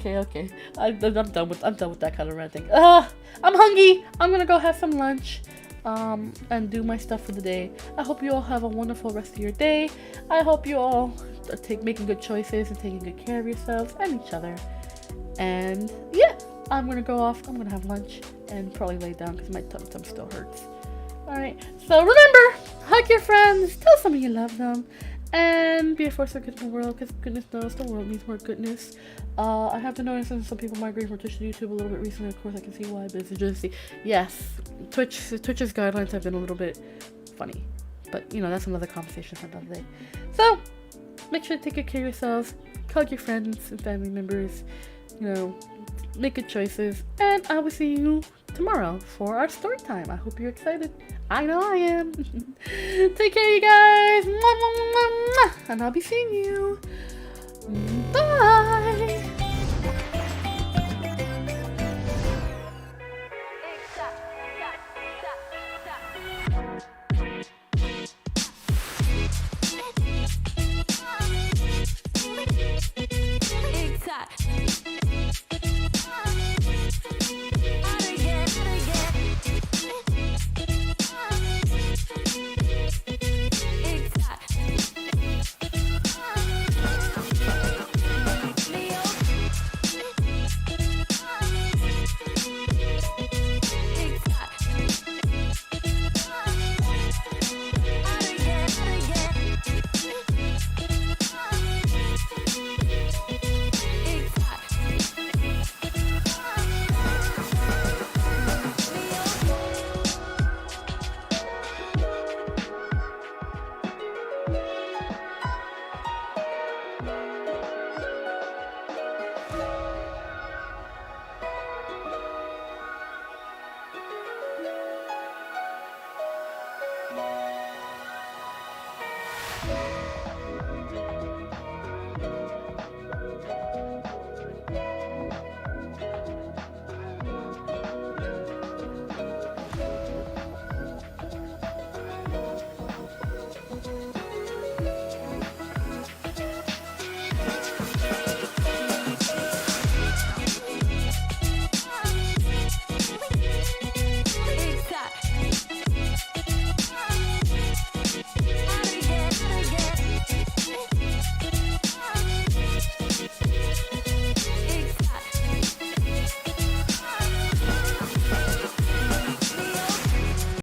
I'm done with that kind of ranting. I'm hungry. I'm gonna go have some lunch. And do my stuff for the day. I hope you all have a wonderful rest of your day. I hope you all are making good choices and taking good care of yourselves and each other. And yeah, I'm gonna go off. I'm gonna have lunch and probably lay down because my tum still hurts. Alright, so remember, hug your friends, tell some of you love them, and be a force for good in the world, because goodness knows the world needs more goodness. I have to notice that some people migrate from Twitch to YouTube a little bit recently. Of course, I can see why, but it's just, yes, Twitch's guidelines have been a little bit funny. But, you know, that's another conversation for another day. So, make sure to take good care of yourselves, hug your friends and family members, you know, make good choices, and I will see you tomorrow for our story time. I hope you're excited. I know I am. Take care, you guys. Mwah, mwah, mwah, mwah. And I'll be seeing you. Bye.